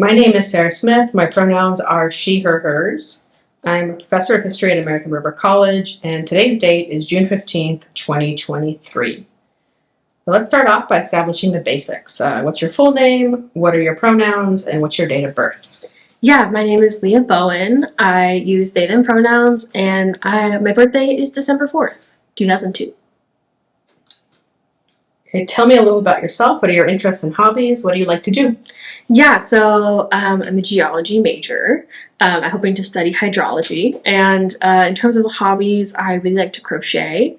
My name is Sara Smith. My pronouns are she, her, hers. I'm a professor of history at American River College, and today's date is June 15th, 2023. So let's start off by establishing the basics. What's your full name? What are your pronouns? And what's your date of birth? Yeah, my name is Leah Bowen. I use they, them pronouns, and my birthday is December 4th, 2002. Okay, tell me a little about yourself. What are your interests and hobbies? What do you like to do? Yeah, so I'm a geology major. I'm hoping to study hydrology. And in terms of hobbies, I really like to crochet.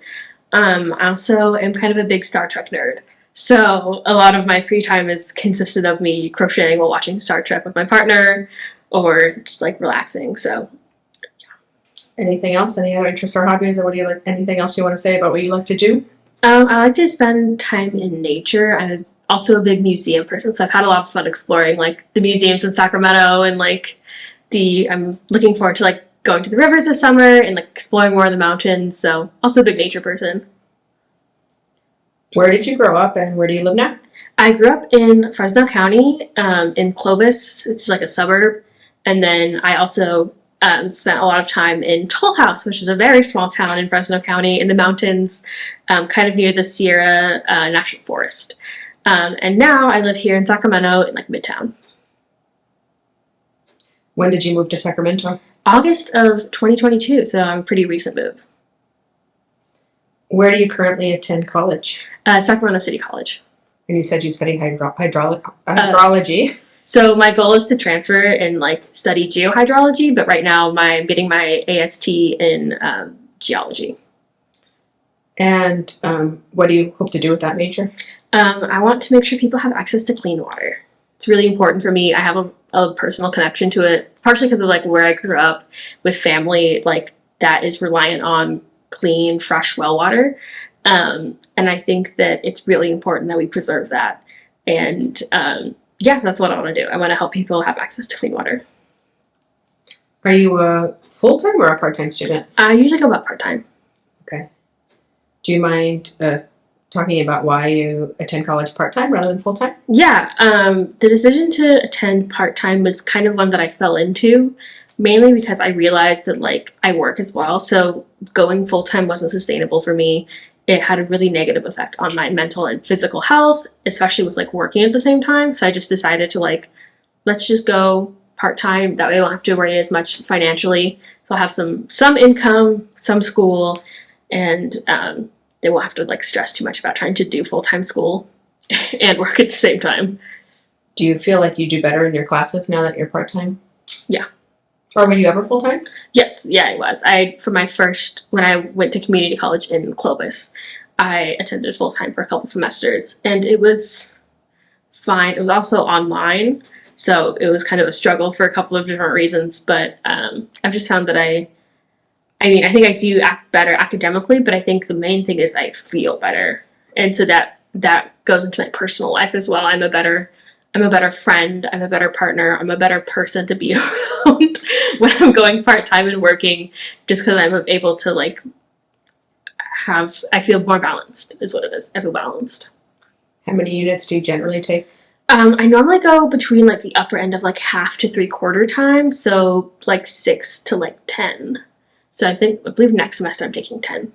I also am kind of a big Star Trek nerd. So a lot of my free time is consisted of me crocheting while watching Star Trek with my partner or just like relaxing. So Anything else? Any other interests or hobbies? Or what do you like? Anything else you want to say about what you like to do? I like to spend time in nature. I'm also a big museum person, so I've had a lot of fun exploring like the museums in Sacramento and I'm looking forward to like going to the rivers this summer and like exploring more of the mountains. So also a big nature person. Where did you grow up and where do you live now? I grew up in Fresno County, in Clovis, which is like a suburb, and then I also spent a lot of time in Toll House, which is a very small town in Fresno County in the mountains, kind of near the Sierra National Forest. And now I live here in Sacramento in like Midtown. When did you move to Sacramento? August of 2022, so I'm a pretty recent move. Where do you currently attend college? Sacramento City College. And you said you study hydrology. So my goal is to transfer and like study geohydrology, but right now I'm getting my AST in geology. And what do you hope to do with that major? I want to make sure people have access to clean water. It's really important for me. I have a personal connection to it, partially because of like where I grew up with family, like that is reliant on clean, fresh well water. And I think that it's really important that we preserve that. And yeah, that's what I want to do. I want to help people have access to clean water. Are you a full-time or a part-time student? I usually go about part-time. Okay. Do you mind talking about why you attend college part-time rather than full-time? Yeah, the decision to attend part-time was kind of one that I fell into, mainly because I realized that like I work as well, so going full-time wasn't sustainable for me. It had a really negative effect on my mental and physical health, especially with like working at the same time. So I just decided to like, let's just go part-time. That way I don't have to worry as much financially. So I'll have some income, some school, and they won't have to like stress too much about trying to do full-time school and work at the same time. Do you feel like you do better in your classes now that you're part-time? Yeah. Or were you ever full-time? Yes, yeah, I was. When I went to community college in Clovis, I attended full-time for a couple semesters, and it was fine. It was also online, so it was kind of a struggle for a couple of different reasons, but I've just found that I think I do act better academically, but I think the main thing is I feel better, and so that goes into my personal life as well. I'm a better friend, I'm a better partner, I'm a better person to be around when I'm going part-time and working, just because I'm able to like I feel more balanced is what it is. I feel balanced. How many units do you generally take? I normally go between like the upper end of like half to 3/4 time, so like 6 to like 10. So I believe next semester I'm taking 10.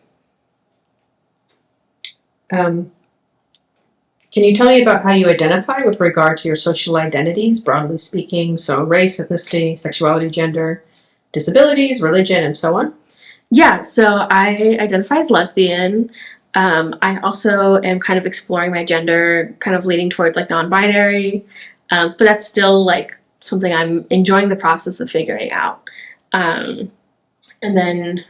Can you tell me about how you identify with regard to your social identities, broadly speaking? So race, ethnicity, sexuality, gender, disabilities, religion, and so on? Yeah, so I identify as lesbian. I also am kind of exploring my gender, kind of leaning towards like non-binary, but that's still like something I'm enjoying the process of figuring out. And then you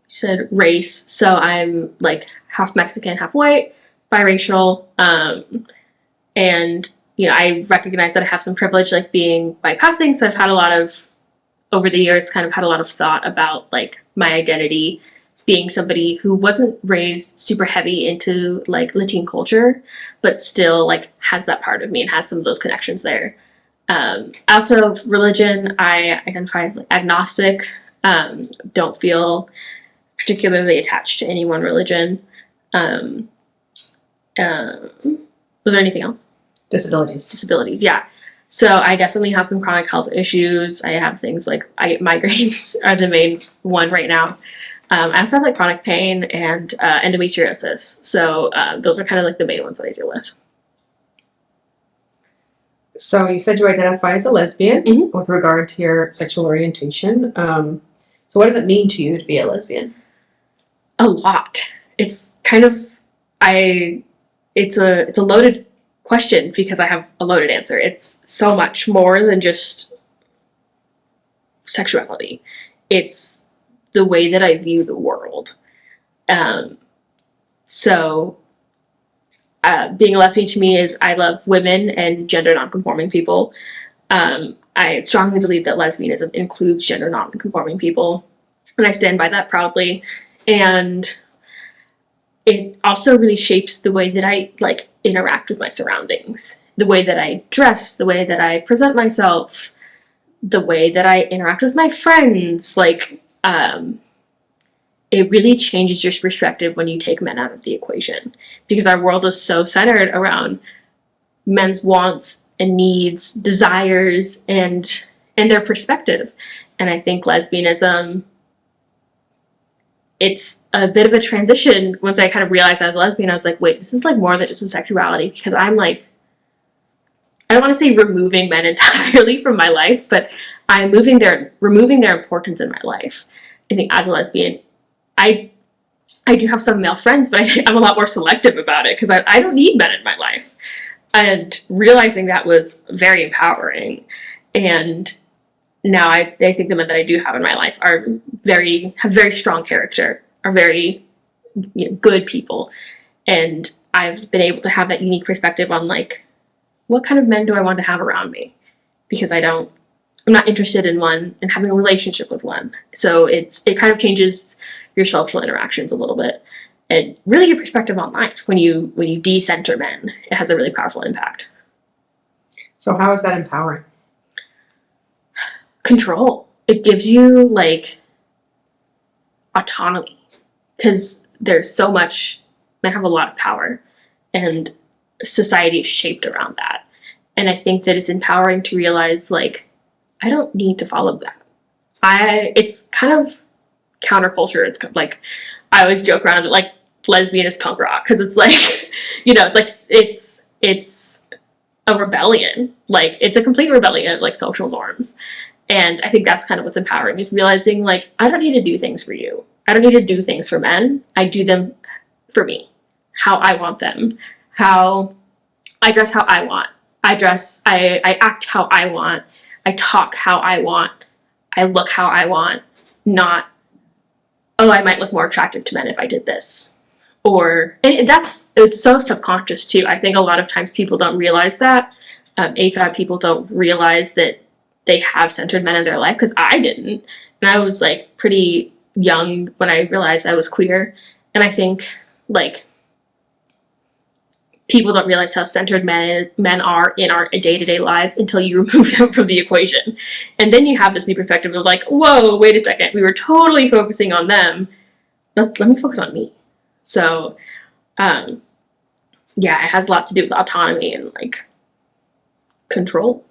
said race, so I'm like half Mexican, half white, biracial, and I recognize that I have some privilege like being white passing, so I've had over the years kind of had a lot of thought about like my identity being somebody who wasn't raised super heavy into like Latin culture, but still like has that part of me and has some of those connections there. Also religion, I identify as like agnostic, don't feel particularly attached to any one religion. Was there anything else? Disabilities. Disabilities, yeah. So I definitely have some chronic health issues. I have things like migraines are the main one right now. I also have like chronic pain and endometriosis. So those are kind of like the main ones that I deal with. So you said you identify as a lesbian Mhm. with regard to your sexual orientation. So what does it mean to you to be a lesbian? A lot. It's kind of I. It's a loaded question because I have a loaded answer. It's so much more than just sexuality. It's the way that I view the world. Um, so being a lesbian to me is I love women and gender nonconforming people. I strongly believe that lesbianism includes gender nonconforming people, and I stand by that proudly. And it also really shapes the way that I like interact with my surroundings, the way that I dress, the way that I present myself, the way that I interact with my friends. It really changes your perspective when you take men out of the equation because our world is so centered around men's wants and needs, desires, and their perspective. And I think lesbianism, it's a bit of a transition. Once I kind of realized I was a lesbian, I was like, wait, this is like more than just a sexuality because I'm like, I don't want to say removing men entirely from my life, but I'm removing their importance in my life. I think as a lesbian, I I do have some male friends, but I'm a lot more selective about it because I don't need men in my life. And realizing that was very empowering. And now I think the men that I do have in my life have very strong character, are very good people. And I've been able to have that unique perspective on like, what kind of men do I want to have around me? Because I'm not interested in one and having a relationship with one. So it kind of changes your social interactions a little bit. And really your perspective on life when you de-center men, it has a really powerful impact. So how is that empowering? Control. It gives you like autonomy because there's so much men have a lot of power and society is shaped around that. And I think that it's empowering to realize like I don't need to follow that. It's kind of counterculture. It's like I always joke around that like lesbian is punk rock because it's like it's a rebellion. Like it's a complete rebellion of like social norms. And I think that's kind of what's empowering is realizing like I don't need to do things for you. I don't need to do things for men. I do them for me. How I want them. How I dress how I want. I act how I want. I talk how I want. I look how I want. Not, oh, I might look more attractive to men if I did this. And it's so subconscious too. I think a lot of times people don't realize that. AFAB people don't realize that they have centered men in their life because I didn't. And I was like pretty young when I realized I was queer. And I think like people don't realize how centered men are in our day-to-day lives until you remove them from the equation. And then you have this new perspective of like, whoa, wait a second, we were totally focusing on them. Let me focus on me. So, yeah, it has a lot to do with autonomy and like control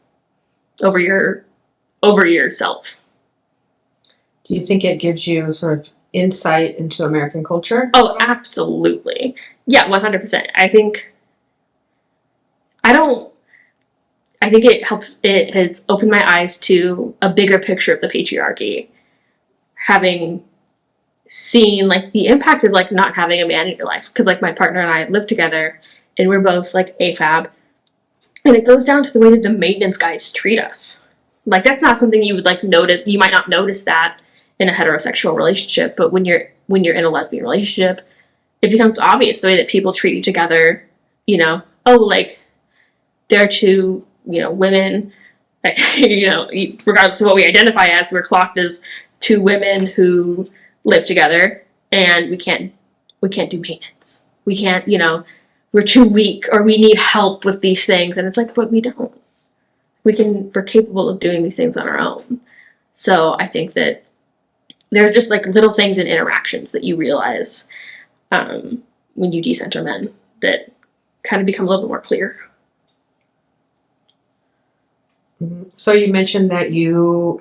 over yourself. Do you think it gives you sort of insight into American culture? Oh, absolutely. Yeah, 100%. I don't I think it has opened my eyes to a bigger picture of the patriarchy. Having seen like the impact of like not having a man in your life. Because like my partner and I live together and we're both like AFAB. And it goes down to the way that the maintenance guys treat us. Like that's not something you would like notice. You might not notice that in a heterosexual relationship, but when you're in a lesbian relationship, it becomes obvious the way that people treat each other, oh, like they're two, women, regardless of what we identify as, we're clocked as two women who live together and we can't do maintenance. We can't, we're too weak or we need help with these things. And it's like, but we don't. We're capable of doing these things on our own. So I think that there's just like little things and interactions that you realize when you decenter men that kind of become a little bit more clear. So you mentioned that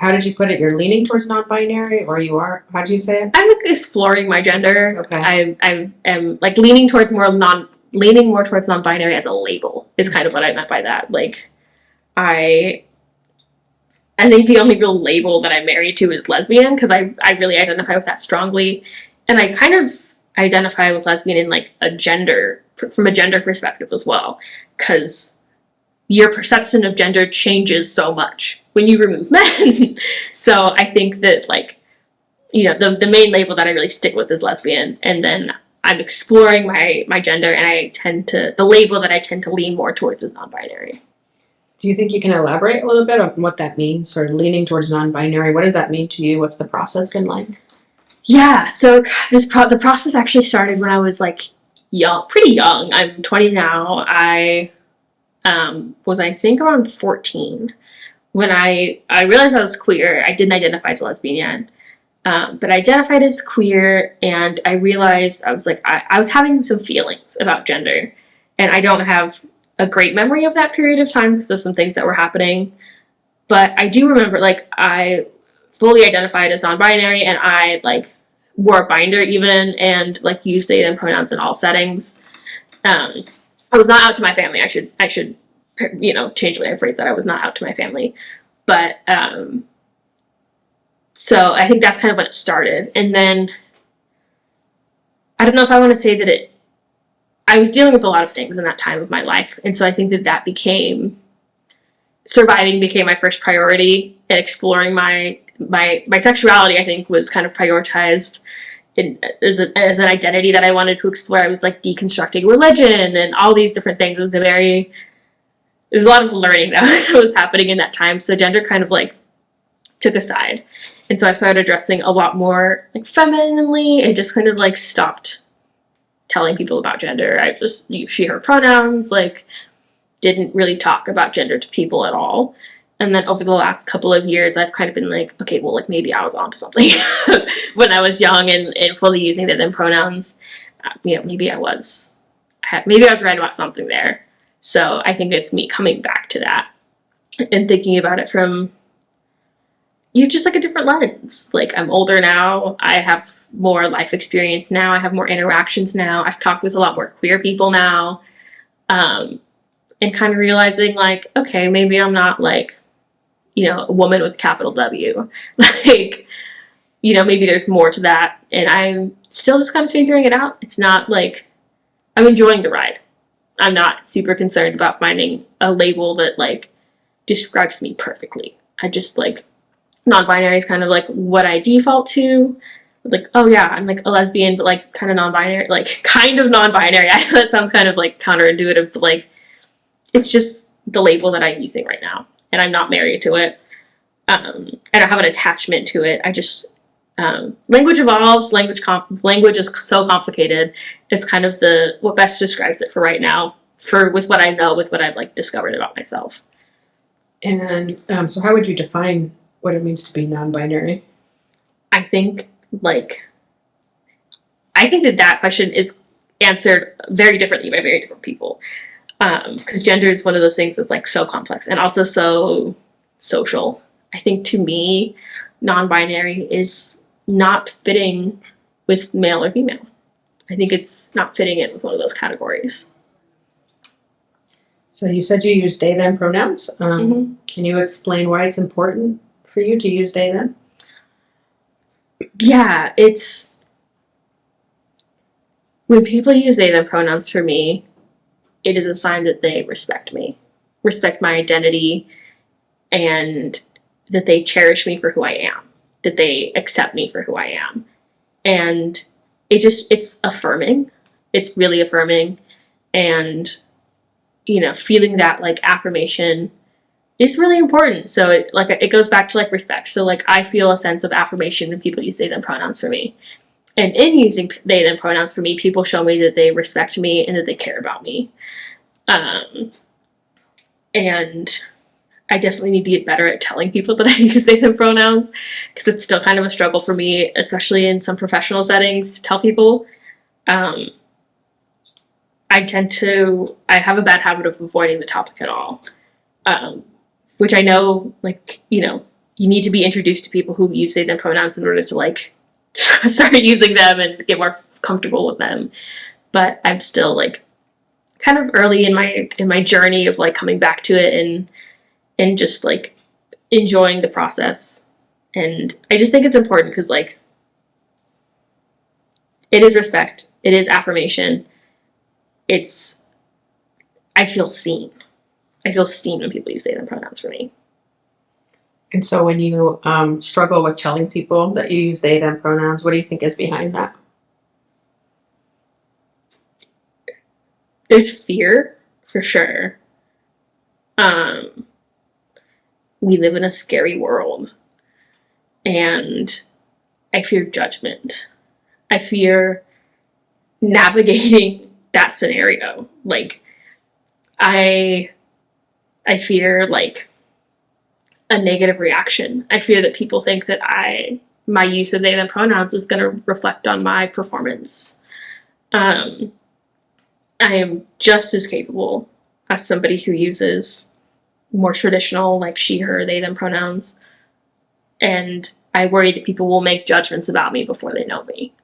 how did you put it? You're leaning towards non-binary, or you are, how did you say it? I'm like exploring my gender. Okay. I am like leaning more towards non-binary as a label is kind of what I meant by that. Like I think the only real label that I'm married to is lesbian because I really identify with that strongly, and I kind of identify with lesbian in like from a gender perspective as well, because your perception of gender changes so much when you remove men. So I think that like, you know, the main label that I really stick with is lesbian, and then I'm exploring my gender, and the label that I tend to lean more towards is non-binary. Do you think you can elaborate a little bit on what that means, sort of leaning towards non-binary? What does that mean to you? What's the process been like? Yeah, so the process actually started when I was like pretty young. I'm 20 now. I was, I think, around 14 when I realized I was queer. I didn't identify as a lesbian yet, but I identified as queer, and I realized I was like I was having some feelings about gender, and I don't have a great memory of that period of time because of some things that were happening. But I do remember like I fully identified as non-binary, and I like wore a binder even, and like used they them pronouns in all settings. I was not out to my family. I should change the way I phrase that. I was not out to my family, but so I think that's kind of when it started. And then I don't know if I want to say that I was dealing with a lot of things in that time of my life, and so I think that surviving became my first priority, and exploring my sexuality, I think, was kind of prioritized as an identity that I wanted to explore. I was like deconstructing religion and all these different things. There's a lot of learning that was happening in that time. So gender kind of like took a side. And so I started addressing a lot more like femininely, and just kind of like stopped telling people about gender. I just used she, her pronouns, like didn't really talk about gender to people at all. And then over the last couple of years, I've kind of been like, okay, well, like maybe I was onto something when I was young and fully using them pronouns. Maybe I was right about something there. So I think it's me coming back to that and thinking about it from just like a different lens. Like I'm older now. I have more life experience now. I have more interactions now. I've talked with a lot more queer people now. And kind of realizing like, okay, maybe I'm not like, a woman with a capital W. Like, maybe there's more to that. And I'm still just kind of figuring it out. It's not like I'm enjoying the ride. I'm not super concerned about finding a label that like describes me perfectly. I just like non-binary is kind of like what I default to. Like, oh yeah, I'm like a lesbian, but like kind of non-binary, like kind of non-binary. That sounds kind of like counterintuitive, but like it's just the label that I'm using right now, and I'm not married to it. I don't have an attachment to it. I just language evolves. Language is so complicated. It's kind of what best describes it for right now. With what I know, with what I've like discovered about myself. And so, how would you define what it means to be non-binary? I think that question is answered very differently by very different people. Because gender is one of those things that's like so complex and also so social. I think to me, non-binary is not fitting with male or female. I think it's not fitting in with one of those categories. So you said you use they, them pronouns. Can you explain why it's important for you to use they, them? Yeah, when people use they, them pronouns for me, it is a sign that they respect me, respect my identity, and that they cherish me for who I am, that they accept me for who I am. And it's affirming. It's really affirming. And, feeling that like affirmation is really important. So it goes back to like respect. So like I feel a sense of affirmation when people use they, them pronouns for me. And in using they, them pronouns for me, people show me that they respect me and that they care about me. And I definitely need to get better at telling people that I use they, them pronouns, because it's still kind of a struggle for me, especially in some professional settings, to tell people. I have a bad habit of avoiding the topic at all. which I know, like, you need to be introduced to people who use they them pronouns in order to like start using them and get more comfortable with them. But I'm still like kind of early in my journey of like coming back to it and just like enjoying the process. And I just think it's important because like it is respect, it is affirmation. It's I feel seen. I feel seen when people use they them pronouns for me. And so when you struggle with telling people that you use they them pronouns, what do you think is behind that? There's fear for sure. We live in a scary world, and I fear judgment. I fear navigating that scenario. Like I fear like a negative reaction. I fear that people think that my use of they them pronouns is going to reflect on my performance. I am just as capable as somebody who uses more traditional like she, her, they, them pronouns. And I worry that people will make judgments about me before they know me.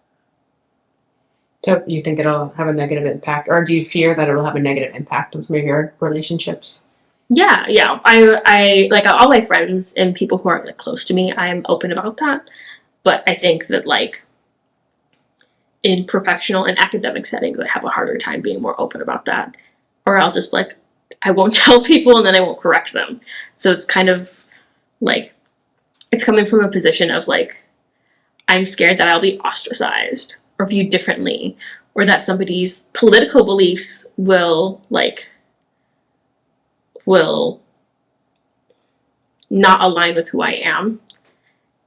So you think it'll have a negative impact, or do you fear that it'll have a negative impact on some of your relationships? Yeah. I like all my friends and people who aren't like close to me, I'm open about that. But I think that like in professional and academic settings, I have a harder time being more open about that. Or I'll just like I won't tell people and then I won't correct them. So it's kind of like it's coming from a position of like I'm scared that I'll be ostracized or viewed differently, or that somebody's political beliefs will not align with who I am,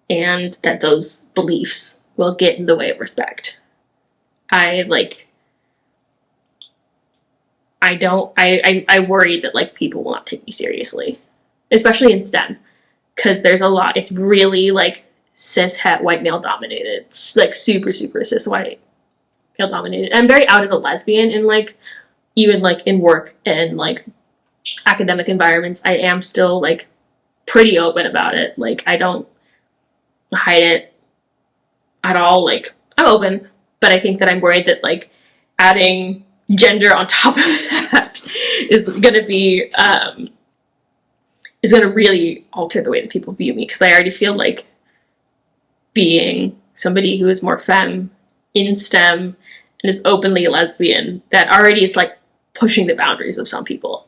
and that those beliefs will get in the way of respect. I worry that like people will not take me seriously, especially in STEM, because there's a lot. It's really like cis het white male dominated. It's like super cis white male dominated. I'm very out as a lesbian in like even like in work and like academic environments. I am still like pretty open about it. Like I don't hide it at all. Like I'm open, but I think that I'm worried that like adding gender on top of that is gonna be is gonna really alter the way that people view me, because I already feel like being somebody who is more femme in STEM and is openly lesbian, that already is like pushing the boundaries of some people.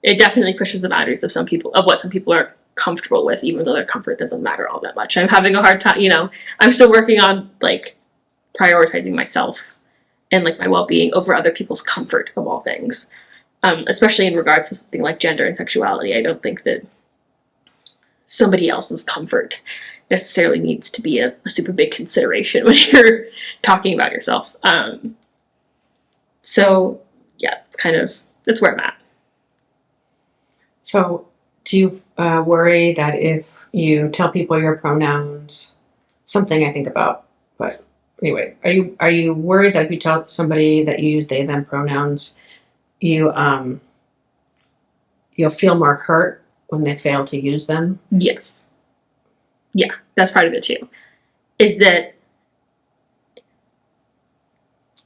It definitely pushes the boundaries of some people, of what some people are comfortable with, even though their comfort doesn't matter all that much. I'm having a hard time, I'm still working on like prioritizing myself and like my well-being over other people's comfort of all things. Especially in regards to something like gender and sexuality. I don't think that somebody else's comfort necessarily needs to be a super big consideration when you're talking about yourself. So yeah, that's where I'm at. So do you worry that if you tell people your pronouns, something I think about, but anyway, are you worried that if you tell somebody that you use they them pronouns, you'll feel more hurt when they fail to use them? Yes. Yeah, that's part of it too. Is that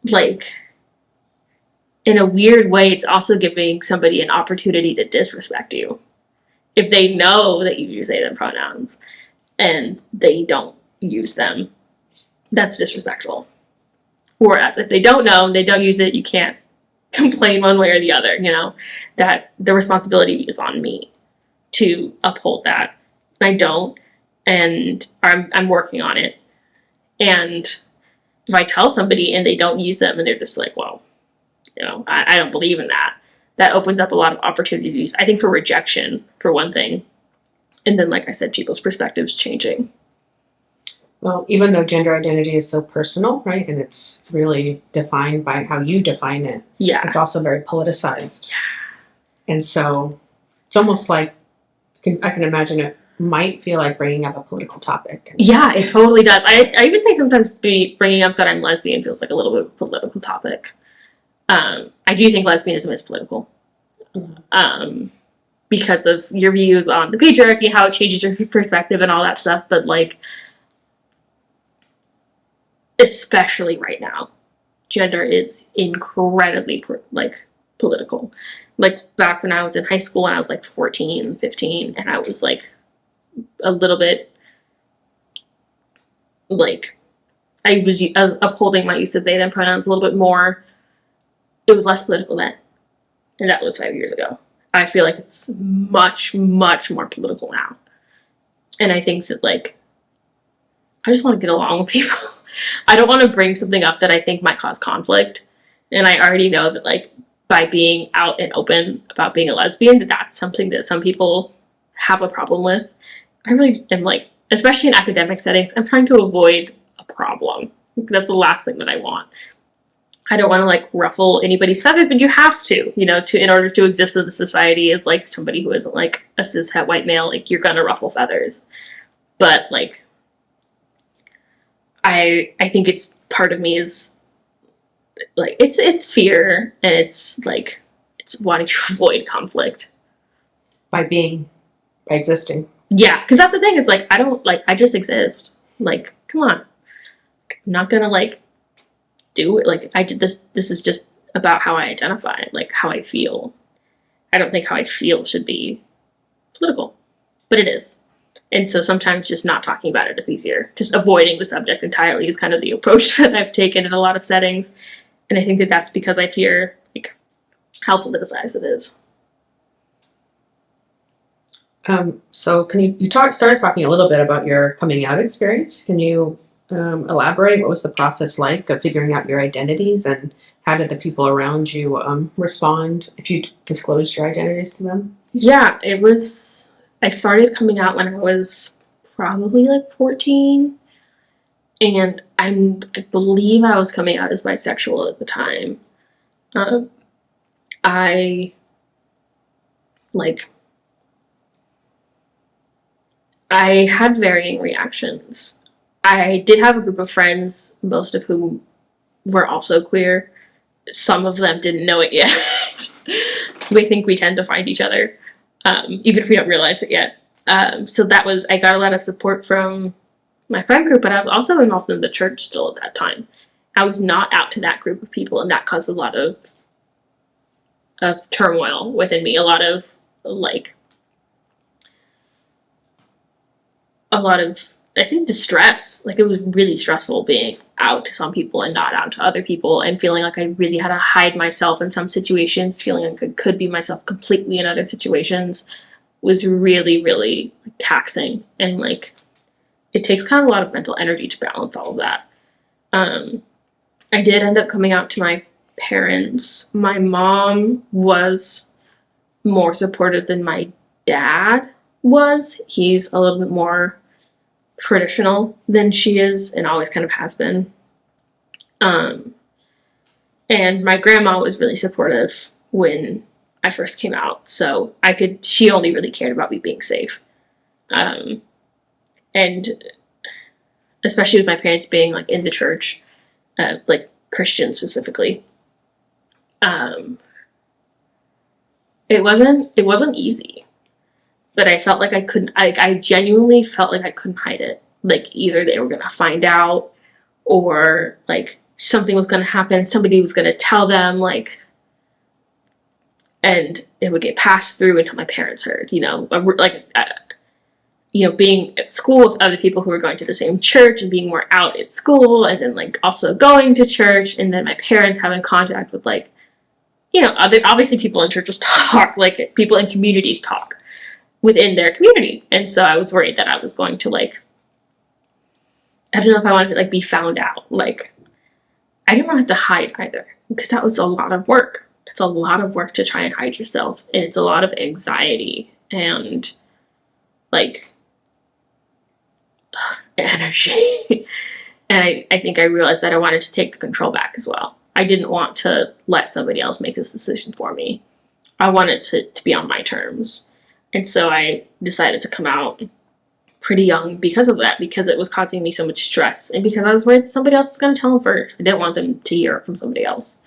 like in a weird way, it's also giving somebody an opportunity to disrespect you. If they know that you use they them pronouns and they don't use them, that's disrespectful. Whereas if they don't know, they don't use it, you can't complain one way or the other, that the responsibility is on me to uphold that. I don't, and I'm working on it. And if I tell somebody and they don't use them and they're just like, well, I don't believe in that, that opens up a lot of opportunities, I think, for rejection, for one thing. And then, like I said, people's perspectives changing. Well, even though gender identity is so personal, right, and it's really defined by how you define it, yeah, it's also very politicized. Yeah. And so it's almost like I can imagine it might feel like bringing up a political topic. Yeah, it totally does. I even think sometimes bringing up that I'm lesbian feels like a little bit of a political topic. I do think lesbianism is political. because of your views on the patriarchy, how it changes your perspective and all that stuff. But like, especially right now, gender is incredibly political. Like back when I was in high school, when I was like 14, 15, and I was like a little bit like, I was upholding my use of they them pronouns a little bit more. It was less political then, and that was 5 years ago. I feel like it's much, much more political now. And I think that, like, I just want to get along with people. I don't want to bring something up that I think might cause conflict. And I already know that, like, by being out and open about being a lesbian, that that's something that some people have a problem with. I really am, like, especially in academic settings, I'm trying to avoid a problem. That's the last thing that I want. I don't want to like ruffle anybody's feathers, but you have to, you know, to in order to exist in the society as like somebody who isn't like a cishet white male, like you're gonna ruffle feathers. But like, I think it's part of me is like it's fear and it's like it's wanting to avoid conflict by existing. Yeah, because that's the thing is like I just exist. Like, come on, I'm not gonna like do it. Like I did this. This is just about how I identify, like how I feel. I don't think how I feel should be political, but it is. And so sometimes just not talking about it is easier. Just avoiding the subject entirely is kind of the approach that I've taken in a lot of settings. And I think that that's because I fear like how politicized it is. So can you start talking a little bit about your coming out experience? Can you elaborate? What was the process like of figuring out your identities, and how did the people around you respond if you disclosed your identities to them? Yeah, it was. I started coming out when I was probably like 14, and I believe I was coming out as bisexual at the time. I like I had varying reactions. I did have a group of friends, most of whom were also queer. Some of them didn't know it yet. We think we tend to find each other, even if we don't realize it yet. So that was, I got a lot of support from my friend group, but I was also involved in the church still at that time. I was not out to that group of people, and that caused a lot of turmoil within me. A lot of I think distress. Like it was really stressful being out to some people and not out to other people, and feeling like I really had to hide myself in some situations, feeling like I could be myself completely in other situations was really, really taxing. And like it takes kind of a lot of mental energy to balance all of that. I did end up coming out to my parents. My mom was more supportive than my dad was. He's a little bit more traditional than she is and always kind of has been. And my grandma was really supportive when I first came out. So she only really cared about me being safe. And especially with my parents being like in the church, like Christian specifically. It wasn't easy, but I felt like I genuinely felt like I couldn't hide it. Like either they were gonna find out, or like something was gonna happen, somebody was gonna tell them, like, and it would get passed through until my parents heard, being at school with other people who were going to the same church and being more out at school, and then like also going to church, and then my parents having contact with like, obviously people in churches talk, like people in communities talk within their community. And so I was worried that I was going to like, I don't know if I wanted to like be found out. Like I didn't want to have to hide either, because that was a lot of work. It's a lot of work to try and hide yourself, and it's a lot of anxiety and like energy. And I think I realized that I wanted to take the control back as well. I didn't want to let somebody else make this decision for me. I wanted to be on my terms. And so I decided to come out pretty young because of that, because it was causing me so much stress, and because I was worried somebody else was going to tell them first. I didn't want them to hear it from somebody else.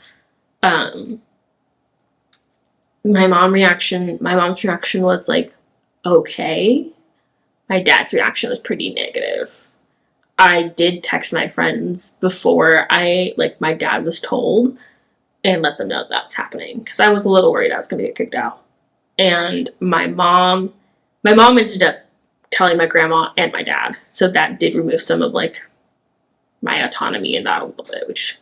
my mom's reaction was like, okay. My dad's reaction was pretty negative. I did text my friends before my dad was told, and let them know that was happening, because I was a little worried I was going to get kicked out. And my mom ended up telling my grandma and my dad, so that did remove some of like my autonomy in that a little bit, which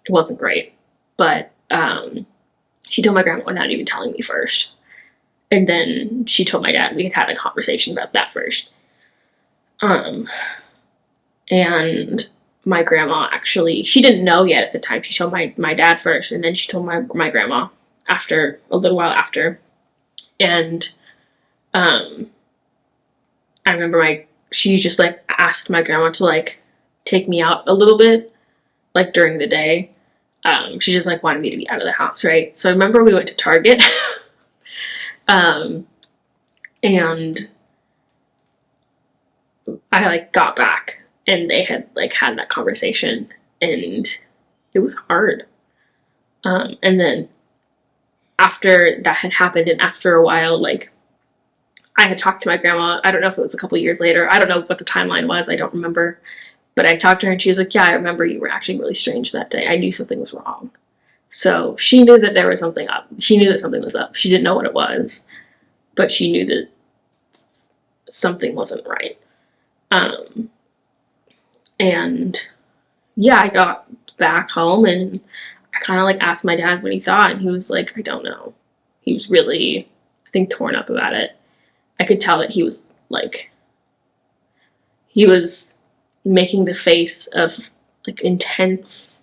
wasn't great. But she told my grandma without even telling me first, and then she told my dad. We had a conversation about that first. And my grandma actually, she didn't know yet at the time. She told my dad first, and then she told my grandma after, a little while after. And I remember she just like asked my grandma to like take me out a little bit, like during the day. She just like wanted me to be out of the house, right? So I remember we went to Target. And I like got back, and they had like had that conversation, and it was hard. And then after that had happened, and after a while, like I had talked to my grandma. I don't know if it was a couple years later. I don't know what the timeline was. I don't remember. But I talked to her, and she was like, yeah, I remember you were acting really strange that day. I knew something was wrong. So she knew that there was something up. She knew that something was up. She didn't know what it was, but she knew that something wasn't right. And yeah, I got back home, and I kind of like asked my dad what he thought, and he was like, I don't know. He was really, I think, torn up about it. I could tell that he was making the face of like intense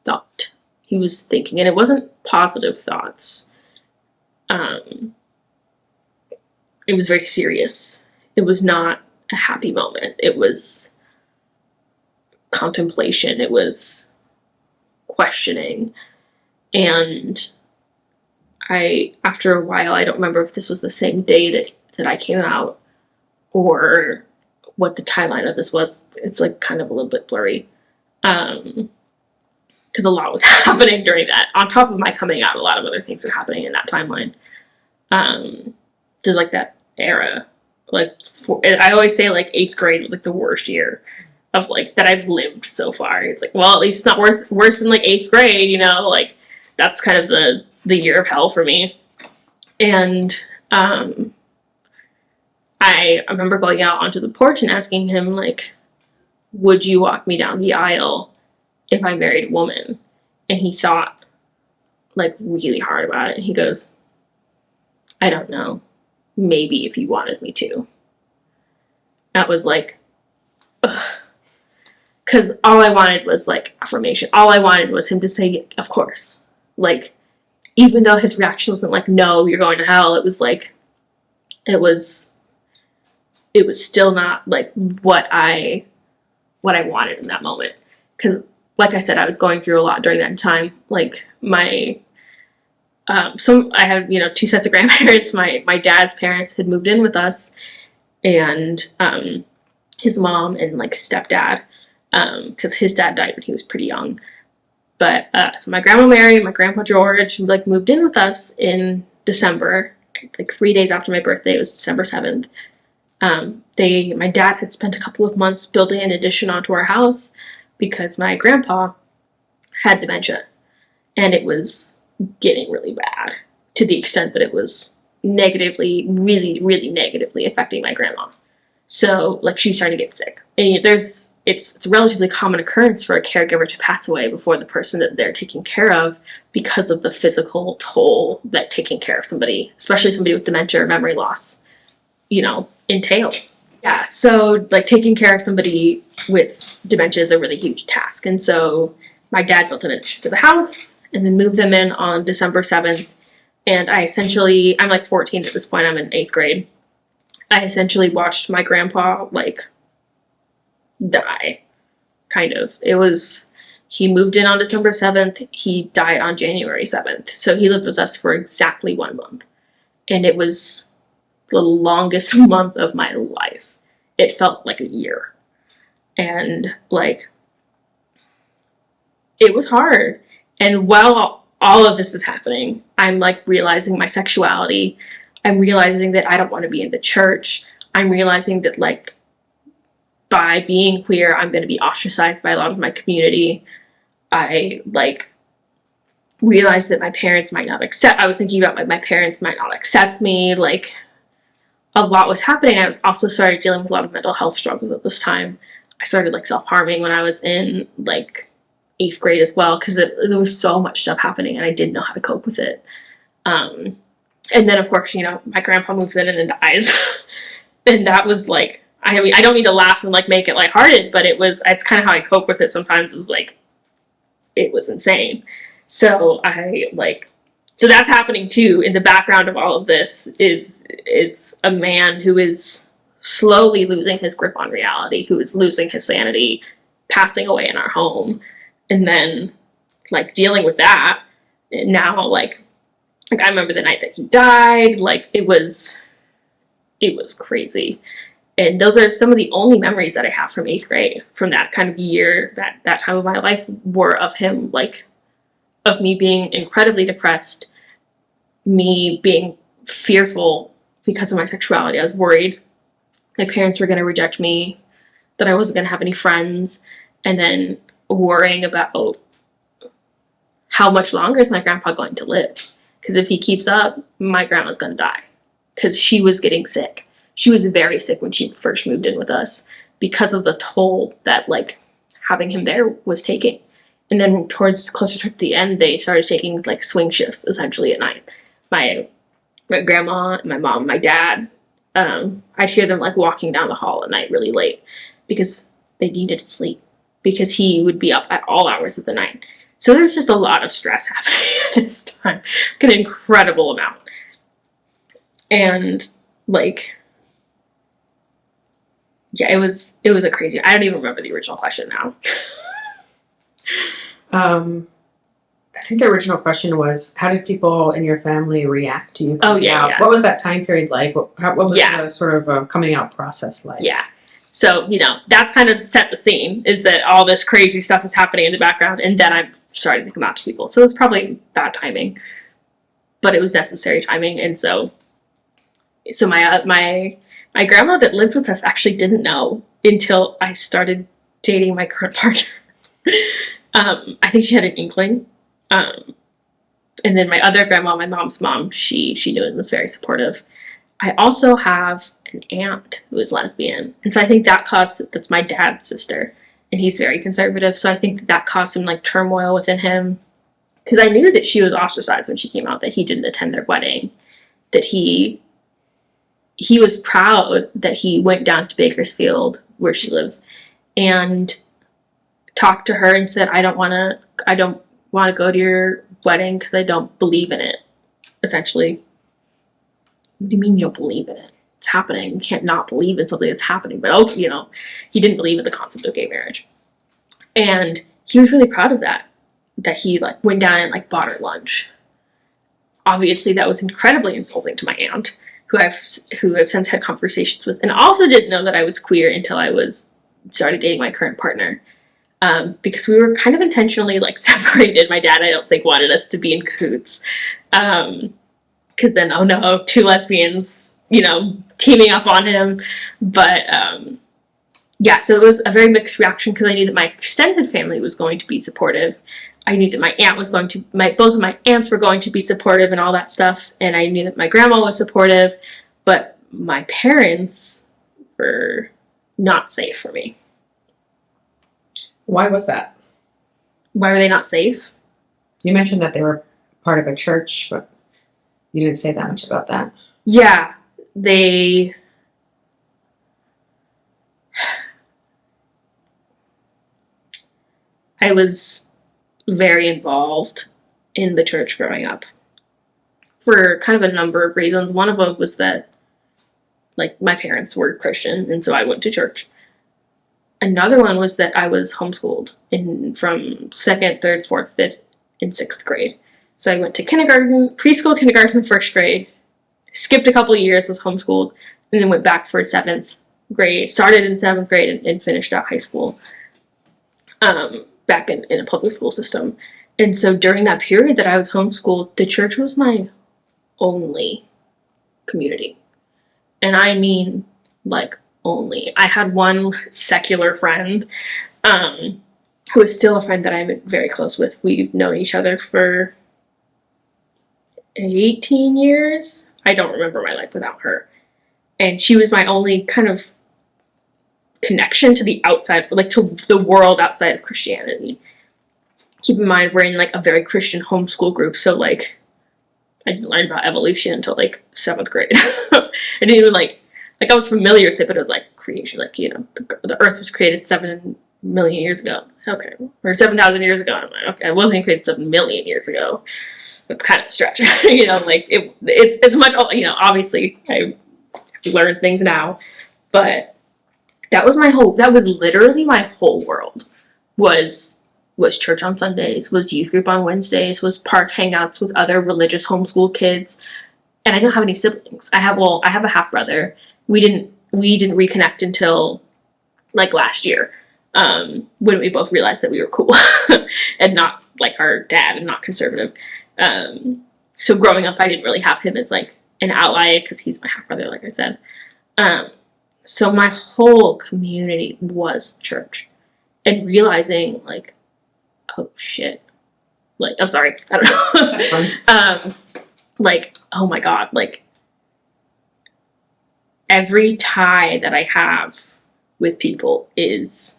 thought. He was thinking, and it wasn't positive thoughts. It was very serious. It was not a happy moment. It was contemplation. It was questioning. And after a while, I don't remember if this was the same day that I came out, or what the timeline of this was. It's like kind of a little bit blurry. Because a lot was happening during that. On top of my coming out, a lot of other things were happening in that timeline. Just like that era. I always say like 8th grade was like the worst year of like that I've lived so far. It's like, well, at least it's not worse than like 8th grade, you know? Like that's kind of the year of hell for me. And I remember going out onto the porch and asking him, like, would you walk me down the aisle if I married a woman? And he thought like really hard about it. And he goes, I don't know. Maybe if you wanted me to. That was like, because all I wanted was like affirmation. All I wanted was him to say, of course. Like, even though his reaction wasn't like, no, you're going to hell. It was like, it was still not like what I wanted in that moment. Because like I said, I was going through a lot during that time. Like I had, 2 sets of grandparents. My dad's parents had moved in with us, and his mom and like stepdad, because his dad died when he was pretty young. But so my grandma Mary, my grandpa George, like moved in with us in December, like 3 days after my birthday. It was December 7th. My dad had spent a couple of months building an addition onto our house because my grandpa had dementia, and it was getting really bad to the extent that it was negatively, really, really negatively affecting my grandma. So like she was starting to get sick, and it's a relatively common occurrence for a caregiver to pass away before the person that they're taking care of, because of the physical toll that taking care of somebody, especially somebody with dementia or memory loss, entails. Yeah, so like taking care of somebody with dementia is a really huge task. And so my dad built an addition to the house and then moved them in on December 7th. And I'm like 14 at this point. I'm in 8th grade. I essentially watched my grandpa like die, kind of. He moved in on December 7th. He died on January 7th. So he lived with us for exactly 1 month. And it was the longest month of my life. It felt like a year. And like, it was hard. And while all of this is happening. I'm like realizing my sexuality. I'm realizing that I don't want to be in the church. I'm realizing that like by being queer, I'm going to be ostracized by a lot of my community. I like realized that my parents might not accept. I was thinking about my parents might not accept me. Like a lot was happening. I was also started dealing with a lot of mental health struggles at this time. I started like self-harming when I was in like 8th grade as well, because there was so much stuff happening and I didn't know how to cope with it. And then of course, you know, my grandpa moves in and then dies. And that was like, I mean, I don't mean to laugh and like make it lighthearted, but it's kind of how I cope with it sometimes, is like, it was insane. So so that's happening too. In the background of all of this is a man who is slowly losing his grip on reality, who is losing his sanity, passing away in our home, and then like dealing with that. And now like I remember the night that he died. Like it was crazy. And those are some of the only memories that I have from 8th grade, from that kind of year, that time of my life, were of him, like, of me being incredibly depressed, me being fearful because of my sexuality. I was worried my parents were going to reject me, that I wasn't going to have any friends, and then worrying about how much longer is my grandpa going to live? Because if he keeps up, my grandma's going to die. Because she was getting sick. She was very sick when she first moved in with us because of the toll that like having him there was taking. And then closer to the end, they started taking like swing shifts essentially at night. My grandma, my mom, my dad, I'd hear them like walking down the hall at night really late because they needed to sleep, because he would be up at all hours of the night. So there's just a lot of stress happening at this time, like an incredible amount. And like, yeah, it was a crazy. I don't even remember the original question now. I think the original question was, how did people in your family react to you coming out? Yeah. What was that time period like? What was the sort of coming out process like? Yeah. So, you know, that's kind of set the scene, is that all this crazy stuff is happening in the background, and then I'm starting to come out to people. So it was probably bad timing, but it was necessary timing. And so my grandma that lived with us actually didn't know until I started dating my current partner. I think she had an inkling. And then my other grandma, my mom's mom, she knew and was very supportive. I also have an aunt who is lesbian. And so I think that's my dad's sister. And he's very conservative. So I think that caused some like turmoil within him. Because I knew that she was ostracized when she came out, that he didn't attend their wedding, that he was proud that he went down to Bakersfield, where she lives, and talked to her and said, I don't want to go to your wedding because I don't believe in it. Essentially, what do you mean you don't believe in it? It's happening. You can't not believe in something that's happening. But okay, you know, he didn't believe in the concept of gay marriage, and he was really proud of that he like went down and like bought her lunch. Obviously, that was incredibly insulting to my aunt, who I've since had conversations with, and also didn't know that I was queer until I started dating my current partner. Because we were kind of intentionally like separated. My dad, I don't think, wanted us to be in cahoots. Because then, oh no, 2 lesbians, you know, teaming up on him. But yeah, so it was a very mixed reaction, because I knew that my extended family was going to be supportive. I knew that my aunt was both of my aunts were going to be supportive and all that stuff. And I knew that my grandma was supportive, but my parents were not safe for me. Why was that? Why were they not safe? You mentioned that they were part of a church, but you didn't say that much about that. Yeah, I was very involved in the church growing up for kind of a number of reasons. One of them was that, like, my parents were Christian, and so I went to church. Another one was that I was homeschooled from 2nd, 3rd, 4th, 5th, and 6th grade. So I went to preschool, kindergarten, 1st grade, skipped a couple of years, was homeschooled, and then went back for 7th grade, started in 7th grade and finished out high school back in a public school system. And so during that period that I was homeschooled, the church was my only community. And I mean, like, only. I had one secular friend, who is still a friend that I'm very close with. We've known each other for 18 years. I don't remember my life without her. And she was my only kind of connection to the outside, like to the world outside of Christianity. Keep in mind, we're in like a very Christian homeschool group, so like I didn't learn about evolution until like 7th grade. I didn't even like I was familiar with it, but it was like creation, like, you know, the earth was created 7 million years ago. Okay. Or 7,000 years ago. I'm like, okay, it wasn't even created 7 million years ago. That's kind of a stretch. You know, like it's much, you know, obviously I learned things now, but that was literally my whole world was church on Sundays, was youth group on Wednesdays, was park hangouts with other religious homeschool kids. And I don't have any siblings. I have a half brother. We didn't reconnect until like last year, when we both realized that we were cool and not like our dad and not conservative. So growing up, I didn't really have him as like an ally because he's my half brother, like I said. So my whole community was church, and realizing like, oh shit, like, I'm sorry, I don't know. Like, oh my god, like every tie that I have with people is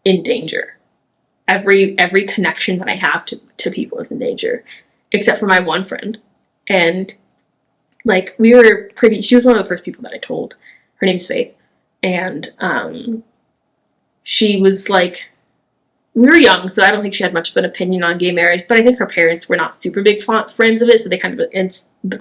in danger. Every connection that I have to people is in danger, except for my one friend. And like, she was one of the first people that I told. Her name's Faith. And she was like, we were young, so I don't think she had much of an opinion on gay marriage, but I think her parents were not super big friends of it, so they kind of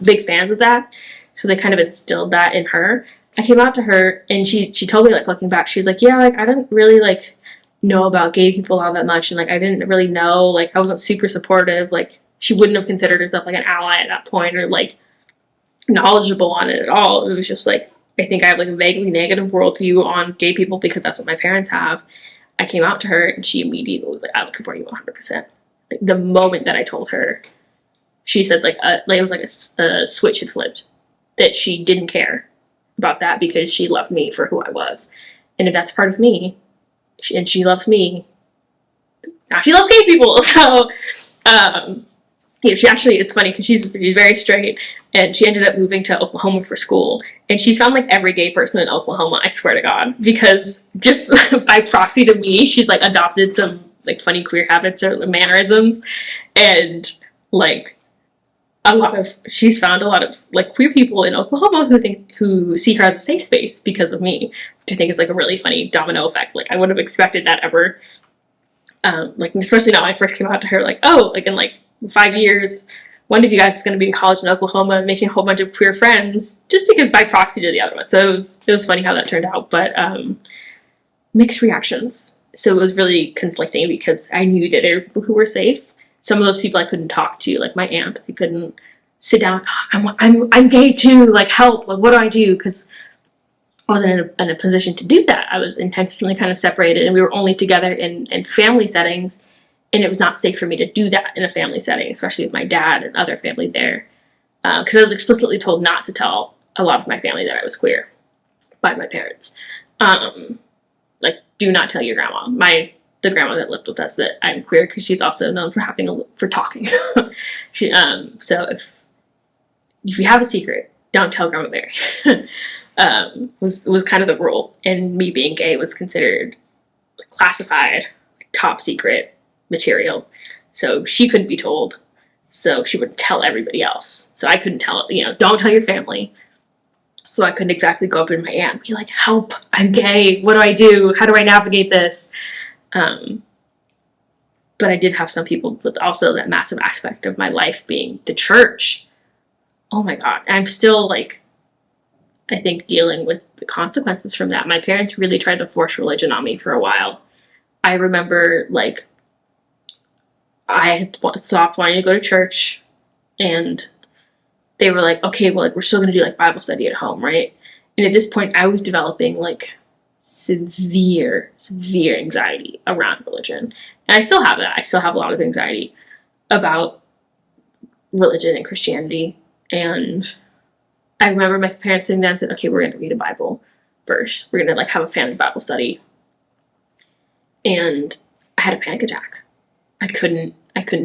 big fans of that, so they kind of instilled that in her. I came out to her, and she told me, like, looking back, she was like, yeah, like, I didn't really, like, know about gay people all that much, and, like, I didn't really know, like, I wasn't super supportive, like, she wouldn't have considered herself, like, an ally at that point, or, like, knowledgeable on it at all. It was just, like, I think I have, like, a vaguely negative worldview on gay people because that's what my parents have. I came out to her, and she immediately was like, I would support you 100%. Like, the moment that I told her, she said, like it was like a switch had flipped, that she didn't care about that because she loved me for who I was. And if that's part of me, and she loves me, now she loves gay people. So, yeah, she actually, it's funny because she's very straight, and she ended up moving to Oklahoma for school, and she's found like every gay person in Oklahoma, I swear to God, because just by proxy to me, she's like adopted some like funny queer habits or mannerisms, and like she's found a lot of like queer people in Oklahoma who see her as a safe space because of me, which I think is like a really funny domino effect. Like, I wouldn't have expected that ever. Like, especially now when I first came out to her, like, oh, like in like 5 years, one of you guys is going to be in college in Oklahoma and making a whole bunch of queer friends, just because by proxy to the other one. So it was funny how that turned out, but mixed reactions. So it was really conflicting because I knew that there were people who were safe. Some of those people I couldn't talk to, like my aunt. I couldn't sit down. I'm gay too. Like, help. Like, what do I do? Because I wasn't in a position to do that. I was intentionally kind of separated, and we were only together in family settings. And it was not safe for me to do that in a family setting, especially with my dad and other family there. Because I was explicitly told not to tell a lot of my family that I was queer by my parents. Like, do not tell your grandma. The grandma that lived with us, that I'm queer, because she's also known for talking. So if you have a secret, don't tell Grandma Mary. Was kind of the rule. And me being gay was considered classified, top secret material, so she couldn't be told, so she would tell everybody else. So I couldn't tell, don't tell your family. So I couldn't exactly go up to my aunt and be like, help, I'm gay, what do I do, how do I navigate this? But I did have some people with also that massive aspect of my life being the church. Oh my god, I'm still like, I think, dealing with the consequences from that. My parents really tried to force religion on me for a while. I remember, like, I had stopped wanting to go to church, and they were like, okay, well, like, we're still going to do, like, Bible study at home, right? And at this point, I was developing, like, severe anxiety around religion. And I still have that. I still have a lot of anxiety about religion and Christianity. And I remember my parents sitting down and said, okay, we're going to read a Bible first. We're going to like have a family Bible study. And I had a panic attack. I couldn't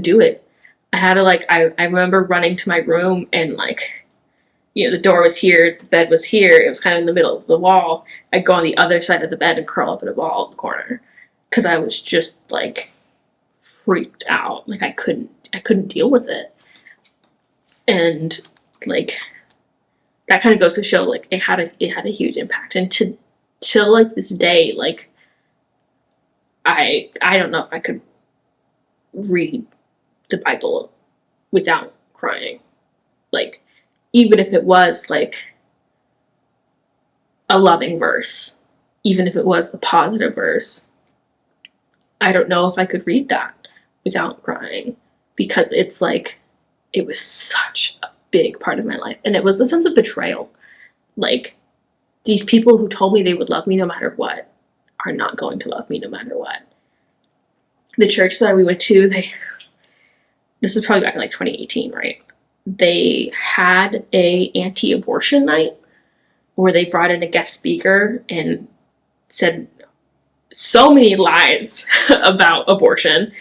do it. I had to like, I remember running to my room and like, you know, the door was here, the bed was here. It was kind of in the middle of the wall. I'd go on the other side of the bed and curl up in a ball in the corner because I was just like freaked out. Like I couldn't deal with it. And like that kind of goes to show like it had a huge impact. And till like this day, like I don't know if I could read the Bible without crying. Like even if it was like a loving verse, even if it was a positive verse, I don't know if I could read that without crying because it's like it was such a big part of my life. And it was a sense of betrayal. Like these people who told me they would love me no matter what are not going to love me no matter what. The church that we went to, this was probably back in like 2018, right? They had a anti-abortion night where they brought in a guest speaker and said so many lies about abortion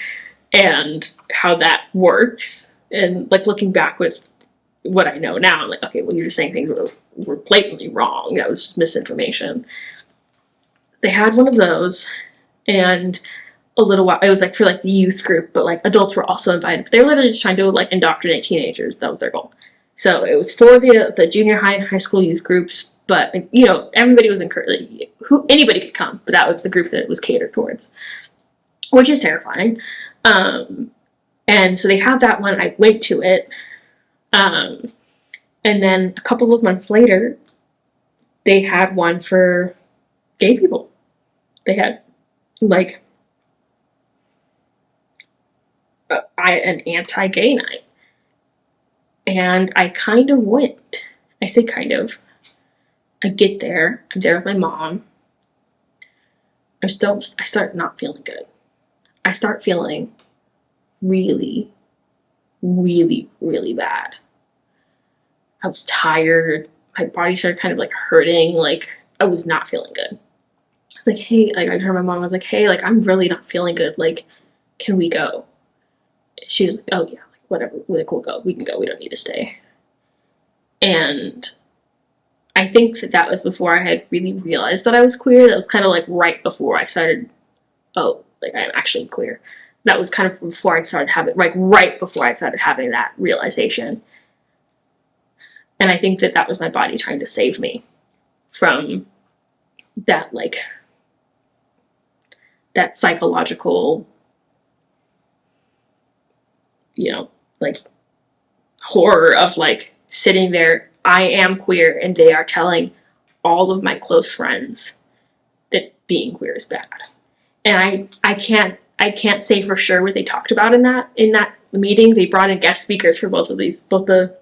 and how that works. And like looking back with what I know now, I'm like, okay, well, you're just saying things were blatantly wrong. That was just misinformation. They had one of those, and a little while, it was like for like the youth group, but like adults were also invited. They were literally just trying to like indoctrinate teenagers. That was their goal. So it was for the junior high and high school youth groups, but you know, everybody was encouraged. Anybody could come, but that was the group that it was catered towards, which is terrifying. And so they had that one. I went to it. And then a couple of months later, they had one for gay people. They had like an anti-gay night. And I kind of went. I say kind of. I get there. I'm there with my mom. I start not feeling good. I start feeling really, really, really bad. I was tired. My body started kind of like hurting. Like I was not feeling good. I was like, hey, like I told my mom, I was like, hey, like I'm really not feeling good. Like, can we go? She was like, oh yeah, like whatever. Like we'll go. We can go. We don't need to stay. And I think that was before I had really realized that I was queer. That was kind of like right before I started, oh, like I'm actually queer. That was kind of before I started having, like right before I started having that realization. And I think that was my body trying to save me from that, like, that psychological, you know, like horror of like sitting there. I am queer, and they are telling all of my close friends that being queer is bad. And I can't say for sure what they talked about in that meeting. They brought in guest speakers for both the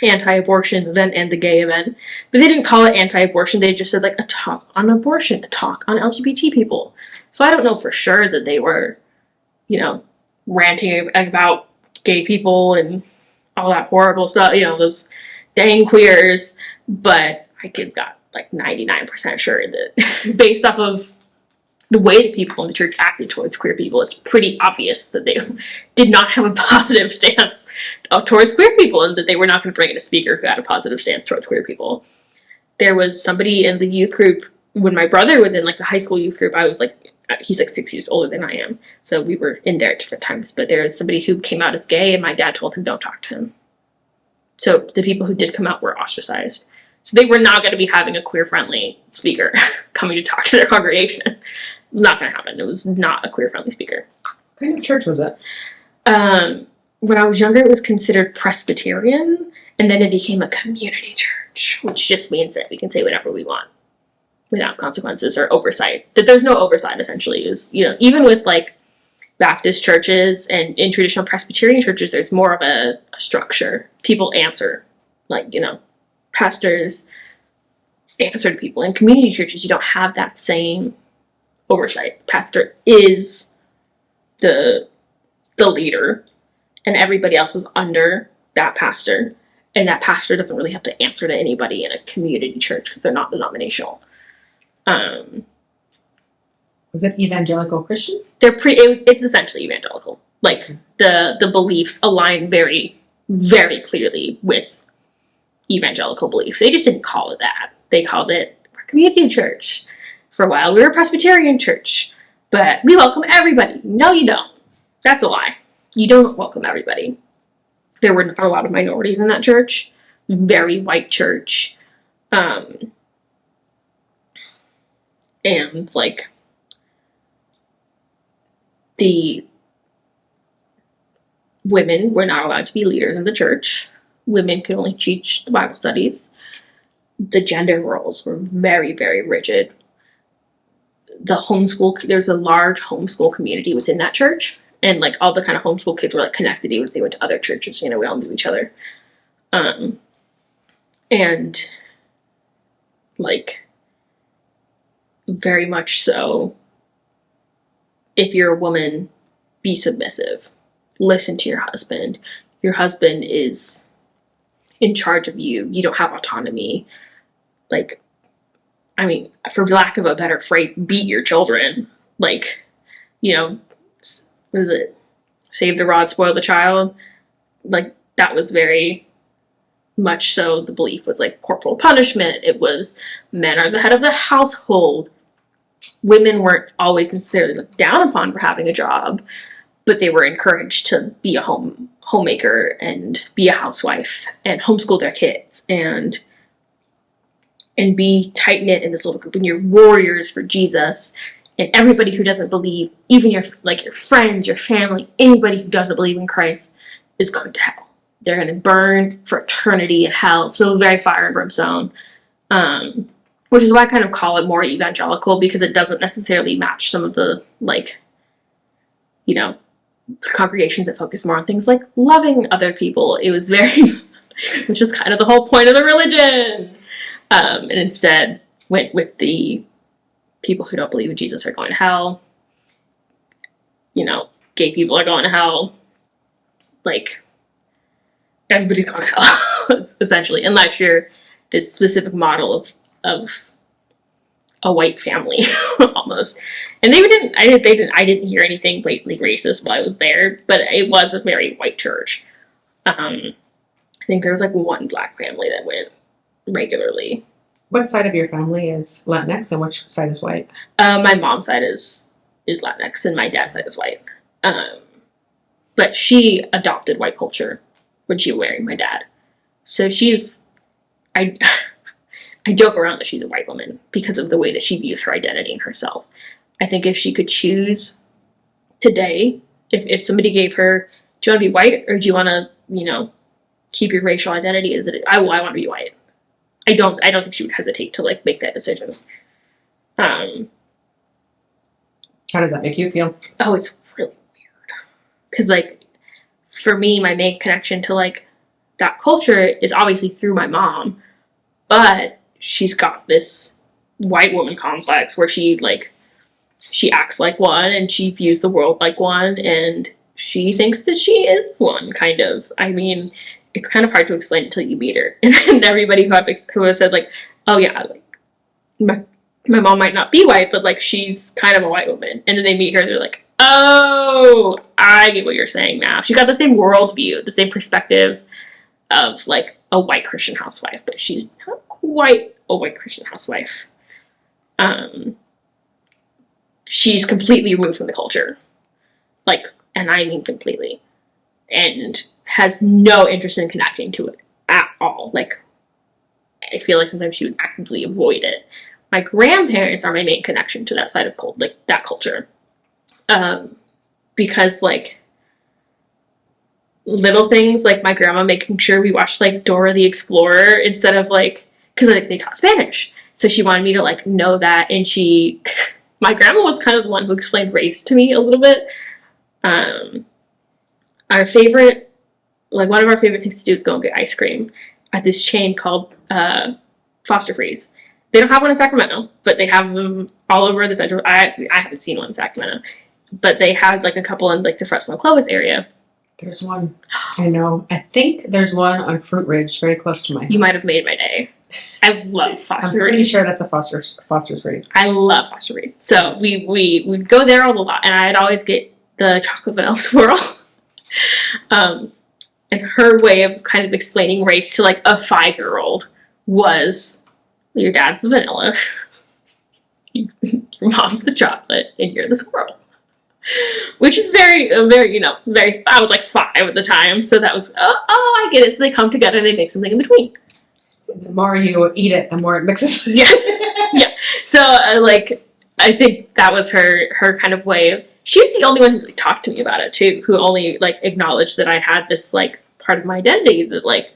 anti-abortion event and the gay event, but they didn't call it anti-abortion. They just said like a talk on abortion, a talk on LGBT people. So I don't know for sure that they were, you know, ranting about gay people and all that horrible stuff, you know, those dang queers, but I got like 99% sure that based off of the way that people in the church acted towards queer people, it's pretty obvious that they did not have a positive stance towards queer people, and that they were not going to bring in a speaker who had a positive stance towards queer people. There was somebody in the youth group when my brother was in like the high school youth group. I was like, he's like 6 years older than I am, so we were in there at different times. But there was somebody who came out as gay, and my dad told him don't talk to him. So the people who did come out were ostracized. So they were not going to be having a queer-friendly speaker coming to talk to their congregation. Not going to happen. It was not a queer-friendly speaker. What kind of church was that? When I was younger, it was considered Presbyterian, and then it became a community church, which just means that we can say whatever we want without consequences or oversight. That there's no oversight, essentially. Is, you know, even with like Baptist churches and in traditional Presbyterian churches, there's more of a structure. People answer, like, you know, pastors answer to people. In community churches, you don't have that same oversight. Pastor is the leader, and everybody else is under that pastor, and that pastor doesn't really have to answer to anybody in a community church because they're not denominational. Was it evangelical Christian? It's essentially evangelical. Like the beliefs align very, very clearly with evangelical beliefs. They just didn't call it that. They called it community church. For a while, we were a Presbyterian church, but we welcome everybody. No, you don't. That's a lie. You don't welcome everybody. There were a lot of minorities in that church. Very white church. And like the women were not allowed to be leaders in the church. Women could only teach the Bible studies. The gender roles were very, very rigid. There's a large homeschool community within that church. And like all the kind of homeschool kids were like connected, even if they went to other churches, we all knew each other. And like very much so, if you're a woman, be submissive. Listen to your husband. Your husband is in charge of you. You don't have autonomy. Like, I mean, for lack of a better phrase, beat your children. Like, what is it? Save the rod, spoil the child. Like, that was very much so the belief was like corporal punishment. It was men are the head of the household. Women weren't always necessarily looked down upon for having a job, but they were encouraged to be a homemaker and be a housewife and homeschool their kids and be tight-knit in this little group, and you're warriors for Jesus. And everybody who doesn't believe, even your friends, your family, anybody who doesn't believe in Christ is going to hell. They're going to burn for eternity in hell. So very fire and brimstone. Which is why I kind of call it more evangelical, because it doesn't necessarily match some of the, congregations that focus more on things like loving other people. It was very, which is kind of the whole point of the religion. And instead went with the people who don't believe in Jesus are going to hell. Gay people are going to hell. Like, everybody's going to hell, essentially, unless you're this specific model of a white family, almost. And I didn't hear anything blatantly racist while I was there, but it was a very white church. I think there was like one black family that went regularly. What side of your family is Latinx and which side is white? My mom's side is Latinx and my dad's side is white. But she adopted white culture when she married my dad. So I joke around that she's a white woman because of the way that she views her identity and herself. I think if she could choose today, if somebody gave her, do you want to be white or do you want to, keep your racial identity? I want to be white. I don't think she would hesitate to make that decision. How does that make you feel? Oh, it's really weird. Because for me, my main connection to that culture is obviously through my mom, but she's got this white woman complex where she acts like one and she views the world like one and she thinks that she is one, kind of. I mean, it's kind of hard to explain until you meet her. And everybody who has said oh yeah, my mom might not be white, but she's kind of a white woman. And then they meet her, they're like, oh, I get what you're saying now. She got the same worldview, the same perspective of a white Christian housewife, but she's not quite a white Christian housewife. She's completely removed from the culture. And I mean completely. And has no interest in connecting to it at all. I feel like sometimes she would actively avoid it. My grandparents are my main connection to that side of that culture. Because little things like my grandma making sure we watched Dora the Explorer instead of because they taught Spanish. So she wanted me to know that, and my grandma was kind of the one who explained race to me a little bit. Our favorite, one of our favorite things to do is go and get ice cream at this chain called Foster Freeze. They don't have one in Sacramento, but they have them all over the central. I haven't seen one in Sacramento. but they had like a couple in like the Fresno Clovis area. There's one. I know. I think there's one on Fruit Ridge, very close to my house. You might have made my day. I love I'm Foster pretty Raised. sure that's a Foster's Raised. I love Foster Raised. So we'd go there a lot, and I'd always get the chocolate vanilla swirl. And her way of kind of explaining race to like a 5-year-old was, your dad's the vanilla, your mom's the chocolate, and you're the swirl. Which is very, very, I was like 5 at the time, so that was, I get it. So they come together and they make something in between. The more you eat it, the more it mixes. Yeah. Yeah. So, I think that was her kind of way. She was the only one who really talked to me about it, too, who only, like, acknowledged that I had this, like, part of my identity that, like,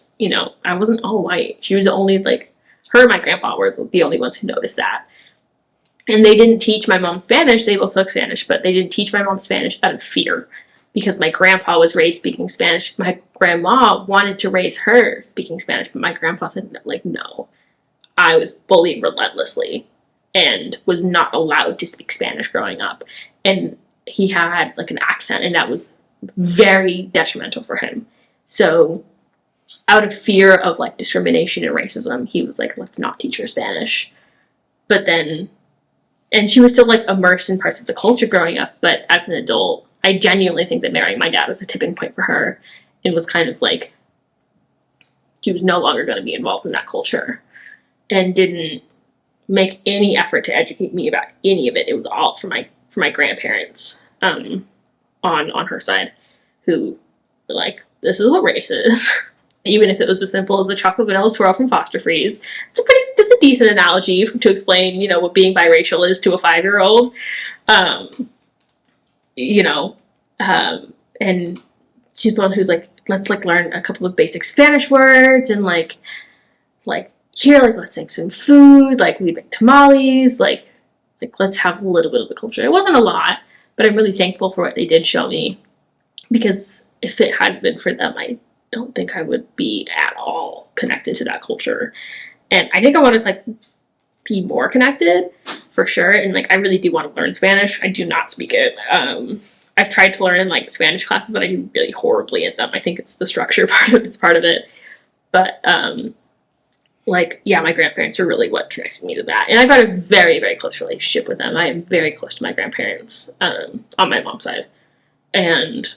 I wasn't all white. She was the only, like, her and my grandpa were the only ones who noticed that. And they didn't teach my mom Spanish. They both spoke Spanish, but they didn't teach my mom Spanish out of fear because my grandpa was raised speaking Spanish. My grandma wanted to raise her speaking Spanish, but my grandpa said, like, no. I was bullied relentlessly and was not allowed to speak Spanish growing up. And he had, like, an accent, and that was very detrimental for him. So out of fear of, like, discrimination and racism, he was like, let's not teach her Spanish. But then... And she was still, like, immersed in parts of the culture growing up, but as an adult, I genuinely think that marrying my dad was a tipping point for her. It was kind of like she was no longer going to be involved in that culture and didn't make any effort to educate me about any of it. It was all for my grandparents on her side, who were like, this is what race is. Even if it was as simple as a chocolate vanilla swirl from Foster Freeze. It's a decent analogy to explain, what being biracial is to a 5-year-old. And she's the one who's like, let's like learn a couple of basic Spanish words and like here, like let's make some food, like we make tamales, like let's have a little bit of the culture. It wasn't a lot, but I'm really thankful for what they did show me, because if it hadn't been for them, I don't think I would be at all connected to that culture. And I think I want to like be more connected for sure. And like I really do want to learn Spanish. I do not speak it. I've tried to learn in like Spanish classes, but I do really horribly at them. I think it's the structure part of it. But my grandparents are really what connected me to that. And I've got a very, very close relationship with them. I am very close to my grandparents on my mom's side. And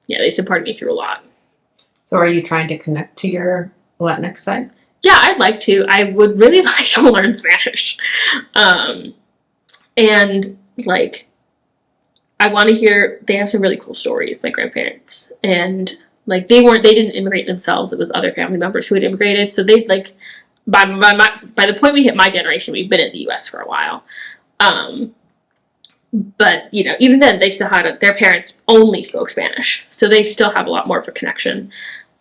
they supported me through a lot. So are you trying to connect to your Latinx side? Yeah, I'd like to. I would really like to learn Spanish. And like, I want to hear, they have some really cool stories, my grandparents. And like, they didn't immigrate themselves. It was other family members who had immigrated. So they like, by the point we hit my generation, we've been in the US for a while. But, even then, they still had their parents only spoke Spanish. So they still have a lot more of a connection.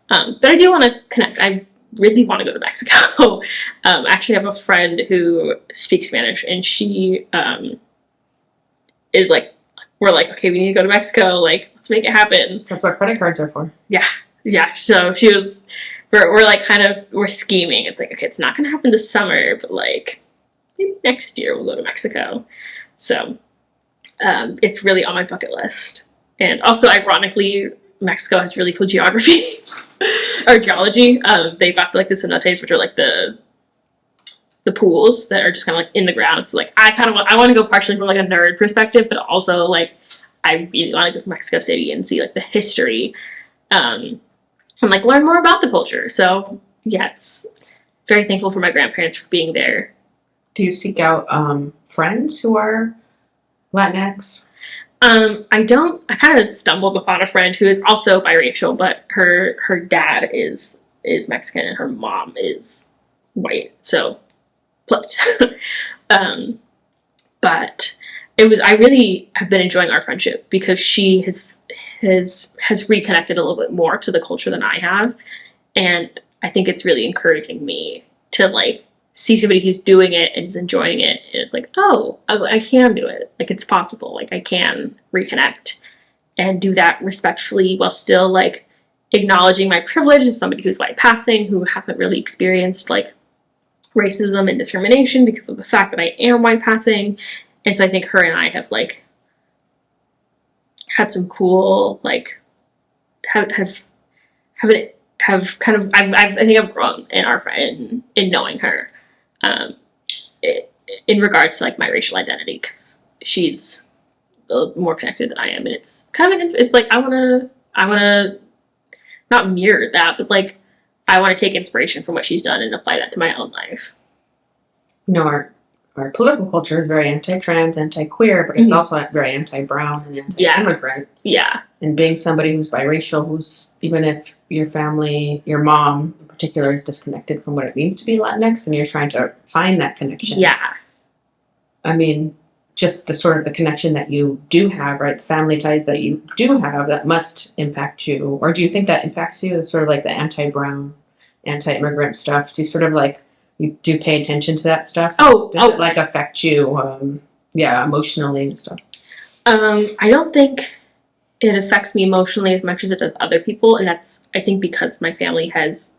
But I do want to connect. I really want to go to Mexico. I actually have a friend who speaks Spanish, and she is like, we're like, okay, we need to go to Mexico. Like, let's make it happen. That's what credit cards are for. Yeah. So she was, we're like we're scheming. It's like, okay, it's not going to happen this summer, but like maybe next year we'll go to Mexico. So it's really on my bucket list. And also, ironically, Mexico has really cool geography or geology. They've got like the cenotes, which are like the pools that are just kind of like in the ground. So like I want to go partially from like a nerd perspective, but also like I really want to go to Mexico City and see like the history, and like learn more about the culture. So yeah, it's very thankful for my grandparents for being there. Do you seek out friends who are Latinx? I don't. I kind of stumbled upon a friend who is also biracial, but her dad is Mexican and her mom is white. So flipped. But I really have been enjoying our friendship because she has reconnected a little bit more to the culture than I have. And I think it's really encouraging me to like see somebody who's doing it and is enjoying it. And it's like, oh, I can do it. Like, it's possible. Like, I can reconnect and do that respectfully while still like acknowledging my privilege as somebody who's white passing, who hasn't really experienced like racism and discrimination because of the fact that I am white passing. And so I think her and I have like had some cool, like, have it have kind of I think I've grown in our friend in knowing her, um, in regards to like my racial identity, because she's more connected than I am, and it's kind of it's like I wanna not mirror that, but like I want to take inspiration from what she's done and apply that to my own life. Our political culture is very anti-trans, anti-queer, but it's also very anti-brown and anti-immigrant. Yeah. And being somebody who's biracial, who's, even if your family, your mom in particular, is disconnected from what it means to be Latinx, and you're trying to find that connection. Yeah. I mean, just the sort of the connection that you do have, right? The family ties that you do have, that must impact you. Or do you think that impacts you? Sort of like the anti-brown, anti-immigrant stuff. Do you sort of like, you do pay attention to that stuff? Does it like affect you, emotionally and stuff? I don't think it affects me emotionally as much as it does other people, and that's, I think, because my family has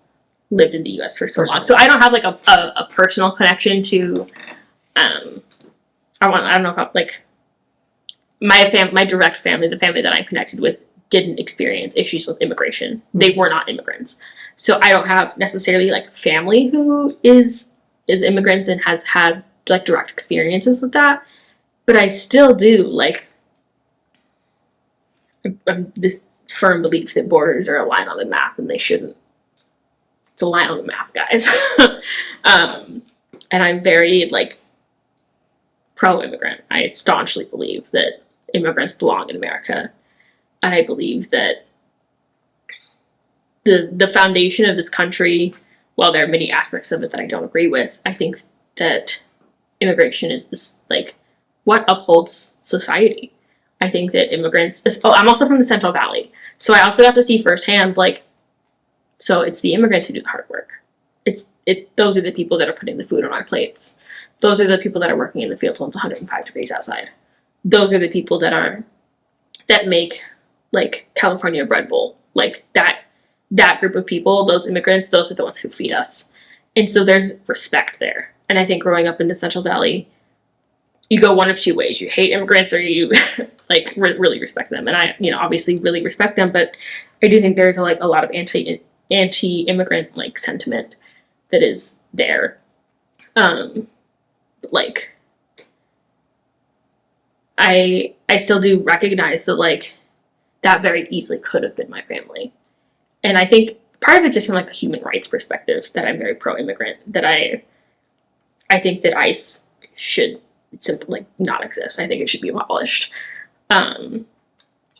lived in the U.S. for so long. So I don't have like a personal connection to, I don't know how, like, my direct family, the family that I'm connected with, didn't experience issues with immigration. They were not immigrants. So I don't have necessarily like family who is immigrants and has had like direct experiences with that. But I still do, like, I'm this firm belief that borders are a line on the map and they shouldn't. It's a line on the map, guys. And I'm very like pro-immigrant. I staunchly believe that immigrants belong in America. And I believe that the foundation of this country, while there are many aspects of it that I don't agree with, I think that immigration is this, like, what upholds society. I think that immigrants, I'm also from the Central Valley, so I also got to see firsthand, like, so it's the immigrants who do the hard work. Those are the people that are putting the food on our plates. Those are the people that are working in the fields when it's 105 degrees outside. Those are the people that make, like, California Bread Bowl. Like, that group of people, those immigrants, those are the ones who feed us. And so there's respect there. And I think growing up in the Central Valley, you go one of two ways. You hate immigrants or you like really respect them. And I, obviously really respect them, but I do think there's a lot of anti-immigrant like sentiment that is there. Like, I still do recognize that, like, that very easily could have been my family. And I think part of it just from like a human rights perspective that I'm very pro-immigrant, that I think that ICE should simply like not exist. I think it should be abolished. And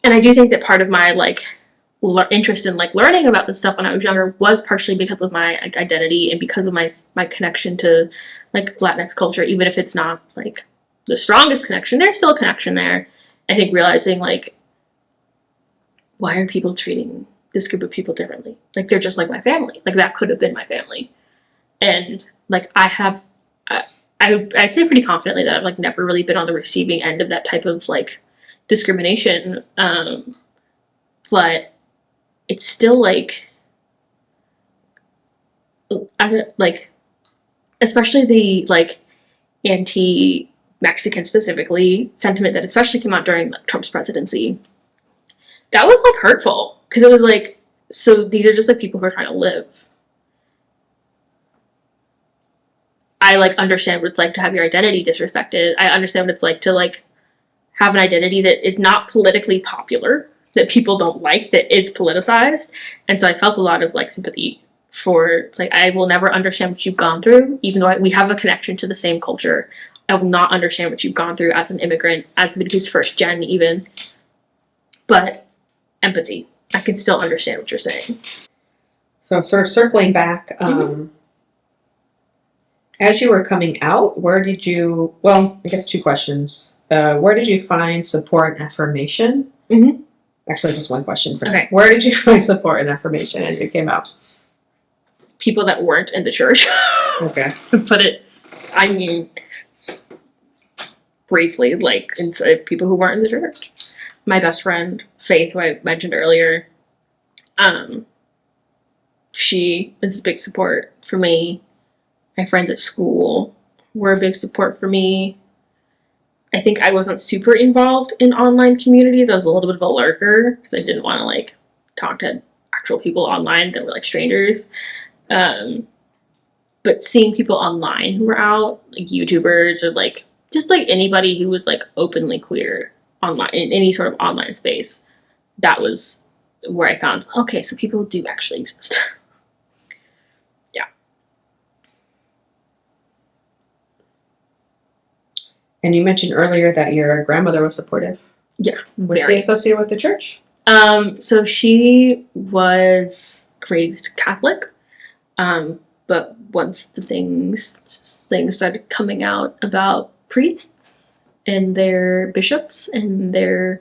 I do think that part of my like interest in like learning about this stuff when I was younger was partially because of my like identity and because of my connection to like Latinx culture, even if it's not like the strongest connection, there's still a connection there. I think realizing like, why are people treating this group of people differently? Like, they're just like my family. Like, that could have been my family. And like, I'd say pretty confidently that I've like never really been on the receiving end of that type of like discrimination. But it's still like, especially the like anti-Mexican specifically sentiment that especially came out during like, Trump's presidency. That was like hurtful because it was like, so these are just like people who are trying to live. I like understand what it's like to have your identity disrespected. I understand what it's like to like have an identity that is not politically popular, that people don't like, that is politicized. And so I felt a lot of like sympathy for, it's like, I will never understand what you've gone through, even though we have a connection to the same culture. I will not understand what you've gone through as an immigrant, as somebody who's first gen even. But empathy. I can still understand what you're saying. So sort of circling back, as you were coming out, where did you, well, I guess two questions. Where did you find support and affirmation? Mm-hmm. Actually, just one question. Okay. Where did you find support and affirmation as you came out? People that weren't in the church. Okay. To put it, I mean, briefly, like, it's people who weren't in the church. My best friend, Faith, who I mentioned earlier, she is a big support for me. My friends at school were a big support for me. I think I wasn't super involved in online communities. I was a little bit of a lurker because I didn't want to like talk to actual people online that were like strangers. Um, but seeing people online who were out, like YouTubers or like just like anybody who was like openly queer online in any sort of online space, that was where I found, okay, so people do actually exist. Yeah. And you mentioned earlier that your grandmother was supportive. Yeah. Was she associated with the church? So she was raised Catholic. But once the things started coming out about priests and their bishops and their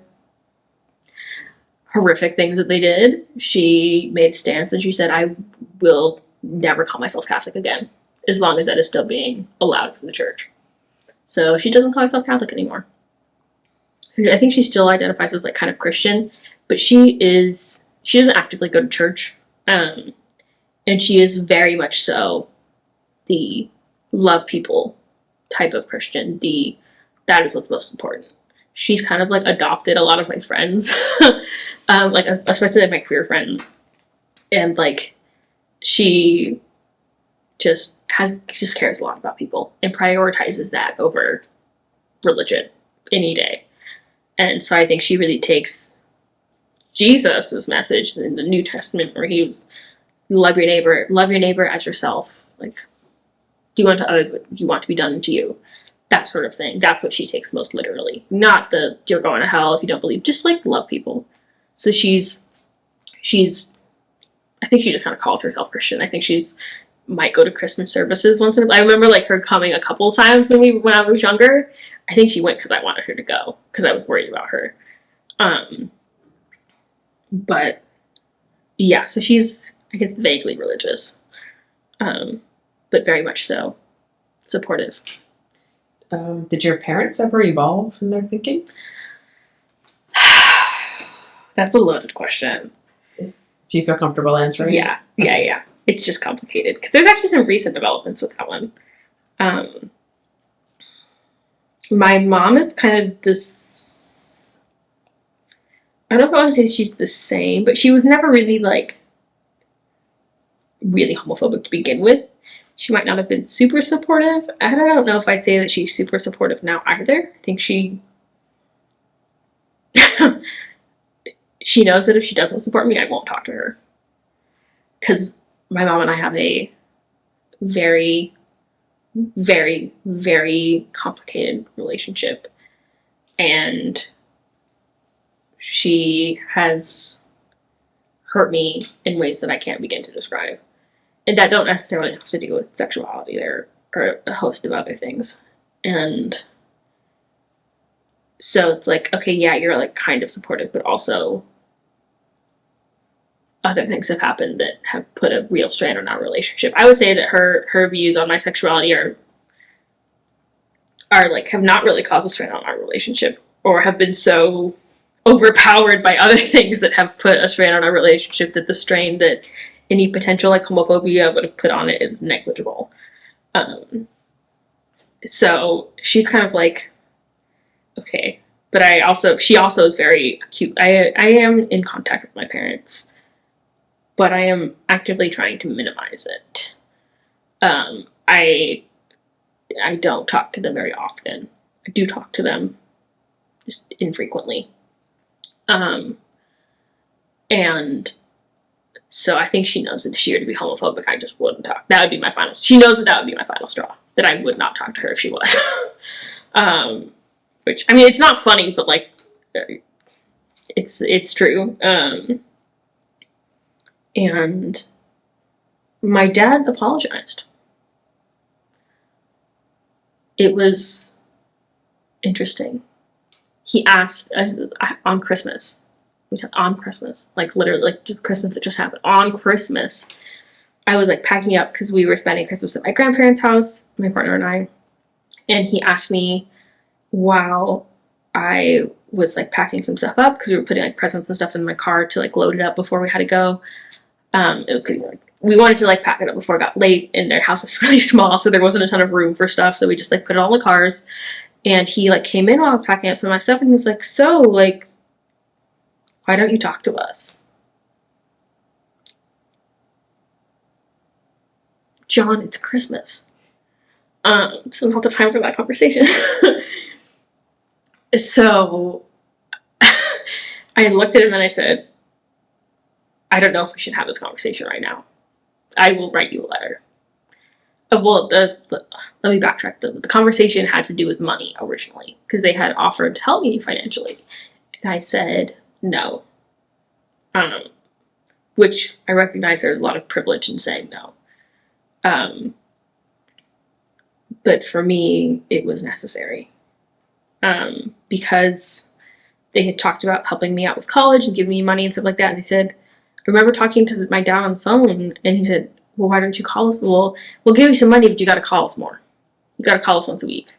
horrific things that they did, she made a stance and she said, I will never call myself Catholic again, as long as that is still being allowed for the church. So she doesn't call herself Catholic anymore. I think she still identifies as like kind of Christian, but she doesn't actively go to church. And she is very much so the love people type of Christian. That is what's most important. She's kind of like adopted a lot of my friends, like especially like my queer friends, and like she just cares a lot about people and prioritizes that over religion any day. And so I think she really takes Jesus's message in the New Testament, where he was, love your neighbor as yourself. Like, do you want to others what you want to be done to you? That sort of thing. That's what she takes most literally. Not the you're going to hell if you don't believe. Just like love people. So she's I think she just kind of calls herself Christian. I think she's might go to Christmas services once in a while. I remember like her coming a couple of times when I was younger. I think she went because I wanted her to go because I was worried about her. But yeah, so she's, I guess, vaguely religious, but very much so supportive. Did your parents ever evolve in their thinking? That's a loaded question. Do you feel comfortable answering? Yeah. It's just complicated because there's actually some recent developments with that one. My mom is kind of this, I don't know if I want to say she's the same, but she was never really like really homophobic to begin with. She might not have been super supportive. I don't know if I'd say that she's super supportive now either. I think she she knows that if she doesn't support me, I won't talk to her. Because my mom and I have a very, very, very complicated relationship. And she has hurt me in ways that I can't begin to describe. And that don't necessarily have to do with sexuality. There are a host of other things. And so it's like, okay, yeah, you're like kind of supportive, but also other things have happened that have put a real strain on our relationship. I would say that her views on my sexuality are like have not really caused a strain on our relationship, or have been so overpowered by other things that have put a strain on our relationship that the strain that any potential like homophobia would have put on it is negligible. So she's kind of like, okay, but she also is very acute. I am in contact with my parents, but I am actively trying to minimize it. I don't talk to them very often. I do talk to them just infrequently. And so I think she knows that if she were to be homophobic, I just wouldn't talk. That would be my final. She knows that would be my final straw. That I would not talk to her if she was. Which, I mean, it's not funny, but like, it's true. And my dad apologized. It was interesting. He asked on Christmas. On Christmas, like literally, like just Christmas that just happened. On Christmas, I was like packing up because we were spending Christmas at my grandparents' house, my partner and I. And he asked me while I was like packing some stuff up, because we were putting like presents and stuff in my car to like load it up before we had to go. It was pretty like, we wanted to like pack it up before it got late, and their house is really small, so there wasn't a ton of room for stuff. So we just like put it all in the cars. And he like came in while I was packing up some of my stuff, and he was like, "So, like, why don't you talk to us?" John, it's Christmas. So not the time for that conversation. So I looked at him and I said, "I don't know if we should have this conversation right now. I will write you a letter." Well, let me backtrack. The conversation had to do with money originally because they had offered to help me financially, and I said no. Which I recognize there's a lot of privilege in saying no. But for me, it was necessary because they had talked about helping me out with college and giving me money and stuff like that. And they said, I remember talking to my dad on the phone, and he said, "Well, why don't you call us? Well, we'll give you some money, but you got to call us more. You got to call us once a week."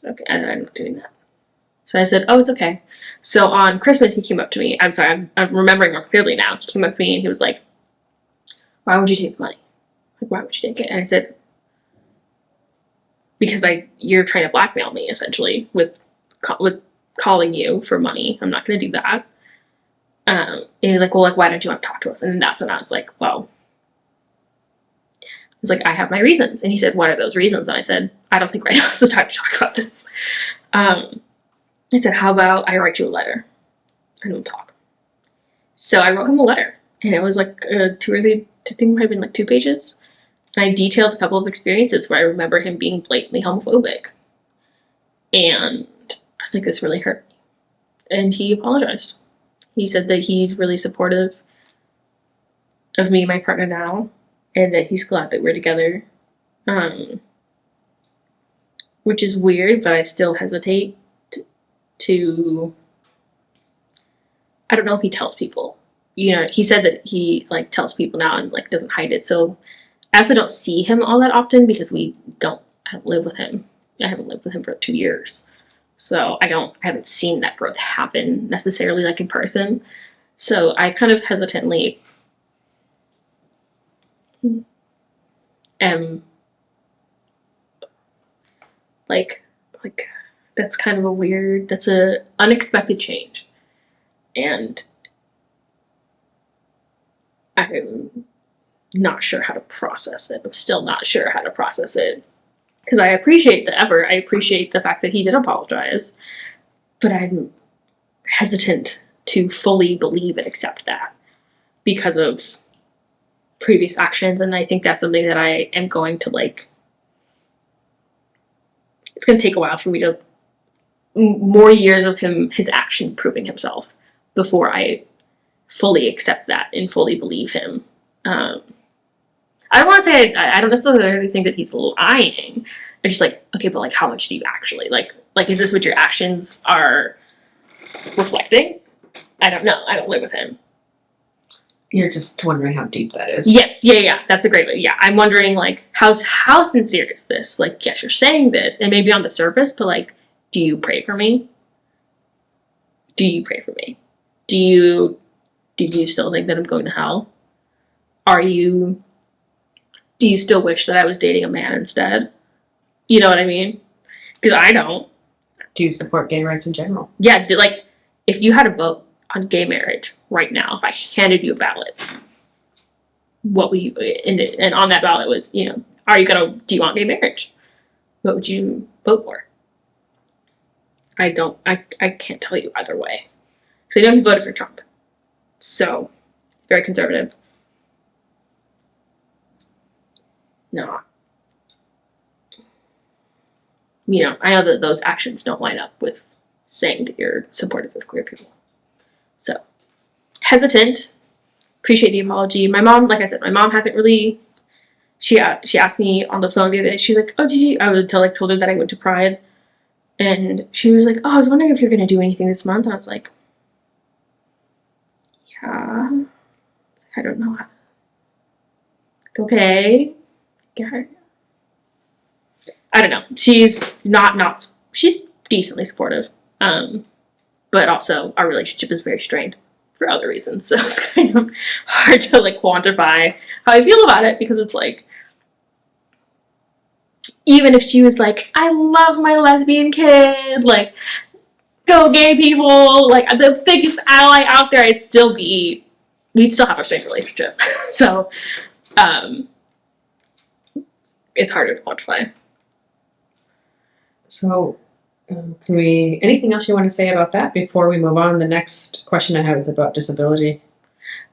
Okay, and I'm not doing that. So I said, "Oh, it's okay." So on Christmas, he came up to me. I'm sorry, I'm remembering more clearly now. He came up to me and he was like, "Why would you take the money? Like, why would you take it?" And I said, "Because you're trying to blackmail me essentially with calling you for money. I'm not going to do that." And he was like, "Well, like, why don't you want to talk to us?" And that's when I was like, "Well," I was like, "I have my reasons." And he said, "What are those reasons?" And I said, "I don't think right now is the time to talk about this." I said, "How about I write you a letter and we'll talk?" So I wrote him a letter, and it was like two or three, I think it might have been like 2 pages. And I detailed a couple of experiences where I remember him being blatantly homophobic. And I was like, this really hurt me. And he apologized. He said that he's really supportive of me and my partner now, and that he's glad that we're together. Which is weird, but I still hesitate to, I don't know if he tells people. You know, he said that he like tells people now and like doesn't hide it. So I also don't see him all that often because I don't live with him. I haven't lived with him for 2 years. So I haven't seen that growth happen necessarily like in person. So I kind of hesitantly am like that's kind of that's a unexpected change. And I'm not sure how to process it. I'm still not sure how to process it. Because I appreciate the effort. I appreciate the fact that he did apologize. But I'm hesitant to fully believe and accept that because of previous actions. And I think that's something that I am going to like, it's going to take a while for me to, more years of his action proving himself before I fully accept that and fully believe him. I don't want to say I don't necessarily think that he's lying. I'm just like, okay, but like, how much do you actually like? Like, is this what your actions are reflecting? I don't know. I don't live with him. You're just wondering how deep that is. Yes, yeah. That's a great way. Yeah, I'm wondering like, how sincere is this? Like, yes, you're saying this, and maybe on the surface, but like, do you pray for me? Do you pray for me? Do you still think that I'm going to hell? Do you still wish that I was dating a man instead? You know what I mean? Because I don't. Do you support gay rights in general? Yeah, like, if you had a vote on gay marriage right now, if I handed you a ballot, what would you, and on that ballot was, do you want gay marriage? What would you vote for? I can't tell you either way. Because I know he voted for Trump. So, it's very conservative. No. I know that those actions don't line up with saying that you're supportive of queer people. So, hesitant. Appreciate the apology. My mom, like I said, hasn't really. She asked me on the phone the other day. She's like, "Oh, did you?" I told her that I went to Pride, and she was like, "Oh, I was wondering if you're gonna do anything this month." And I was like, "Yeah, I don't know." Okay, yeah. I don't know. She's not. She's decently supportive, but also our relationship is very strained for other reasons. So it's kind of hard to like quantify how I feel about it because it's like even if she was like, I love my lesbian kid, like, go gay people, like, the biggest ally out there, we'd still have a strange relationship. So, it's harder to quantify. So, anything else you want to say about that before we move on? The next question I have is about disability.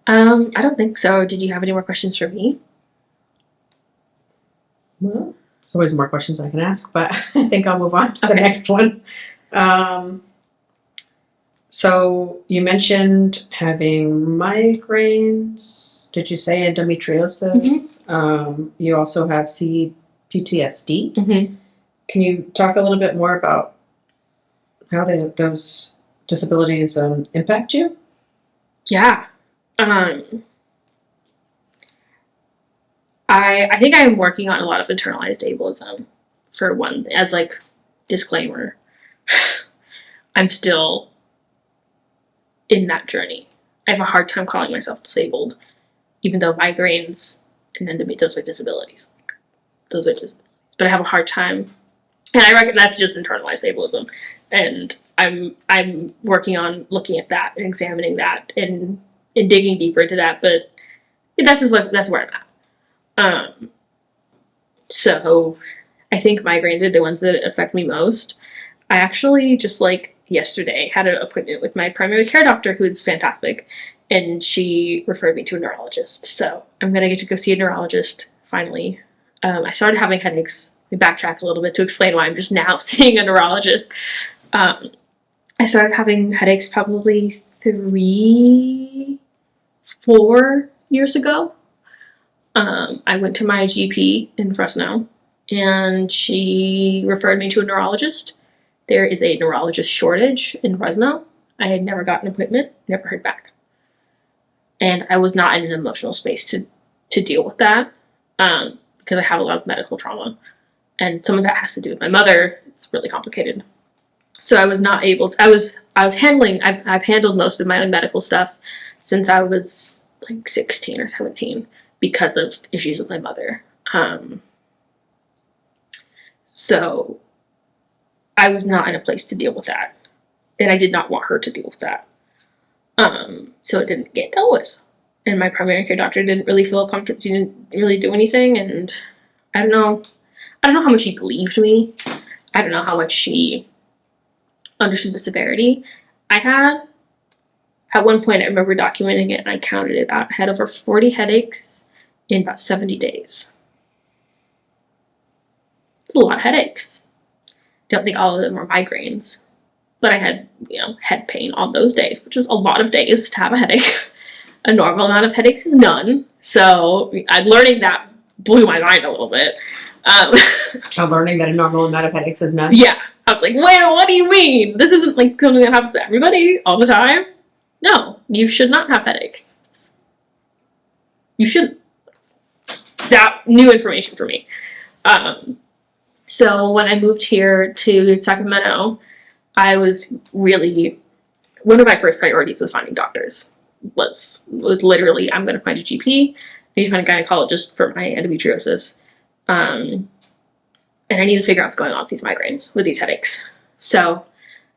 I don't think so. Did you have any more questions for me? Well, there's always more questions I can ask, but I think I'll move on to the Okay. next one. So you mentioned having migraines. Did you say endometriosis? You also have PTSD. Mm-hmm. Can you talk a little bit more about how those disabilities impact you? Yeah. I think I'm working on a lot of internalized ableism, for one, as like disclaimer. I'm still in that journey. I have a hard time calling myself disabled, even though migraines and those are disabilities. Those are disabilities. But I have a hard time, and I reckon that's just internalized ableism. And I'm working on looking at that and examining that and digging deeper into that. But that's where I'm at. So I think migraines are the ones that affect me most. I actually just like yesterday had an appointment with my primary care doctor, who is fantastic, and she referred me to a neurologist. So I'm gonna get to go see a neurologist finally. I started having headaches. We backtrack a little bit to explain why I'm just now seeing a neurologist. I started having headaches probably 4 years ago. I went to my GP in Fresno, and she referred me to a neurologist. There is a neurologist shortage in Fresno. I had never gotten an appointment, never heard back. And I was not in an emotional space to deal with that, because I have a lot of medical trauma. And some of that has to do with my mother. It's really complicated. So I was not able to, I've handled most of my own medical stuff since I was like 16 or 17 because of issues with my mother. So I was not in a place to deal with that. And I did not want her to deal with that. So it didn't get dealt with. And my primary care doctor didn't really feel comfortable. She didn't really do anything. And I don't know how much she believed me. I don't know how much she understood the severity. At one point, I remember documenting it, and I counted it out. I had over 40 headaches in about 70 days. It's a lot of headaches. Don't think all of them were migraines, but I had, head pain on those days, which was a lot of days to have a headache. A normal amount of headaches is none. So learning that blew my mind a little bit. Learning that a normal amount of headaches is none. Yeah. I was like, wait, what do you mean? This isn't like something that happens to everybody all the time. No, you should not have headaches. You shouldn't. That new information for me. So when I moved here to Sacramento, I was really, one of my first priorities was finding doctors. Was literally, I'm going to find a GP. I need to find a gynecologist for my endometriosis. And I need to figure out what's going on with these migraines, with these headaches. So I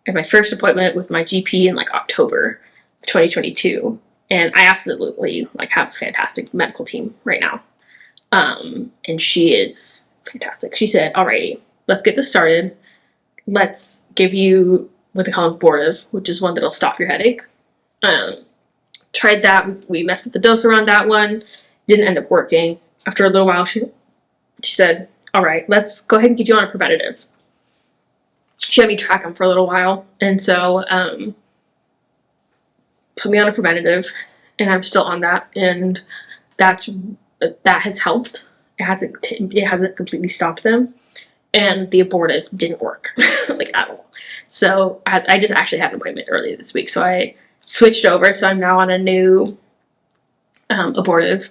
had my first appointment with my GP in like October of 2022. And I absolutely have a fantastic medical team right now. And she is fantastic. She said, alrighty, let's get this started. Let's give you what they call an abortive, which is one that'll stop your headache. Tried that. We messed with the dose around that one. Didn't end up working. After a little while, she said, all right, let's go ahead and get you on a preventative. She had me track them for a little while. And so put me on a preventative, and I'm still on that. And that has helped. It hasn't completely stopped them. And the abortive didn't work, at all. So I just actually had an appointment earlier this week. So I switched over. So I'm now on a new abortive.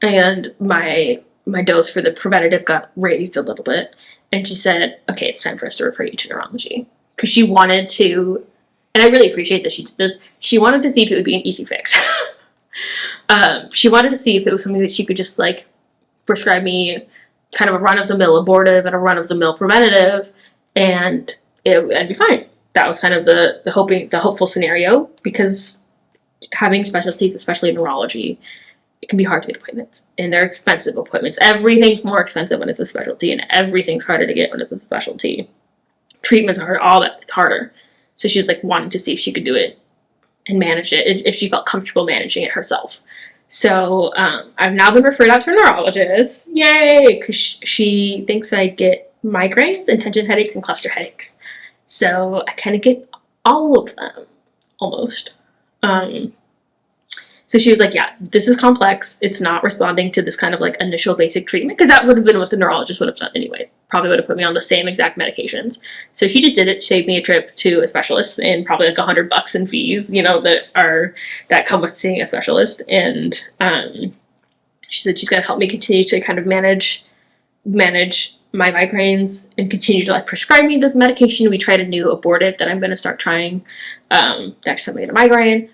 And my dose for the preventative got raised a little bit. And she said, okay, it's time for us to refer you to neurology. Because she wanted to, and I really appreciate that she did this, she wanted to see if it would be an easy fix. She wanted to see if it was something that she could just prescribe me kind of a run-of-the-mill abortive and a run-of-the-mill preventative, and I'd be fine. That was kind of the hopeful scenario, because having specialties, especially neurology, it can be hard to get appointments, and they're expensive appointments. Everything's more expensive when it's a specialty, and everything's harder to get when it's a specialty. Treatments are hard, all that, it's harder. So she was like wanting to see if she could do it and manage it, if she felt comfortable managing it herself. So I've now been referred out to a neurologist. Yay! Because she thinks I get migraines and tension headaches and cluster headaches. So I kind of get all of them, almost. So she was like, yeah, this is complex. It's not responding to this kind of like initial basic treatment, because that would have been what the neurologist would have done anyway. Probably would have put me on the same exact medications. So she just did it, saved me a trip to a specialist and probably like $100 in fees, that come with seeing a specialist. And she said she's going to help me continue to kind of manage my migraines and continue to like prescribe me this medication. We tried a new abortive that I'm going to start trying next time I get a migraine.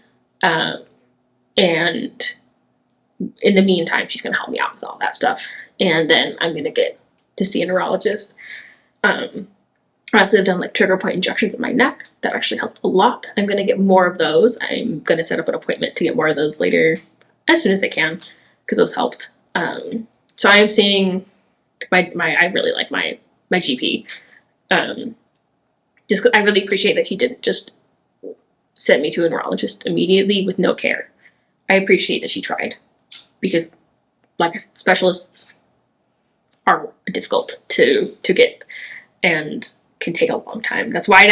And in the meantime, she's going to help me out with all that stuff. And then I'm going to get to see a neurologist. I also have done like trigger point injections in my neck. That actually helped a lot. I'm going to get more of those. I'm going to set up an appointment to get more of those later, as soon as I can, because those helped. So I am seeing I really like my GP. I really appreciate that he didn't just send me to a neurologist immediately with no care. I appreciate that she tried, because, like I said, specialists are difficult to get and can take a long time. That's why I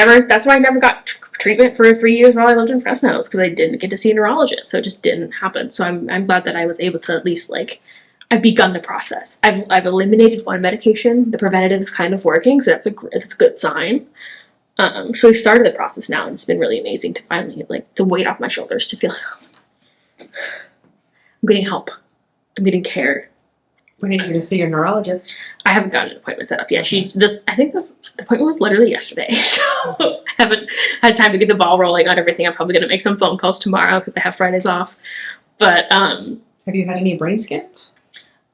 never got treatment for 3 years while I lived in Fresno, because I didn't get to see a neurologist, so it just didn't happen. So I'm glad that I was able to at least I've begun the process. I've eliminated one medication. The preventative is kind of working, so that's a good sign. So we've started the process now, and it's been really amazing to finally to weight off my shoulders, to feel I'm getting help. I'm getting care. When are you going to see your neurologist? I haven't gotten an appointment set up yet. I think the appointment was literally yesterday, so I haven't had time to get the ball rolling on everything. I'm probably going to make some phone calls tomorrow because I have Fridays off. But have you had any brain scans?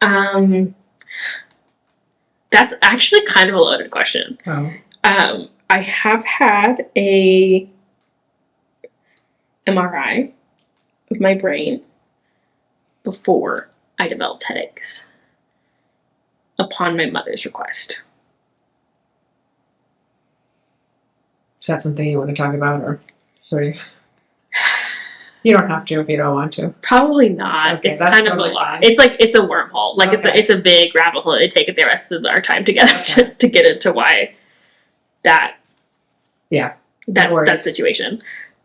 That's actually kind of a loaded question. Oh. I have had a MRI of my brain before I developed headaches, upon my mother's request. Is that something you want to talk about, or sorry? You don't have to if you don't want to. Probably not. Okay, it's kind of a lot. It's a wormhole. It's a big rabbit hole. It'd take the rest of our time together to get into why that situation.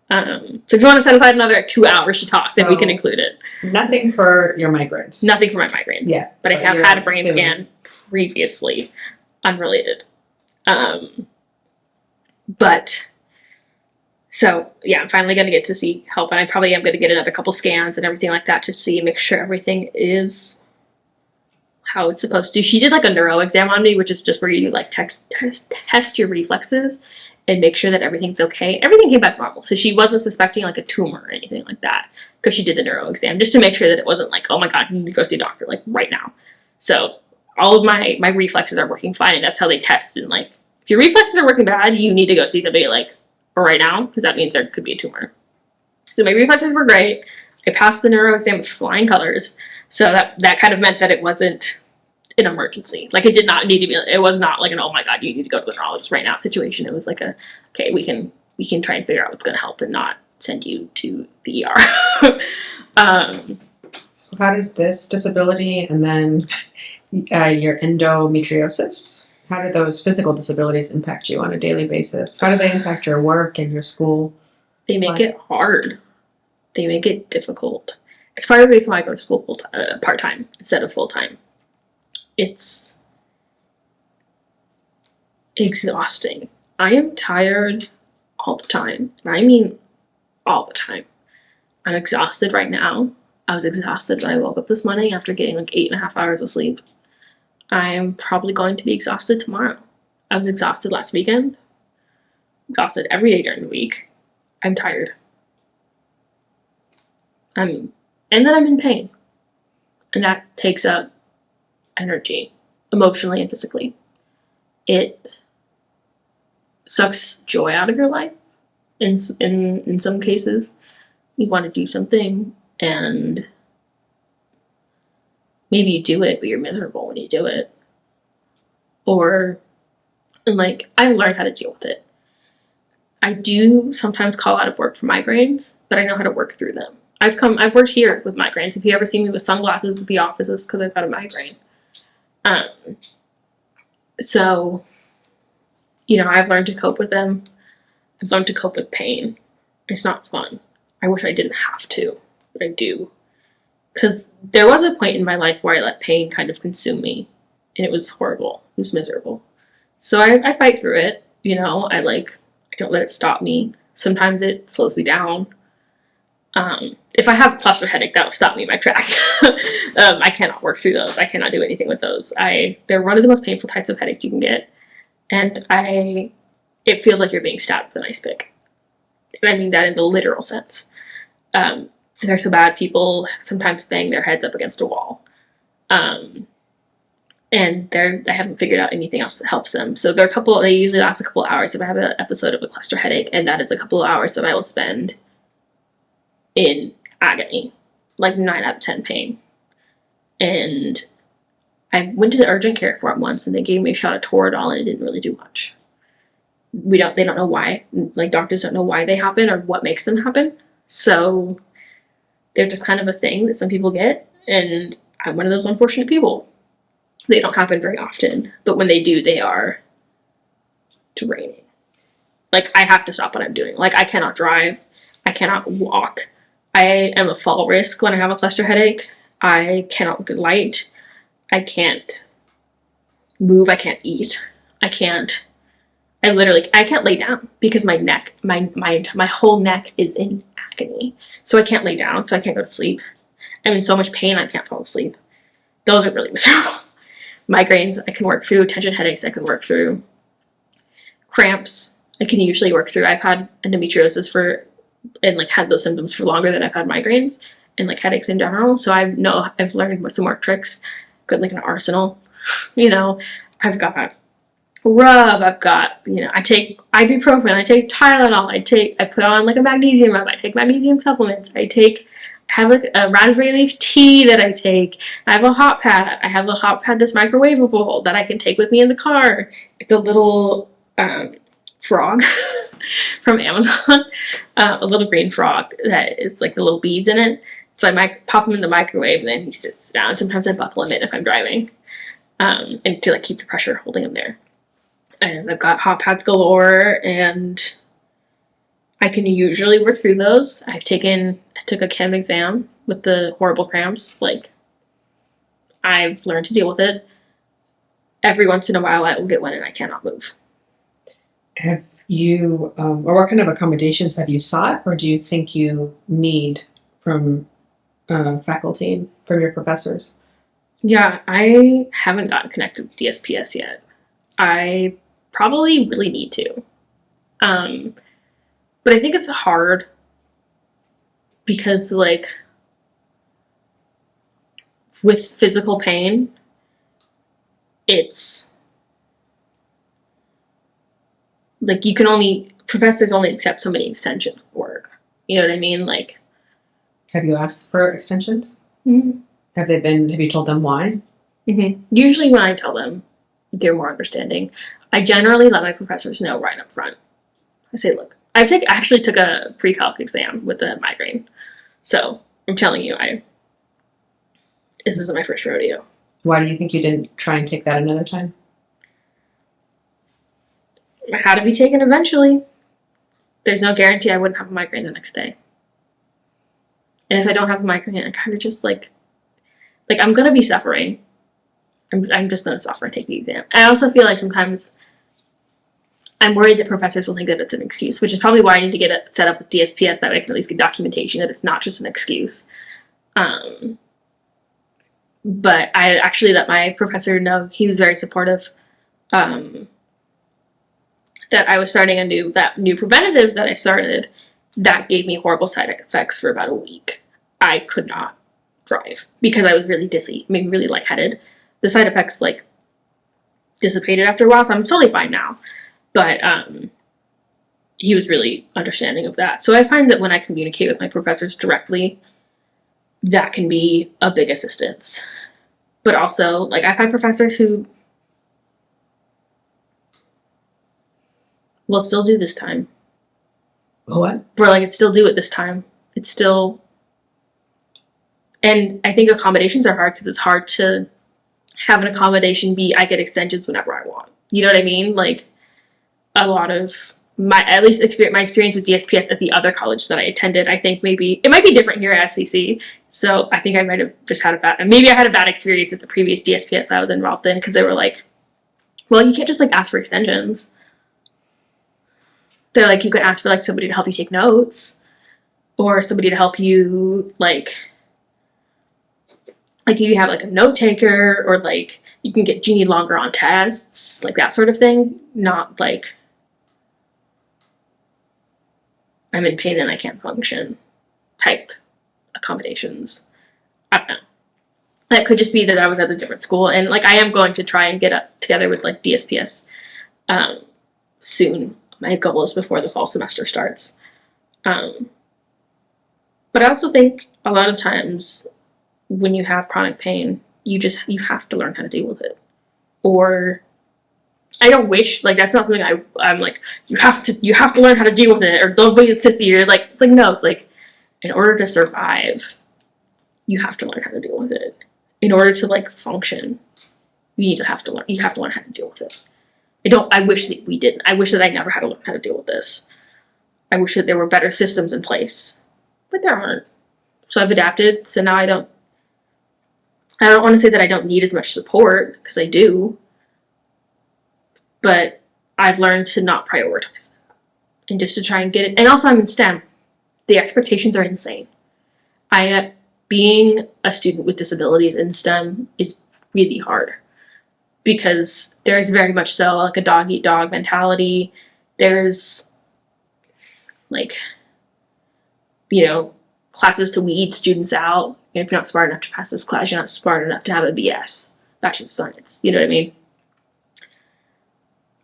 So if you want to set aside another 2 hours to talk, then we can include it. Nothing for your migraines. Nothing for my migraines. Yeah. But I have had a brain scan previously, unrelated. So yeah, I'm finally going to get to see help, and I probably am going to get another couple scans and everything like that to make sure everything is how it's supposed to. She did a neuro exam on me, which is just where you test your reflexes and make sure that everything's okay. Everything came back normal, so she wasn't suspecting a tumor or anything like that, because she did the neuro exam just to make sure that it wasn't oh my god, you need to go see a doctor right now. So all of my reflexes are working fine, and that's how they test. And if your reflexes are working bad, you need to go see somebody right now, because that means there could be a tumor. So my reflexes were great. I passed the neuro exam with flying colors, so that kind of meant that it wasn't an emergency. It did not need to be. It was not an oh my god, you need to go to the neurologist right now situation. It was okay, we can try and figure out what's going to help and not send you to the ER. So how does this disability and then your endometriosis, how do those physical disabilities impact you on a daily basis? How do they impact your work and your school? They make it hard. They make it difficult. It's part of the reason why I go to school part-time instead of full-time. It's exhausting. I am tired all the time. And I mean all the time. I'm exhausted right now. I was exhausted when I woke up this morning after getting 8.5 hours of sleep. I'm probably going to be exhausted tomorrow. I was exhausted last weekend. Exhausted every day during the week. I'm tired. And then I'm in pain. And that takes up energy emotionally and physically. It sucks joy out of your life. In some cases, you want to do something and maybe you do it, but you're miserable when you do it. Or, and like, I've learned how to deal with it. I do sometimes call out of work for migraines, but I know how to work through them. I've worked here with migraines. If you ever see me with sunglasses at the office, it's because I've got a migraine. Um, so, I've learned to cope with them. I've learned to cope with pain. It's not fun. I wish I didn't have to, but I do. Because there was a point in my life where I let pain kind of consume me, and it was horrible. It was miserable. So I fight through it. I don't let it stop me. Sometimes it slows me down. If I have a cluster headache, that will stop me in my tracks. I cannot work through those. I cannot do anything with those. They're one of the most painful types of headaches you can get, and it feels like you're being stabbed with an ice pick. And I mean that in the literal sense. They're so bad, people sometimes bang their heads up against a wall. And I haven't figured out anything else that helps them. So they usually last a couple of hours if I have an episode of a cluster headache, and that is a couple of hours that I will spend in agony, like 9 out of 10 pain. And I went to the urgent care for it once, and they gave me a shot of Toradol, and it didn't really do much. They don't know why. Like, doctors don't know why they happen or what makes them happen. So they're just kind of a thing that some people get, and I'm one of those unfortunate people. They don't happen very often, but when they do, they are draining. Like, I have to stop what I'm doing. Like, I cannot drive. I cannot walk. I am a fall risk when I have a cluster headache. I cannot look at light. I can't move. I can't eat. I can't lay down because my neck, my whole neck is in agony. So I can't lay down, so I can't go to sleep. I'm in so much pain, I can't fall asleep. Those are really miserable. Migraines, I can work through. Tension headaches, I can work through. Cramps, I can usually work through. I've had endometriosis and had those symptoms for longer than I've had migraines and headaches in general. So I've learned some more tricks. Got an arsenal. I've got rub, I've got, I take ibuprofen, I take Tylenol, I put on a magnesium rub, I take magnesium supplements, I have a raspberry leaf tea that I take, I have a hot pad that's microwavable that I can take with me in the car. It's a little frog from Amazon, a little green frog that is the little beads in it. So I pop him in the microwave and then he sits down. Sometimes I buckle him in if I'm driving, and to keep the pressure holding him there. And I've got hot pads galore, and I can usually work through those. I took a chem exam with the horrible cramps. I've learned to deal with it. Every once in a while I will get one and I cannot move. Have you, or what kind of accommodations have you sought, or do you think you need from faculty, from your professors? Yeah, I haven't gotten connected with DSPS yet. I probably really need to. But I think it's hard because, with physical pain, it's professors only accept so many extensions of work. You know what I mean? Have you asked for extensions? Mm-hmm. Have you told them why? Mm-hmm. Usually when I tell them, they're more understanding. I generally let my professors know right up front. I say, look, I actually took a pre-calc exam with a migraine. So I'm telling you, this isn't my first rodeo. Why do you think you didn't try and take that another time? I had to be taken eventually. There's no guarantee I wouldn't have a migraine the next day. And if I don't have a migraine, I kind of just I'm going to be suffering. I'm just going to suffer and take the exam. I also feel like sometimes I'm worried that professors will think that it's an excuse, which is probably why I need to get it set up with DSPS, that I can at least get documentation that it's not just an excuse. But I actually let my professor know. He was very supportive. That I was starting that new preventative that I started, that gave me horrible side effects for about a week. I could not drive because I was really dizzy, maybe really lightheaded. The side effects dissipated after a while, so I'm totally fine now. But he was really understanding of that. So I find that when I communicate with my professors directly, that can be a big assistance. But also, like, I've had professors who will still do this time. What? We're like, it's still due at this time. It's still. And I think accommodations are hard because it's hard to have an accommodation be I get extensions whenever I want. You know what I mean? Like, a lot of my, at least my experience with DSPS at the other college that I attended, I think maybe it might be different here at SCC. So I think I might have just had maybe I had a bad experience at the previous DSPS I was involved in because they were like, well, you can't just like ask for extensions. They're like, you can ask for like somebody to help you take notes or somebody to help you like you have like a note taker or like you can get Genie longer on tests, like that sort of thing. Not like I'm in pain and I can't function type accommodations. I don't know. That could just be that I was at a different school, and like I am going to try and get up together with like DSPS soon. My goal is before the fall semester starts. But I also think a lot of times when you have chronic pain, you have to learn how to deal with it. Or I don't wish, like, that's not something I'm like, you have to learn how to deal with it, or don't be a sissy, or like, it's like, no, it's like, in order to survive, you have to learn how to deal with it. In order to, like, function, you have to learn how to deal with it. I wish that we didn't. I wish that I never had to learn how to deal with this. I wish that there were better systems in place, but there aren't. So I've adapted, so now I don't want to say that I don't need as much support, because I do. But I've learned to not prioritize that and just to try and get it. And also, I'm in STEM. The expectations are insane. Being a student with disabilities in STEM is really hard because there's very much so like a dog eat dog mentality. There's like, classes to weed students out. And if you're not smart enough to pass this class, you're not smart enough to have a BS. Bachelor of Science. You know what I mean?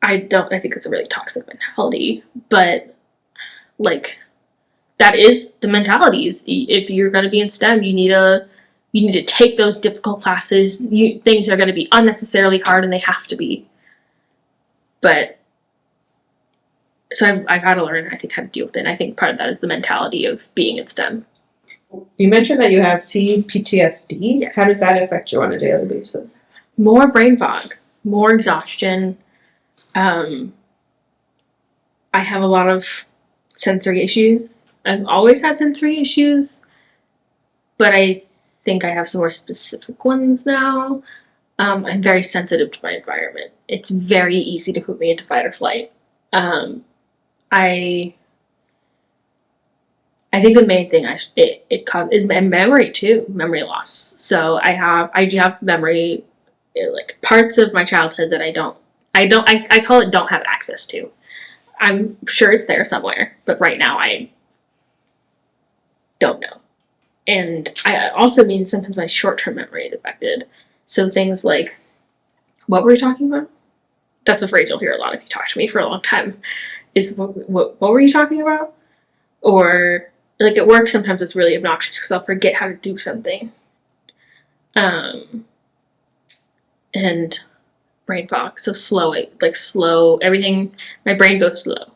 I think it's a really toxic mentality, but like that is the mentalities. If you're going to be in STEM, you need to take those difficult classes. Things are going to be unnecessarily hard, and they have to be. But so I've had to learn, I think, how to deal with it. And I think part of that is the mentality of being in STEM. You mentioned that you have CPTSD. Yes. How does that affect you on a daily basis? More brain fog, more exhaustion. I have a lot of sensory issues. I've always had sensory issues, but I think I have some more specific ones now. I'm very sensitive to my environment. It's very easy to put me into fight or flight. I think the main thing it causes is memory too, memory loss. So I do have memory, like parts of my childhood that I call it don't have access to. I'm sure it's there somewhere, but right now I don't know. And I also mean sometimes my short-term memory is affected. So things like, what were we talking about? That's a phrase you'll hear a lot if you talk to me for a long time. Is what were you talking about? Or like at work, sometimes it's really obnoxious because I'll forget how to do something. And brain fog, so slow, everything. My brain goes slow,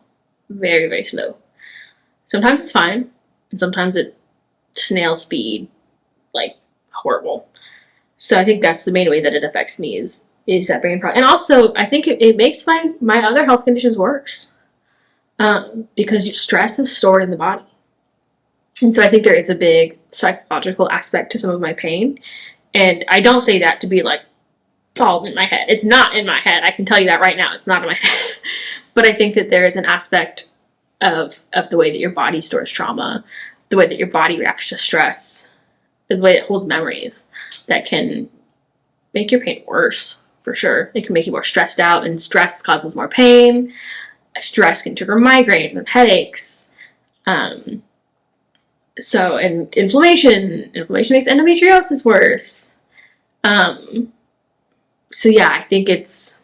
very, very slow. Sometimes it's fine, and sometimes it's snail speed, like horrible. So I think that's the main way that it affects me is that brain fog. And also, I think it makes my other health conditions worse. Because stress is stored in the body. And so I think there is a big psychological aspect to some of my pain. And I don't say that to be like, all in my head. It's not in my head. I can tell you that right now. It's not in my head. But I think that there is an aspect of the way that your body stores trauma, the way that your body reacts to stress, the way it holds memories that can make your pain worse, for sure. It can make you more stressed out, and stress causes more pain. Stress can trigger migraines and headaches. And inflammation makes endometriosis worse. So yeah, I think it's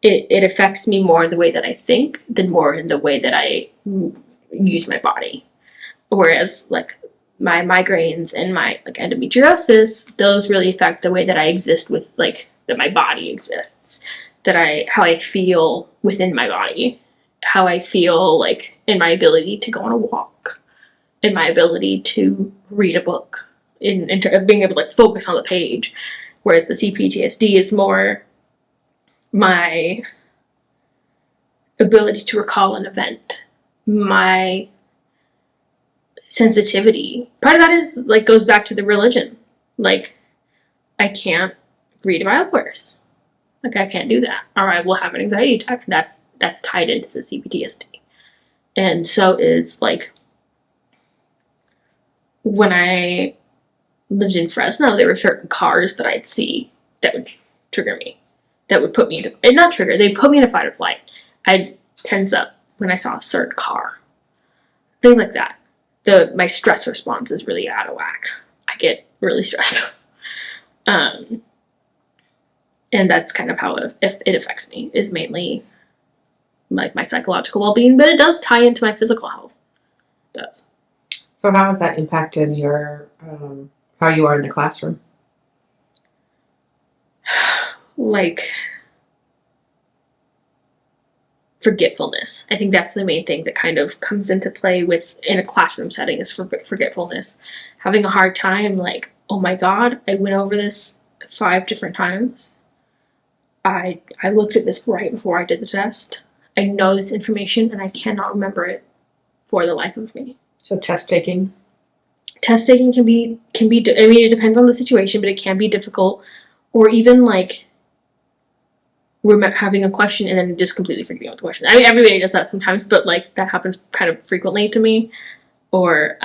it affects me more in the way that I think than more in the way that I use my body. Whereas like my migraines and my like endometriosis, those really affect the way that I exist with like that my body exists, how I feel within my body, how I feel like in my ability to go on a walk, in my ability to read a book, in being able to like focus on the page. Whereas the CPTSD is more my ability to recall an event, my sensitivity. Part of that is like goes back to the religion. Like I can't read a Bible verse. Like I can't do that, or I will have an anxiety attack. That's tied into the CPTSD. And so is like when I lived in Fresno, there were certain cars that I'd see that would trigger me, that would put me into, and not trigger, they put me in a fight or flight. I'd tense up when I saw a certain car, things like that. My stress response is really out of whack. I get really stressed. And that's kind of how it affects me, is mainly like my psychological well-being, but it does tie into my physical health. It does. So how has that impacted your how you are in the classroom? Like forgetfulness. I think that's the main thing that kind of comes into play with in a classroom setting is forgetfulness. Having a hard time like, oh my God, I went over this 5 different times. I looked at this right before I did the test. I know this information and I cannot remember it for the life of me. So test taking? Test taking can be, I mean, it depends on the situation, but it can be difficult. Or even like having a question and then just completely forgetting what the question. I mean, everybody does that sometimes, but like that happens kind of frequently to me. Or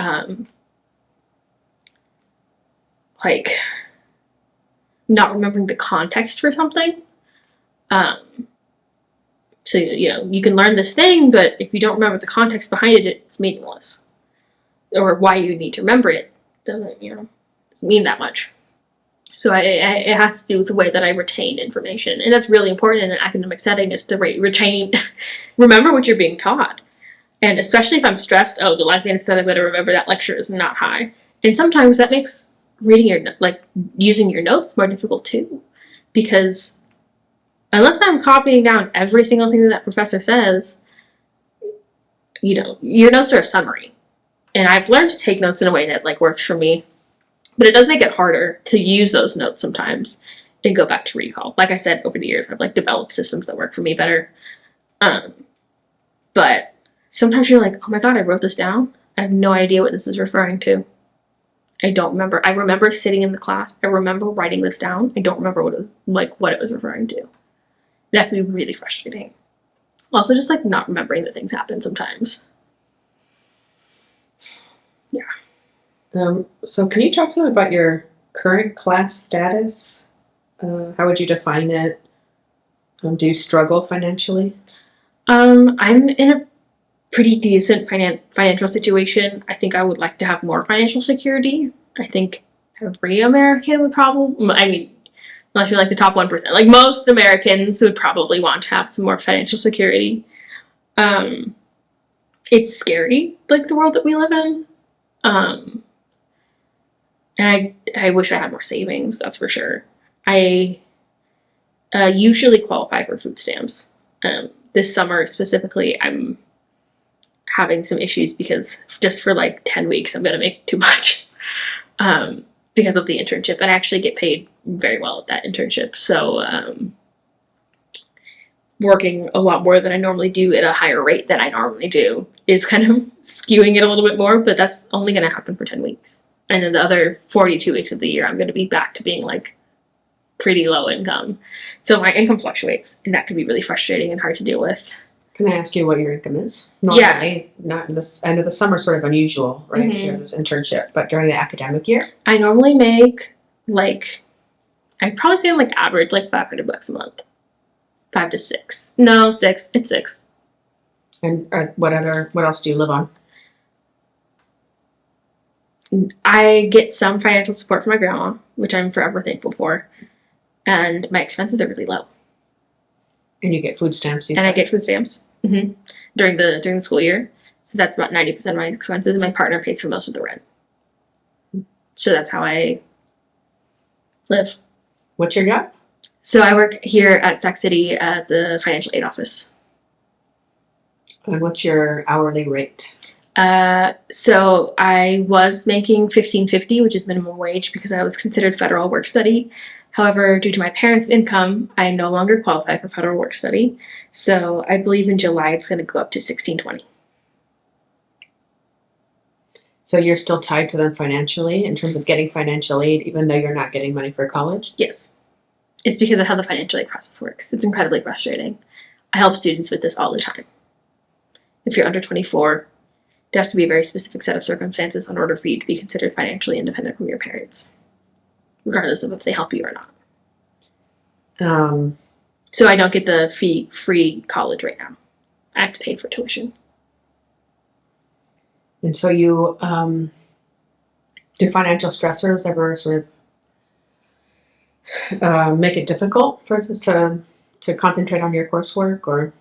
like not remembering the context for something. So you know you can learn this thing, but if you don't remember the context behind it, it's meaningless. Or why you need to remember it doesn't mean that much. So it has to do with the way that I retain information, and that's really important in an academic setting is to remember what you're being taught. And especially if I'm stressed, the likeliness that I'm going to remember that lecture is not high. And sometimes that makes using your notes more difficult too, because unless I'm copying down every single thing that professor says, your notes are a summary. And I've learned to take notes in a way that like works for me. But it does make it harder to use those notes sometimes and go back to recall. Like I said, over the years, I've like developed systems that work for me better. But sometimes you're like, oh my God, I wrote this down. I have no idea what this is referring to. I don't remember. I remember sitting in the class. I remember writing this down. I don't remember what it was referring to. That can be really frustrating. Also, just like not remembering that things happen sometimes. Yeah. So can you talk some about your current class status? How would you define it? Do you struggle financially? I'm in a pretty decent financial situation. I think I would like to have more financial security. I think every American would probably, I mean, unless you're like the top 1%, like most Americans would probably want to have some more financial security. It's scary, like the world that we live in. And I wish I had more savings, that's for sure. I usually qualify for food stamps. This summer specifically, I'm having some issues because just for like 10 weeks, I'm going to make too much because of the internship. And I actually get paid very well at that internship. So working a lot more than I normally do at a higher rate than I normally do is kind of skewing it a little bit more, but that's only going to happen for 10 weeks. And then the other 42 weeks of the year, I'm going to be back to being like pretty low income. So my income fluctuates, and that can be really frustrating and hard to deal with. Can I ask you what your income is? Normally, not in this. I know the summer's sort of unusual, right? Mm-hmm. You have this internship, but during the academic year, I normally make like I'd probably say like average like $500 a month, 5 to 6. No, 6. It's 6. And what else do you live on? I get some financial support from my grandma, which I'm forever thankful for, and my expenses are really low. And you get food stamps, I get food stamps during the school year. So that's about 90% of my expenses. And my partner pays for most of the rent. So that's how I live. What's your job? So I work here at Sac City at the financial aid office. And what's your hourly rate? So I was making $15.50, which is minimum wage, because I was considered federal work study. However, due to my parents' income, I no longer qualify for federal work study. So I believe in July it's going to go up to $16.20. So you're still tied to them financially in terms of getting financial aid, even though you're not getting money for college? Yes. It's because of how the financial aid process works. It's incredibly frustrating. I help students with this all the time. If you're under 24, there has to be a very specific set of circumstances in order for you to be considered financially independent from your parents, regardless of if they help you or not. So I don't get the free college right now. I have to pay for tuition. And so you, do financial stressors ever sort of make it difficult for us to concentrate on your coursework, or?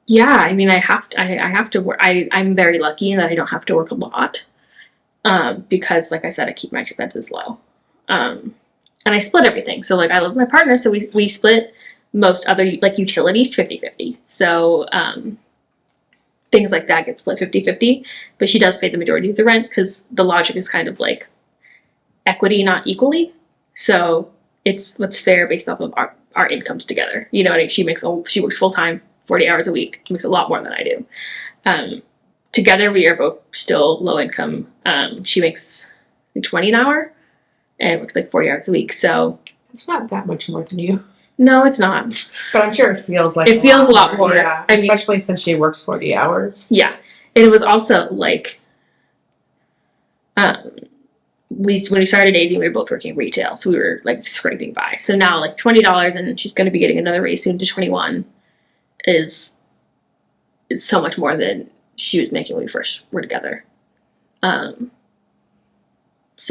Yeah, I mean, I have to work. I'm very lucky in that I don't have to work a lot, because, like I said, I keep my expenses low, and I split everything. So, like, I live with my partner, so we split most other, like, utilities 50-50. So things like that get split 50-50, but she does pay the majority of the rent because the logic is kind of like equity, not equally. So it's what's fair based off of our incomes together. You know, she works full time, 40 hours a week. She makes a lot more than I do. Together, we are both still low income. She makes like 20 an hour and works like 40 hours a week. So it's not that much more than you. No, it's not. But I'm sure it feels like a lot more. Yeah, especially since she works 40 hours. Yeah. And it was also like, when we started dating, we were both working retail, so we were like scraping by. So now, like, $20, and she's going to be getting another raise soon to 21, is so much more than she was making when we first were together. So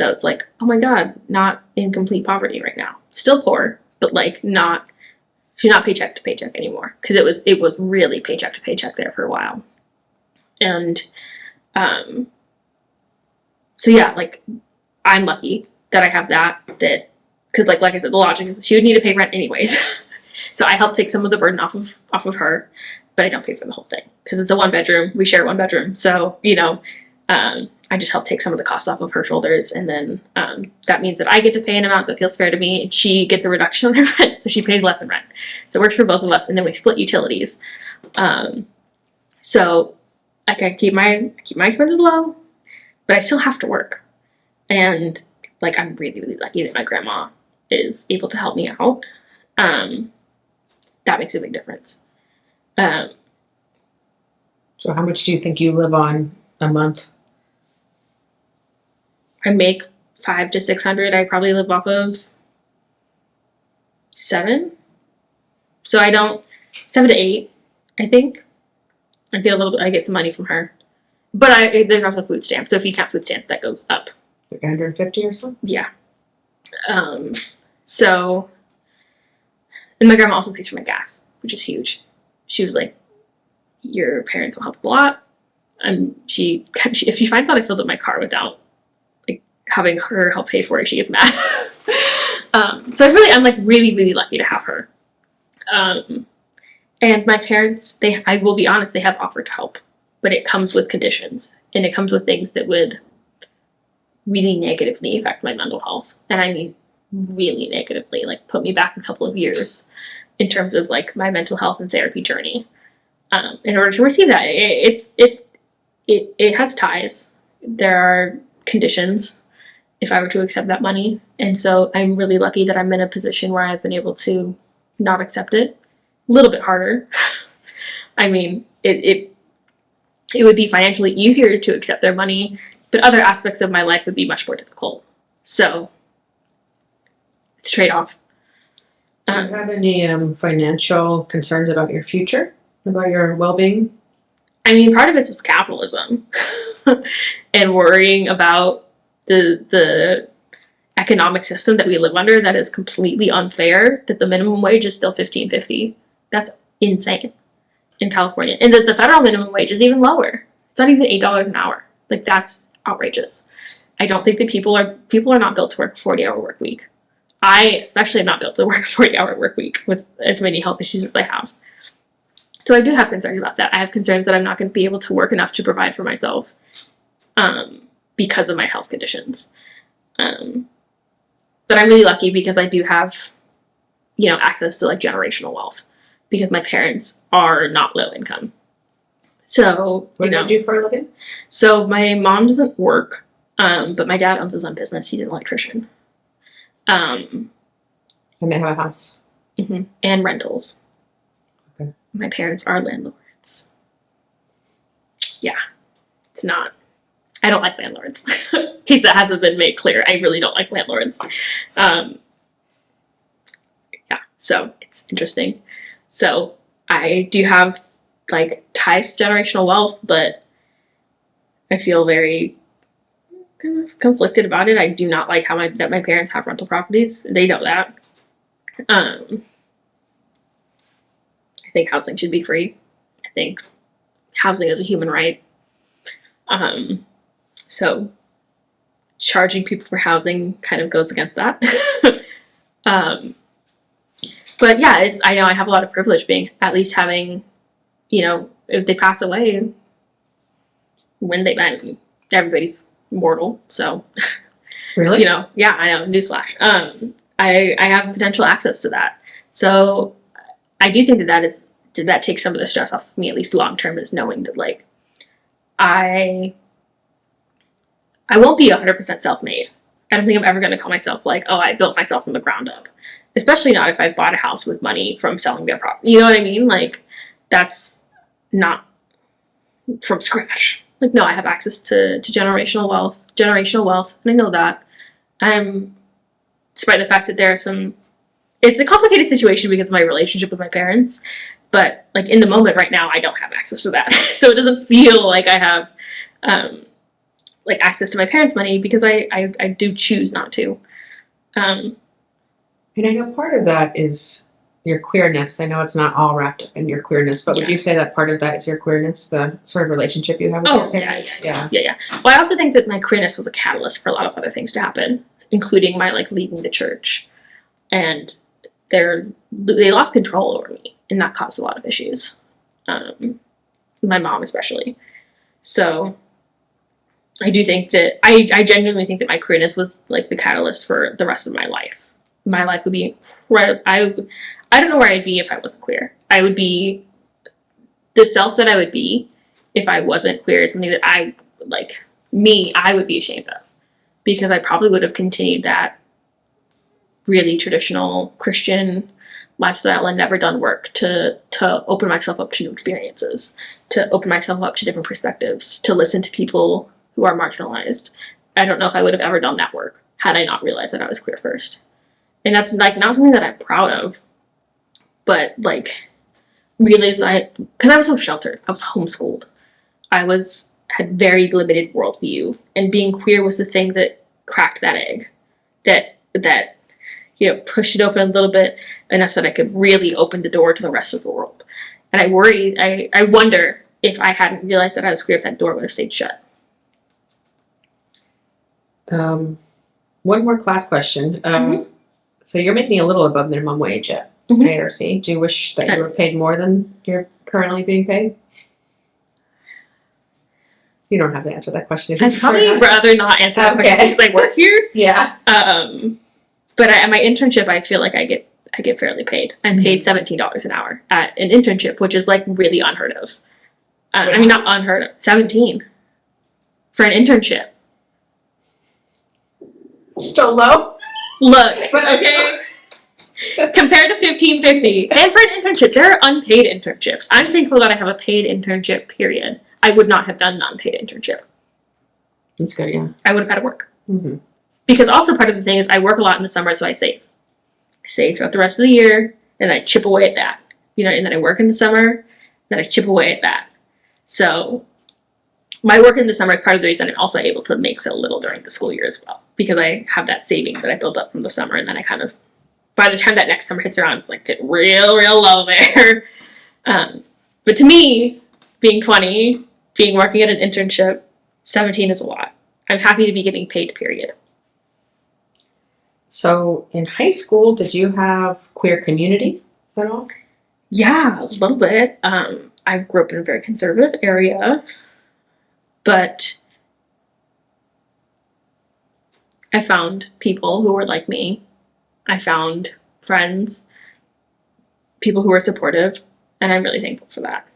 it's like, oh my God, not in complete poverty right now. Still poor, but like she's not paycheck to paycheck anymore, because it was really paycheck to paycheck there for a while. And so yeah, like, I'm lucky that I have that because like I said, the logic is she would need to pay rent anyways. So I help take some of the burden off of her, but I don't pay for the whole thing because it's a 1-bedroom. We share 1 bedroom, so I just help take some of the costs off of her shoulders, and then that means that I get to pay an amount that feels fair to me, and she gets a reduction on her rent, so she pays less in rent. So it works for both of us, and then we split utilities. So like, I keep my expenses low, but I still have to work, and like, I'm really, really lucky that my grandma is able to help me out. That makes a big difference. So how much do you think you live on a month? I make $500 to $600. I probably live off of $7. So I don't, $7 to $8, I think. I get I get some money from her. But there's also food stamps. So if you count food stamps, that goes up. Like 150 or so? Yeah. So, and my grandma also pays for my gas, which is huge. She was like, your parents will help a lot. And if she finds out I filled up my car without like having her help pay for it, she gets mad. So I'm like really, really lucky to have her. And my parents, I will be honest, they have offered to help, but it comes with conditions, and it comes with things that would really negatively affect my mental health. And I mean really negatively, like put me back a couple of years in terms of like my mental health and therapy journey. In order to receive that, it has ties. There are conditions if I were to accept that money. And so I'm really lucky that I'm in a position where I've been able to not accept it. A little bit harder. I mean, it would be financially easier to accept their money, but other aspects of my life would be much more difficult. So it's a trade-off. Do you have any financial concerns about your future, about your well-being? I mean, part of it's just capitalism and worrying about the economic system that we live under that is completely unfair, that the minimum wage is still $15.50. That's insane in California. And the federal minimum wage is even lower. It's not even $8 an hour. Like, that's outrageous. I don't think that people are not built to work a 40-hour work week. I especially am not built to work a 40-hour work week with as many health issues as I have. So I do have concerns about that. I have concerns that I'm not going to be able to work enough to provide for myself because of my health conditions. But I'm really lucky because I do have, access to like generational wealth because my parents are not low income. So, What do you do for a living? So my mom doesn't work, but my dad owns his own business. He's an electrician. And they have a house. Mm-hmm. And rentals. Okay. My parents are landlords. Yeah. It's not. I don't like landlords. In case that hasn't been made clear, I really don't like landlords. Yeah, so it's interesting. So I do have like ties to generational wealth, but I feel very kind of conflicted about it. I do not like that my parents have rental properties. They know that. I think housing should be free. I think housing is a human right. So charging people for housing kind of goes against that. But yeah, I know I have a lot of privilege being at least having, if they pass away, everybody's mortal. So Really? Yeah, I know. Newsflash. I have potential access to that. So I do think that takes some of the stress off of me, at least long term, is knowing that like I won't be 100% self-made. I don't think I'm ever going to call myself like, oh, I built myself from the ground up. Especially not if I bought a house with money from selling their property. You know what I mean? Like, that's not from scratch. Like, no, I have access to generational wealth, and I know that. Despite the fact that it's a complicated situation because of my relationship with my parents, but like in the moment right now, I don't have access to that. So it doesn't feel like I have, like access to my parents' money because I do choose not to. And I know part of that is your queerness. I know it's not all wrapped up in your queerness, but would you say that part of that is your queerness, the sort of relationship you have with your parents? Yeah. Well, I also think that my queerness was a catalyst for a lot of other things to happen, including my like leaving the church, and they lost control over me, and that caused a lot of issues. My mom especially. So I do think that I genuinely think that my queerness was like the catalyst for the rest of my life. My life would be incredible. I don't know where I'd be if I wasn't queer. I would be the self that I would be if I wasn't queer is something that I would be ashamed of, because I probably would have continued that really traditional Christian lifestyle and never done work to open myself up to new experiences, to open myself up to different perspectives, to listen to people who are marginalized. I don't know if I would have ever done that work had I not realized that I was queer first. And that's like not something that I'm proud of, but like because I was so sheltered. I was homeschooled. I had very limited worldview, and being queer was the thing that cracked that egg, that pushed it open a little bit enough so that I could really open the door to the rest of the world. And I wonder if I hadn't realized that I was queer, if that door would have stayed shut. One more class question. Mm-hmm. So you're making a little above minimum wage at ARC. Do you wish that you were paid more than you're currently being paid? You don't have to answer that question. I'd probably rather not answer that question because I work here. Yeah. But at my internship, I feel like I get fairly paid. I'm paid $17 an hour at an internship, which is like really unheard of. I mean, not unheard of. 17 for an internship. Still low. Look, okay. Compared to $15.50, and for an internship, there are unpaid internships. I'm thankful that I have a paid internship. Period. I would not have done an unpaid internship. That's good. Yeah. I would have had to work. Mm-hmm. Because also part of the thing is I work a lot in the summer, so I save. I save throughout the rest of the year, and I chip away at that. And then I work in the summer, then I chip away at that. So my work in the summer is part of the reason I'm also able to make so little during the school year as well, because I have that savings that I built up from the summer, and then I kind of, by the time that next summer hits around, it's like get real low there. But to me, being 20, working at an internship, 17 is a lot. I'm happy to be getting paid, period. So in high school, did you have queer community at all? Yeah, a little bit. I grew up in a very conservative area, but I found people who were like me. I found friends, people who were supportive, and I'm really thankful for that.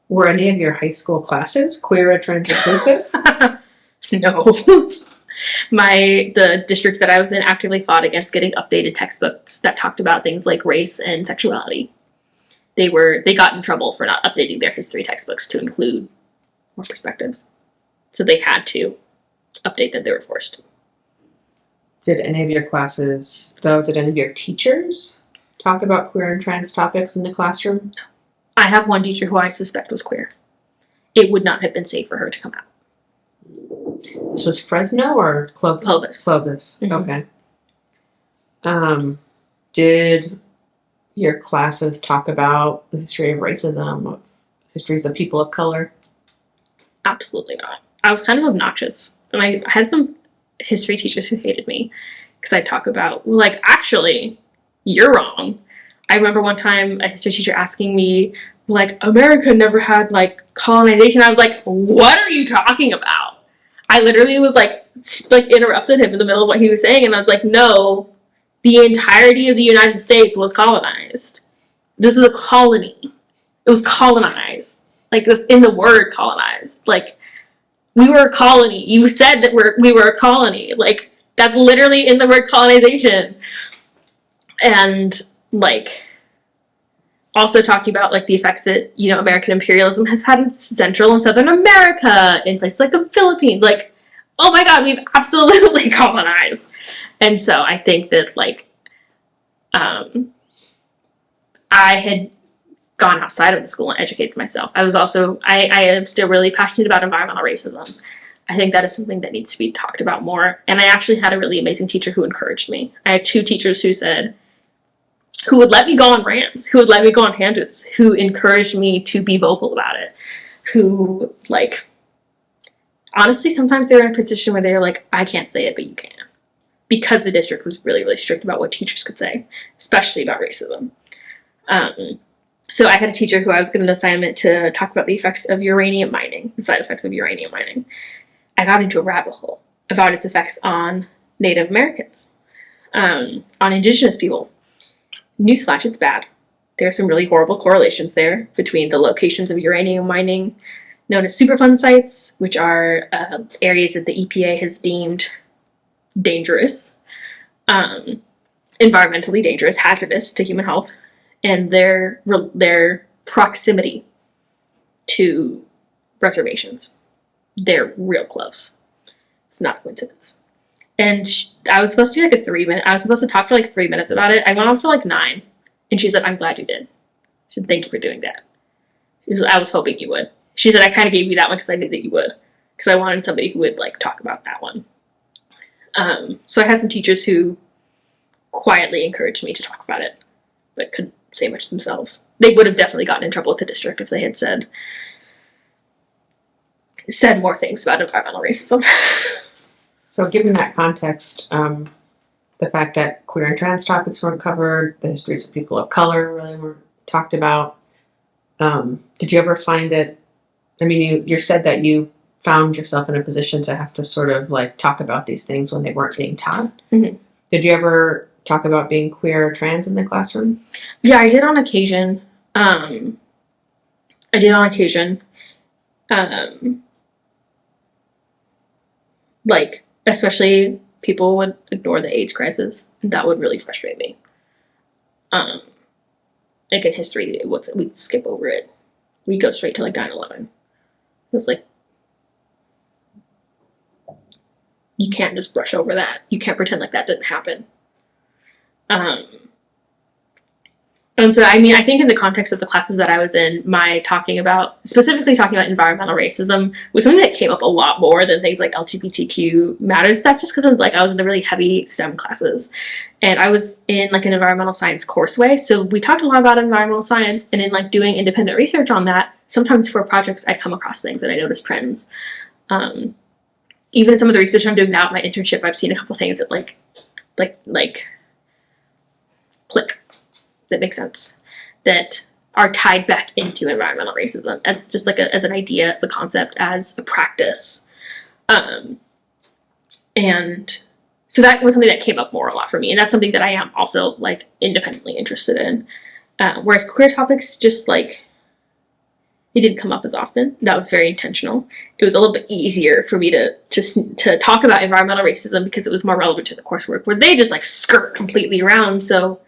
Were any of your high school classes queer or trans inclusive? No. The district that I was in actively fought against getting updated textbooks that talked about things like race and sexuality. They got in trouble for not updating their history textbooks to include more perspectives. So they had to update them. They were forced to. Did any of your teachers talk about queer and trans topics in the classroom? I have one teacher who I suspect was queer. It would not have been safe for her to come out. This was Fresno or Clovis. Clovis. Mm-hmm. Okay. Did your classes talk about the history of racism, histories of people of color? Absolutely not. I was kind of obnoxious. And I had some history teachers who hated me because I talk about, like, actually, you're wrong. I remember one time a history teacher asking me, like, America never had, like, colonization. I was like, what are you talking about? I literally was like interrupted him in the middle of what he was saying, and I was like, no, the entirety of the United States was colonized. This is a colony. It was colonized. Like, that's in the word colonized. Like, we were a colony. You said that we were a colony. Like, that's literally in the word colonization. And, like, also talking about, like, the effects that, American imperialism has had in Central and Southern America, in places like the Philippines. Like, oh my God, we've absolutely colonized. And so I think that, like, I had gone outside of the school and educated myself. I am still really passionate about environmental racism. I think that is something that needs to be talked about more. And I actually had a really amazing teacher who encouraged me. I had two teachers who would let me go on rants, who would let me go on tangents, who encouraged me to be vocal about it, who, like, honestly, sometimes they were in a position where they were like, I can't say it, but you can. Because the district was really, really strict about what teachers could say, especially about racism. So I had a teacher who I was given an assignment to talk about the effects of uranium mining, the side effects of uranium mining. I got into a rabbit hole about its effects on Native Americans, on Indigenous people. Newsflash, it's bad. There are some really horrible correlations there between the locations of uranium mining, known as Superfund sites, which are areas that the EPA has deemed dangerous, environmentally dangerous, hazardous to human health, and their proximity to reservations. They're real close. It's not a coincidence. And I was supposed to be like I was supposed to talk for like 3 minutes about it. I went on for like 9. And she said, I'm glad you did. She said, thank you for doing that. I was hoping you would. She said, I kind of gave you that one because I knew that you would. Because I wanted somebody who would, like, talk about that one. So I had some teachers who quietly encouraged me to talk about it, but couldn't say much themselves. They would have definitely gotten in trouble with the district if they had said more things about environmental racism. So given that context, the fact that queer and trans topics weren't covered, the histories of people of color really weren't talked about, did you ever find it, I mean, you said that you found yourself in a position to have to sort of like talk about these things when they weren't being taught. Mm-hmm. Did you ever talk about being queer or trans in the classroom? Yeah, I did on occasion. Like, especially people would ignore the AIDS crisis. That would really frustrate me. Like in history, we'd skip over it. We'd go straight to like 9/11. It was like, you can't just brush over that. You can't pretend like that didn't happen. And so, I mean, I think in the context of the classes that I was in, specifically talking about environmental racism was something that came up a lot more than things like LGBTQ matters. That's just because I was in the really heavy STEM classes, and I was in like an environmental science courseway. So we talked a lot about environmental science, and in like doing independent research on that, sometimes for projects I come across things and I notice trends. Even some of the research I'm doing now at my internship, I've seen a couple things that like click, that make sense, that are tied back into environmental racism as just like as an idea, as a concept, as a practice. And so that was something that came up more a lot for me. And that's something that I am also like independently interested in. Whereas queer topics, just like, it didn't come up as often. That was very intentional. It was a little bit easier for me to talk about environmental racism because it was more relevant to the coursework, where they just like skirt completely around. So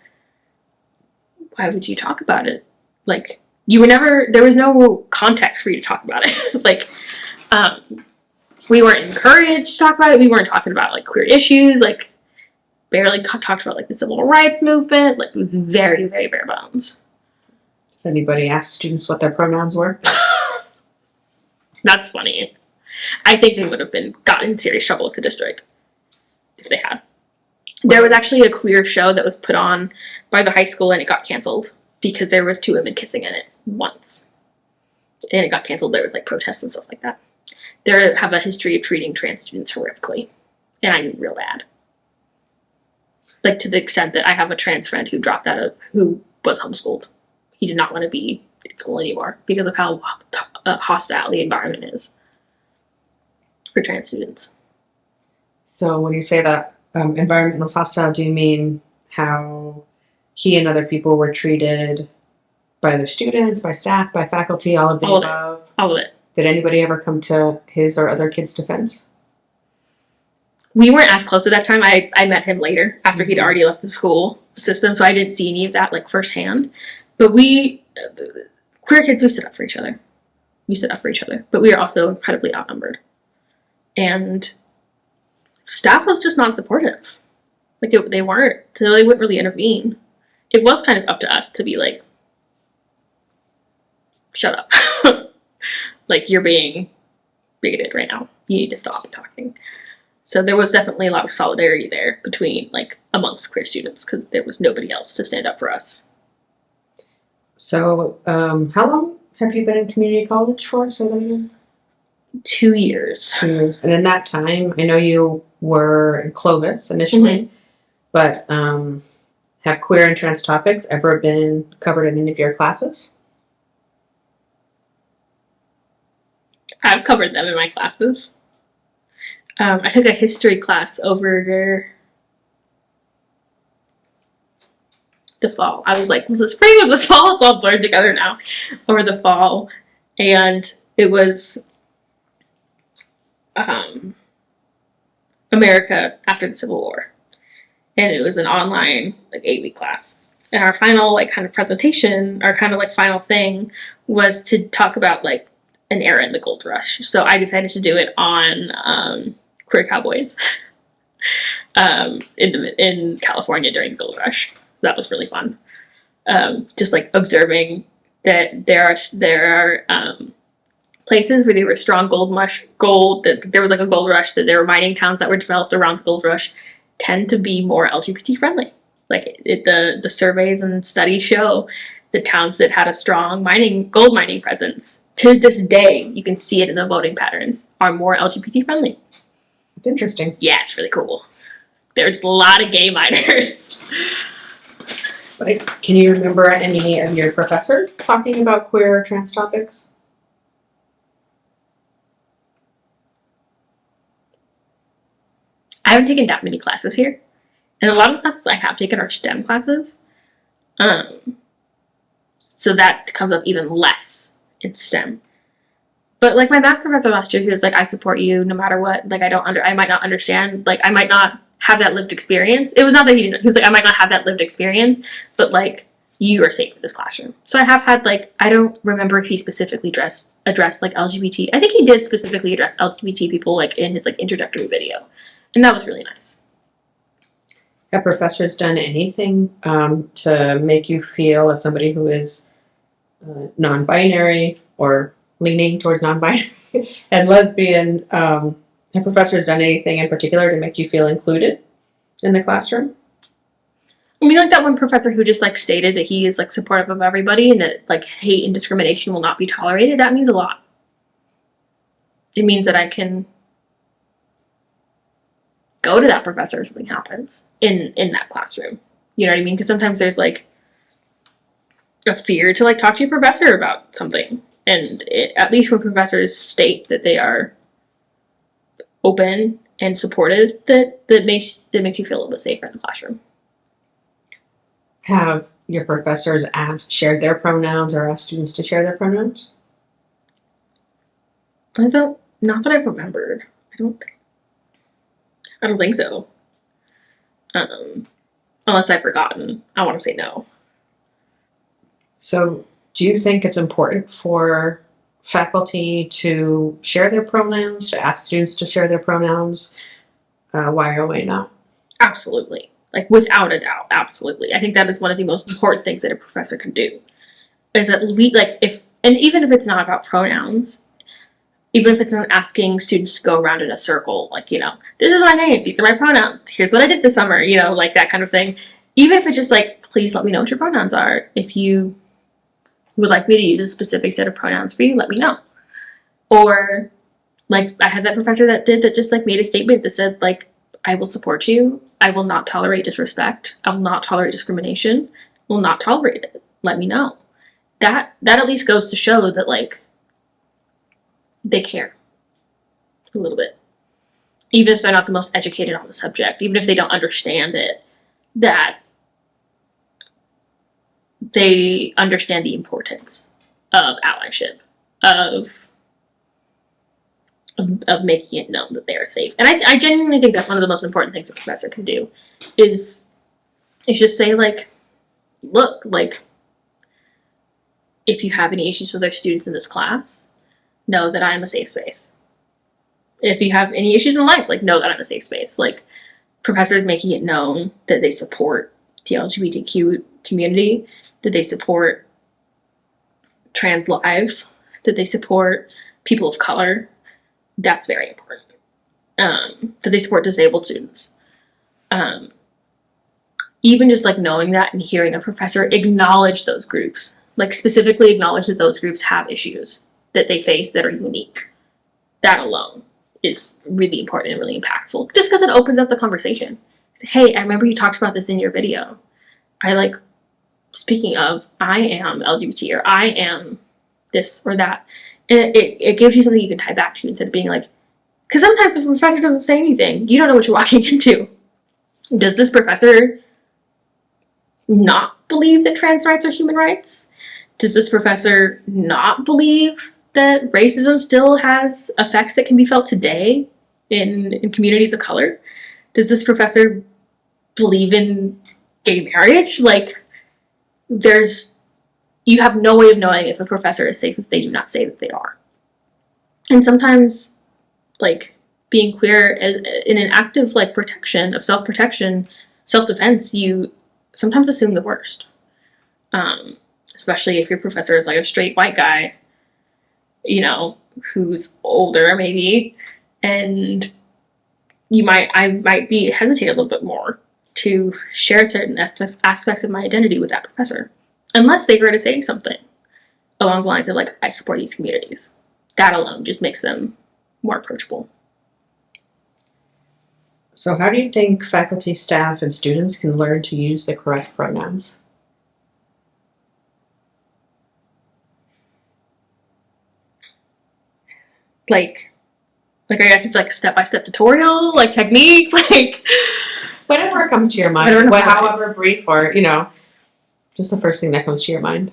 why would you talk about it? Like, there was no context for you to talk about it. Like, we weren't encouraged to talk about it. We weren't talking about like queer issues, like barely talked about like the civil rights movement. Like, it was very, very bare bones. Anybody ask students what their pronouns were? That's funny. I think they would have gotten in serious trouble with the district if they had. There was actually a queer show that was put on by the high school, and it got canceled because there was 2 women kissing in it once. And it got canceled. There was like protests and stuff like that. They have a history of treating trans students horrifically. And I mean real bad. Like, to the extent that I have a trans friend who who was homeschooled. He did not want to be in school anymore because of how hostile the environment is for trans students. So when you say that environment was hostile, do you mean how he and other people were treated by their students, by staff, by faculty, all of the above? All of it. Did anybody ever come to his or other kids' defense? We weren't as close at that time. I met him later after he'd already left the school system, so I didn't see any of that like firsthand. But queer kids, we stood up for each other. But we were also incredibly outnumbered. And staff was just not supportive. Like, they weren't. So they wouldn't really intervene. It was kind of up to us to be like, shut up. Like, you're being bigoted right now. You need to stop talking. So there was definitely a lot of solidarity there between, like, amongst queer students, because there was nobody else to stand up for us. So, how long have you been in community college for? Say that again. 2 years. 2 years. And in that time, I know you were in Clovis initially, but have queer and trans topics ever been covered in any of your classes? I've covered them in my classes. I took a history class over the fall. I was like, was it spring? Was it fall? It's all blurred together now. Over the fall. And it was America after the Civil War. And it was an online, like, 8-week class. And our final, like, kind of presentation, our kind of, like, final thing was to talk about, like, an era in the gold rush. So I decided to do it on queer cowboys in California during the gold rush. That was really fun. Just like observing that there are places where there were strong gold, that there was like a gold rush, that there were mining towns that were developed around the gold rush, tend to be more LGBT friendly. Like, the surveys and studies show the towns that had a strong gold mining presence, to this day, you can see it in the voting patterns, are more LGBT friendly. It's interesting. Yeah, it's really cool. There's a lot of gay miners. Like, can you remember any of your professors talking about queer or trans topics? I haven't taken that many classes here. And a lot of the classes I have taken are STEM classes. So that comes up even less in STEM. But, like, my math professor last year, he was like, I support you no matter what. Like, I might not understand. Like, I might not have that lived experience. It was not that he didn't. He was like, I might not have that lived experience, but, like, you are safe in this classroom. So I have had, like, I don't remember if he specifically addressed, like, LGBT. I think he did specifically address LGBT people, like, in his, like, introductory video. And that was really nice. Have professors done anything to make you feel, as somebody who is non-binary or leaning towards non-binary and lesbian, have professors done anything in particular to make you feel included in the classroom? I mean, like that one professor who just like stated that he is like supportive of everybody and that like hate and discrimination will not be tolerated. That means a lot. It means that I can go to that professor if something happens in that classroom. You know what I mean? Because sometimes there's like a fear to like talk to your professor about something, and at least when professors state that they are open and supportive, that makes you feel a little bit safer in the classroom. Have your professors shared their pronouns or asked students to share their pronouns? I don't, not that I've remembered. I don't think so. Unless I've forgotten. I want to say no. So, do you think it's important for faculty to share their pronouns, to ask students to share their pronouns? Why or why not? Absolutely. Like, without a doubt, absolutely. I think that is one of the most important things that a professor can do. Is at least, like, and even if it's not about pronouns, even if it's not asking students to go around in a circle, like, you know, this is my name, these are my pronouns, here's what I did this summer, you know, like that kind of thing. Even if it's just like, please let me know what your pronouns are. If you would like me to use a specific set of pronouns for you, let me know. Or, like, I had that professor that just, like, made a statement that said, like, I will support you. I will not tolerate disrespect. I will not tolerate discrimination. I will not tolerate it. Let me know. That at least goes to show that, like, they care a little bit. Even if they're not the most educated on the subject, even if they don't understand it, that they understand the importance of allyship, of making it known that they are safe. And I genuinely think that's one of the most important things a professor can do is just say, like, look, like, if you have any issues with our students in this class, know that I am a safe space. If you have any issues in life, like, know that I'm a safe space. Like, professors making it known that they support the LGBTQ community, that they support trans lives, that they support people of color, that's very important. That they support disabled students. Even just, like, knowing that and hearing a professor acknowledge those groups, like, specifically acknowledge that those groups have issues that they face that are unique. That alone is really important and really impactful, just because it opens up the conversation. Hey, I remember you talked about this in your video. Speaking of, I am LGBT, or I am this or that. And it gives you something you can tie back to instead of being like, because sometimes if a professor doesn't say anything, you don't know what you're walking into. Does this professor not believe that trans rights are human rights? Does this professor not believe that racism still has effects that can be felt today in communities of color? Does this professor believe in gay marriage? Like, you have no way of knowing if a professor is safe if they do not say that they are. And sometimes, like, being queer in an act of, like, protection, of self-protection, self-defense, you sometimes assume the worst. Especially if your professor is, like, a straight white guy, you know, who's older maybe, and I might be hesitate a little bit more to share certain aspects of my identity with that professor, unless they were to say something along the lines of, like, I support these communities. That alone just makes them more approachable. So, how do you think faculty, staff, and students can learn to use the correct pronouns? Like I guess it's like a step-by-step tutorial, like techniques, like Whatever comes to your mind, however brief, or, you know, just the first thing that comes to your mind.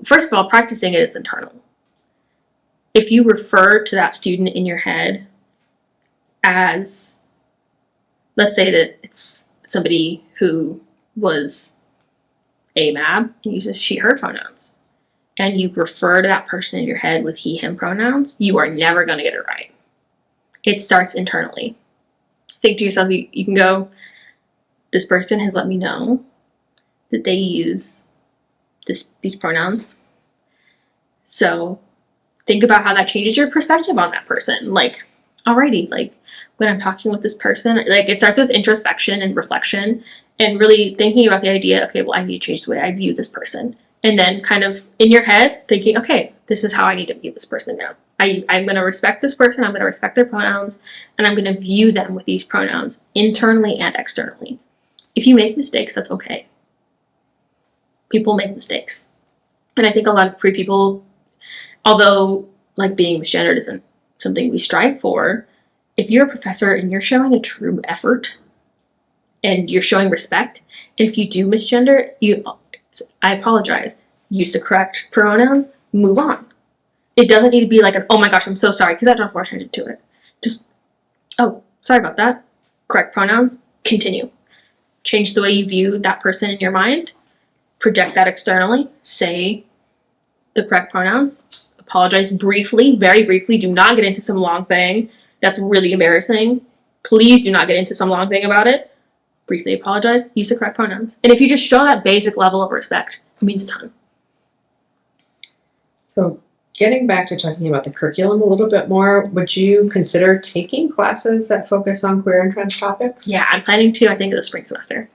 First of all, practicing it is internal. If you refer to that student in your head as, let's say that it's somebody who was AMAB, and you use she, her pronouns, and you refer to that person in your head with he, him pronouns, you are never going to get it right. It starts internally. Think to yourself, you can go, this person has let me know that they use these pronouns. So think about how that changes your perspective on that person. Like, alrighty, like when I'm talking with this person, like it starts with introspection and reflection and really thinking about the idea, okay, well, I need to change the way I view this person. And then kind of in your head thinking, okay, this is how I need to view this person now. I'm going to respect this person, I'm going to respect their pronouns, and I'm going to view them with these pronouns internally and externally. If you make mistakes, that's okay. People make mistakes. And I think a lot of queer people, although like being misgendered isn't something we strive for, if you're a professor and you're showing a true effort and you're showing respect, and if you do misgender, I apologize, use the correct pronouns, move on. It doesn't need to be like an, oh my gosh, I'm so sorry, because that draws more attention to it. Just, oh, sorry about that. Correct pronouns, continue. Change the way you view that person in your mind, project that externally, say the correct pronouns, apologize briefly, very briefly. Do not get into some long thing that's really embarrassing. Please do not get into some long thing about it. Briefly apologize, use the correct pronouns. And if you just show that basic level of respect, it means a ton. So getting back to talking about the curriculum a little bit more, would you consider taking classes that focus on queer and trans topics? Yeah, I'm planning to, I think, the spring semester.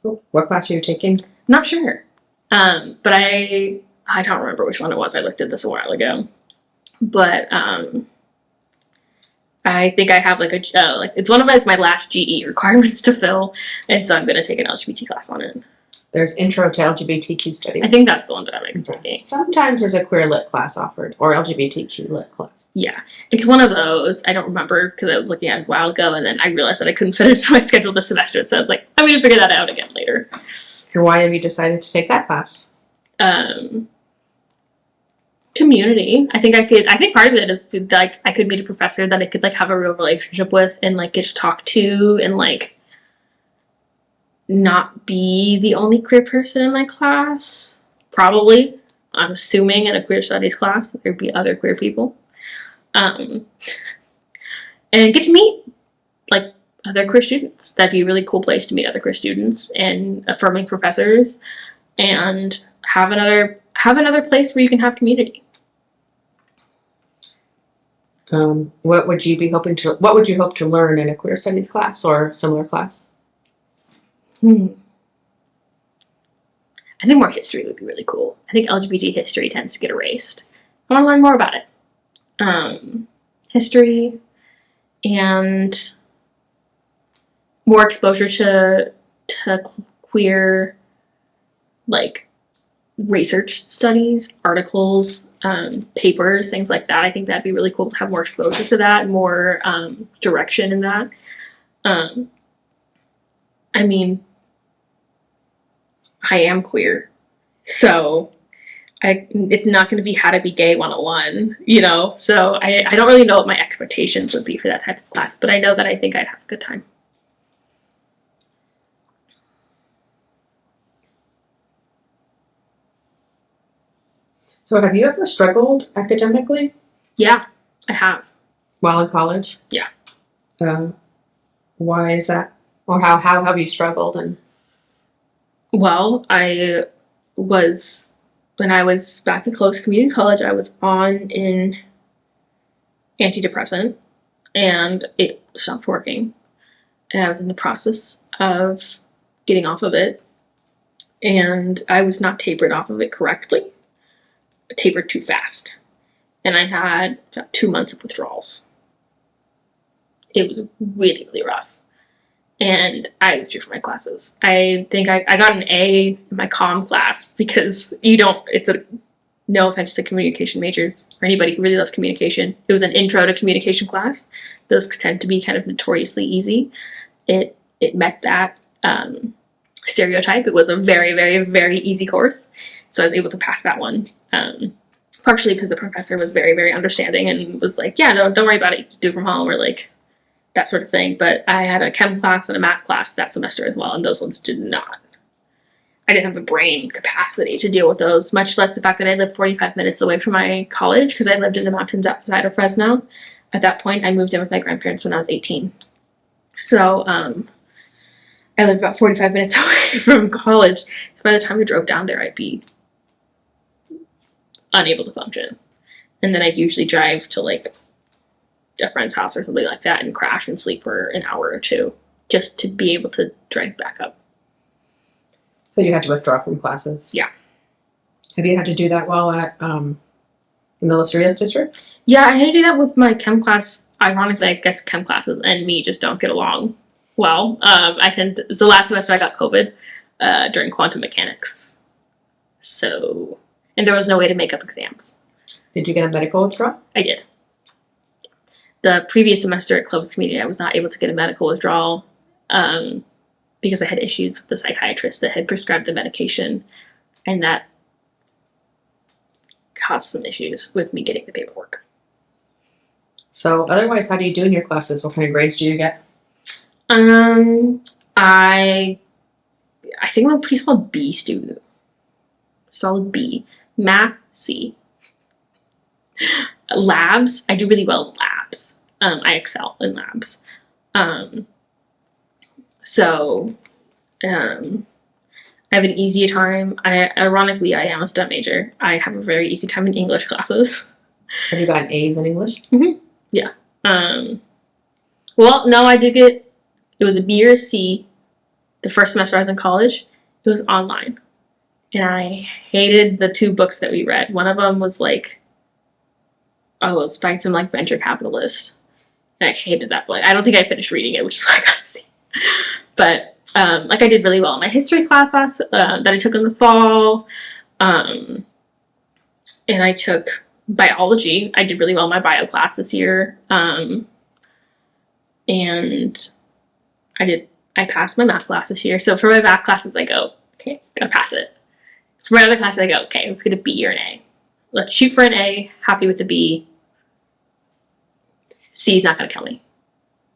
What class are you taking? Not sure. But I don't remember which one it was. I looked at this a while ago. But I think I have like it's one of my last GE requirements to fill, and so I'm going to take an LGBT class on it. There's Intro to LGBTQ Studies. I think that's the one that I'm taking. Sometimes there's a queer lit class offered, or LGBTQ lit class. Yeah, it's one of those. I don't remember because I was looking at it a while ago, and then I realized that I couldn't fit it into my schedule this semester, so I was like, I'm going to figure that out again later. And why have you decided to take that class? Community. I think part of it is like I could meet a professor that I could like have a real relationship with and like get to talk to and like not be the only queer person in my class. Probably. I'm assuming in a queer studies class there'd be other queer people. And get to meet like other queer students. That'd be a really cool place to meet other queer students and affirming professors and have another place where you can have community. What would you hope to learn in a queer studies class or similar class? I think more history would be really cool. I think LGBT history tends to get erased. I want to learn more about it. History and more exposure to queer like research studies, articles, papers, things like that. I think that'd be really cool to have more exposure to that, more direction in that. I mean, I am queer, so it's not going to be how to be gay 101, you know? So I don't really know what my expectations would be for that type of class, but I know that I think I'd have a good time. So have you ever struggled academically? Yeah, I have. While in college? Yeah. Why is that? Or how have you struggled? And well, when I was back in Clovis Community College, I was on an antidepressant and it stopped working. And I was in the process of getting off of it. And I was not tapered off of it correctly. I tapered too fast. And I had about 2 months of withdrawals. It was really, really rough. And I withdrew from my classes. I think I got an A in my comm class because no offense to communication majors or anybody who really loves communication. It was an intro to communication class. Those tend to be kind of notoriously easy. It met that stereotype. It was a very, very, very easy course. So I was able to pass that one. Partially because the professor was very, very understanding and was like, yeah, no, don't worry about it. Just do it from home or like that sort of thing. But I had a chem class and a math class that semester as well, and those ones did not. I didn't have the brain capacity to deal with those, much less the fact that I lived 45 minutes away from my college because I lived in the mountains outside of Fresno. At that point, I moved in with my grandparents when I was 18. So I lived about 45 minutes away from college. So by the time we drove down there, I'd be unable to function. And then I'd usually drive to like a friend's house or something like that and crash and sleep for an hour or two just to be able to drive back up. So you had to withdraw from classes? Yeah. Have you had to do that while at in the Los Rios district? Yeah, I had to do that with my chem class. Ironically, I guess chem classes and me just don't get along well. So last semester I got COVID during quantum mechanics. So, and there was no way to make up exams. Did you get a medical withdrawal? I did. The previous semester at Clovis Community, I was not able to get a medical withdrawal because I had issues with the psychiatrist that had prescribed the medication, and that caused some issues with me getting the paperwork. So otherwise, how do you do in your classes? What kind of grades do you get? I think I'm a pretty solid B student. Solid B. Math, C. Labs, I do really well in labs. I excel in labs. So I have an easy time. Ironically, I am a STEM major. I have a very easy time in English classes. Have you gotten A's in English? Mm-hmm. Yeah. Well, no, I did get, it was a B or a C the first semester I was in college. It was online. And I hated the two books that we read. One of them was like, it was by some like venture capitalist. And I hated that book. I don't think I finished reading it, which is why I got a C. But like I did really well in my history class that I took in the fall. And I took biology. I did really well in my bio class this year. And I passed my math class this year. So for my math classes, I go, okay, gotta pass it. For my other classes, I go, okay, let's get a B or an A. Let's shoot for an A, happy with the B. C is not gonna kill me.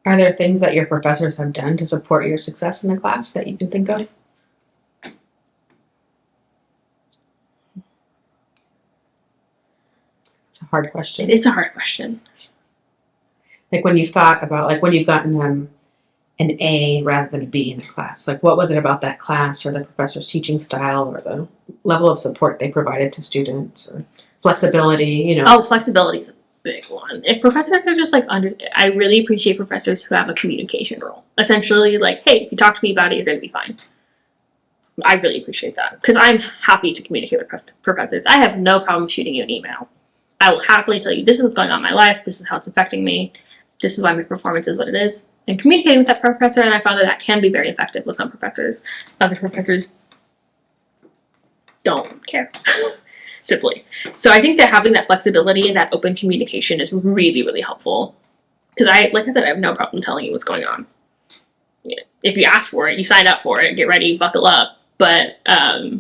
Are there things that your professors have done to support your success in the class that you can think of? It's a hard question. It is a hard question. Like when you thought about, like when you've gotten an A rather than a B in a class, like what was it about that class or the professor's teaching style or the level of support they provided to students or flexibility, you know? Oh, flexibility is a big one. If professors are just like I really appreciate professors who have a communication role. Essentially like, hey, if you talk to me about it, you're going to be fine. I really appreciate that because I'm happy to communicate with professors. I have no problem shooting you an email. I will happily tell you this is what's going on in my life. This is how it's affecting me. This is why my performance is what it is. And communicating with that professor, and I found that can be very effective with some professors. Other professors don't care, simply. So I think that having that flexibility and that open communication is really, really helpful. Because like I said, I have no problem telling you what's going on. If you ask for it, you signed up for it, get ready, buckle up. But I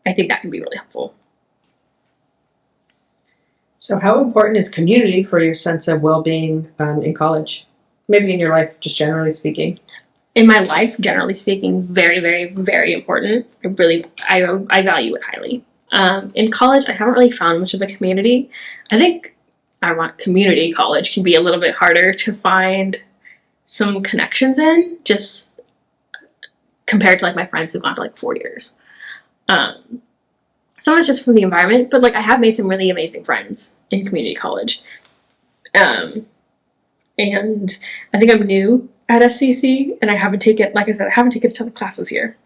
think that can be really helpful. So how important is community for your sense of well-being in college? Maybe in your life, just generally speaking. In my life, generally speaking, very, very, very important. I value it highly. In college, I haven't really found much of a community. I think community college can be a little bit harder to find some connections in, just compared to like my friends who've gone to like 4 years. Some is just from the environment, but like I have made some really amazing friends in community college. And I think I'm new at SCC, and I haven't taken, like I said, I haven't taken a ton of classes here.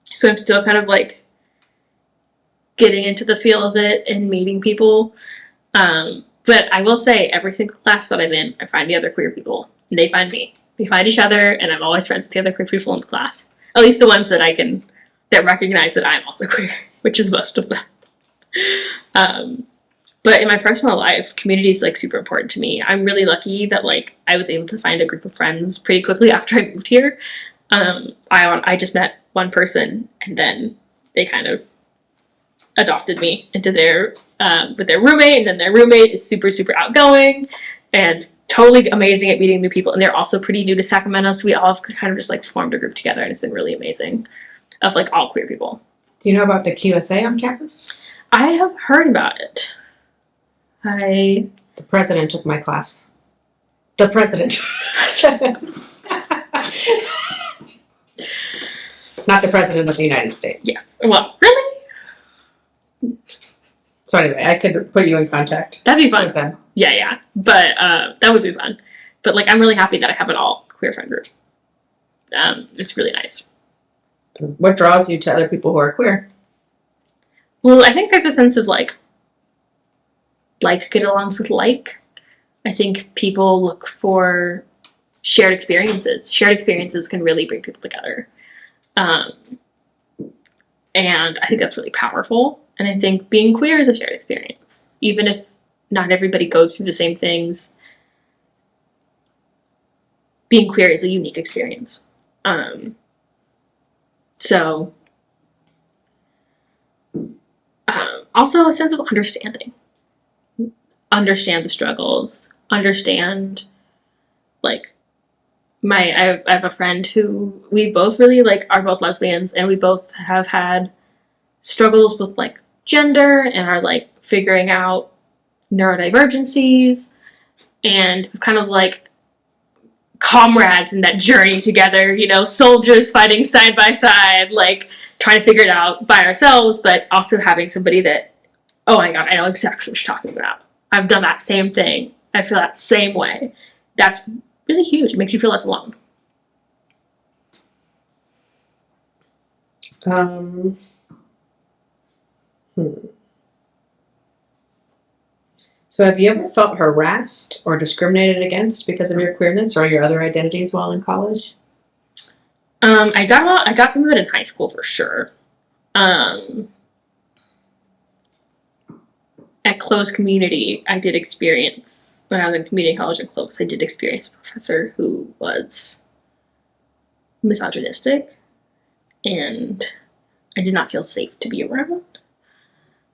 So I'm still kind of like getting into the feel of it and meeting people. But I will say every single class that I'm in, I find the other queer people, and they find me. We find each other, and I'm always friends with the other queer people in the class. At least the ones that that recognize that I'm also queer, which is most of them. But in my personal life, community is like super important to me. I'm really lucky that like I was able to find a group of friends pretty quickly after I moved here. I just met one person, and then they kind of adopted me into with their roommate, and then their roommate is super, super outgoing and totally amazing at meeting new people. And they're also pretty new to Sacramento, so we all have kind of just like formed a group together, and it's been really amazing. of like all queer people. Do you know about the QSA on campus? I have heard about it. The president took my class. The president. Not the president of the United States. Yes. Well, really? So anyway, I could put you in contact. That'd be fun. With them. Yeah. But that would be fun. But like, I'm really happy that I have an all queer friend group. It's really nice. What draws you to other people who are queer? Well, I think there's a sense of like get along with like. I think people look for shared experiences. Shared experiences can really bring people together. And I think that's really powerful. And I think being queer is a shared experience. Even if not everybody goes through the same things, being queer is a unique experience. Also a sense of understanding. Understand the struggles. Understand, like, I have a friend who we both really, like, are both lesbians, and we both have had struggles with, like, gender and are, like, figuring out neurodivergencies, and kind of, like, comrades in that journey together, you know, soldiers fighting side by side, like, trying to figure it out by ourselves, but also having somebody that, oh my god, I know exactly what you're talking about. I've done that same thing. I feel that same way. That's really huge. It makes you feel less alone. So have you ever felt harassed or discriminated against because of your queerness or your other identities while in college? I got some of it in high school for sure. At Clovis Community, I did experience, when I was in community college at Clovis, I did experience a professor who was misogynistic, and I did not feel safe to be around.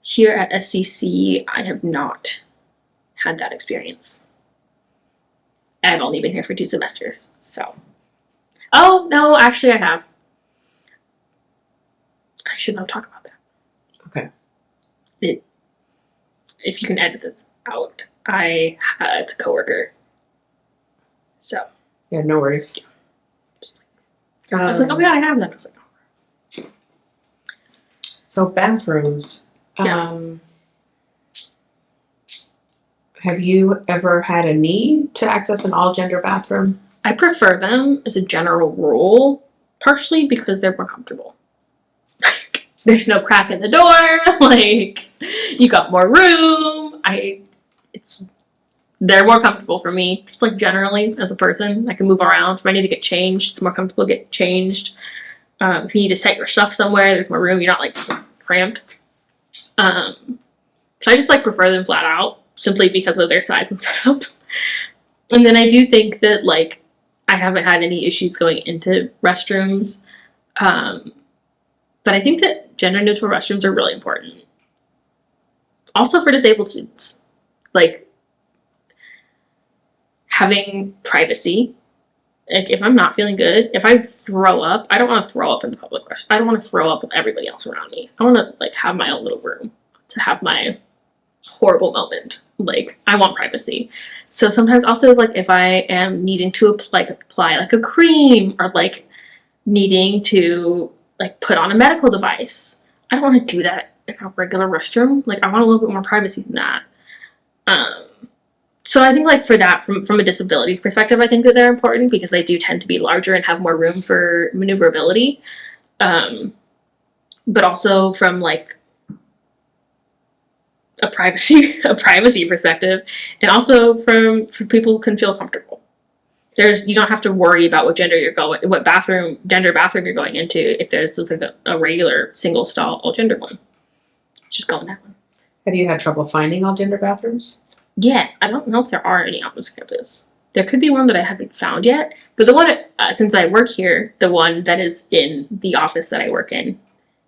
Here at SCC, I have not had that experience. I've only been here for 2 semesters, so. Oh, no, actually I have. I should not talk about that. Okay. If you can edit this out, I had a coworker. So. Yeah, no worries. I was like, oh my god, I have that. I was like, oh. So bathrooms. Yeah. Have you ever had a need to access an all-gender bathroom? I prefer them as a general rule, partially because they're more comfortable. There's no crack in the door, like, you got more room. They're more comfortable for me, just like generally as a person. I can move around. If I need to get changed, it's more comfortable to get changed. If you need to set your stuff somewhere, there's more room. You're not like cramped. So I just like prefer them flat out, simply because of their size and setup. And then I do think that like I haven't had any issues going into restrooms. But I think that gender neutral restrooms are really important. Also for disabled students. Like, having privacy. Like, if I'm not feeling good, if I throw up, I don't want to throw up in the public restroom. I don't want to throw up with everybody else around me. I want to, like, have my own little room to have my horrible moment. Like, I want privacy. So sometimes also, like, if I am needing to apply like a cream or like needing to like put on a medical device, I don't want to do that in a regular restroom. Like, I want a little bit more privacy than that. So I think like for that, from a disability perspective, I think that they're important because they do tend to be larger and have more room for maneuverability. But also from like a privacy perspective, and also for people who can feel comfortable. You don't have to worry about what gender bathroom you're going into if there's like a regular single stall all gender one. Just go in that one. Have you had trouble finding all gender bathrooms? Yeah, I don't know if there are any on this campus. There could be one that I haven't found yet, but the one, since I work here, the one that is in the office that I work in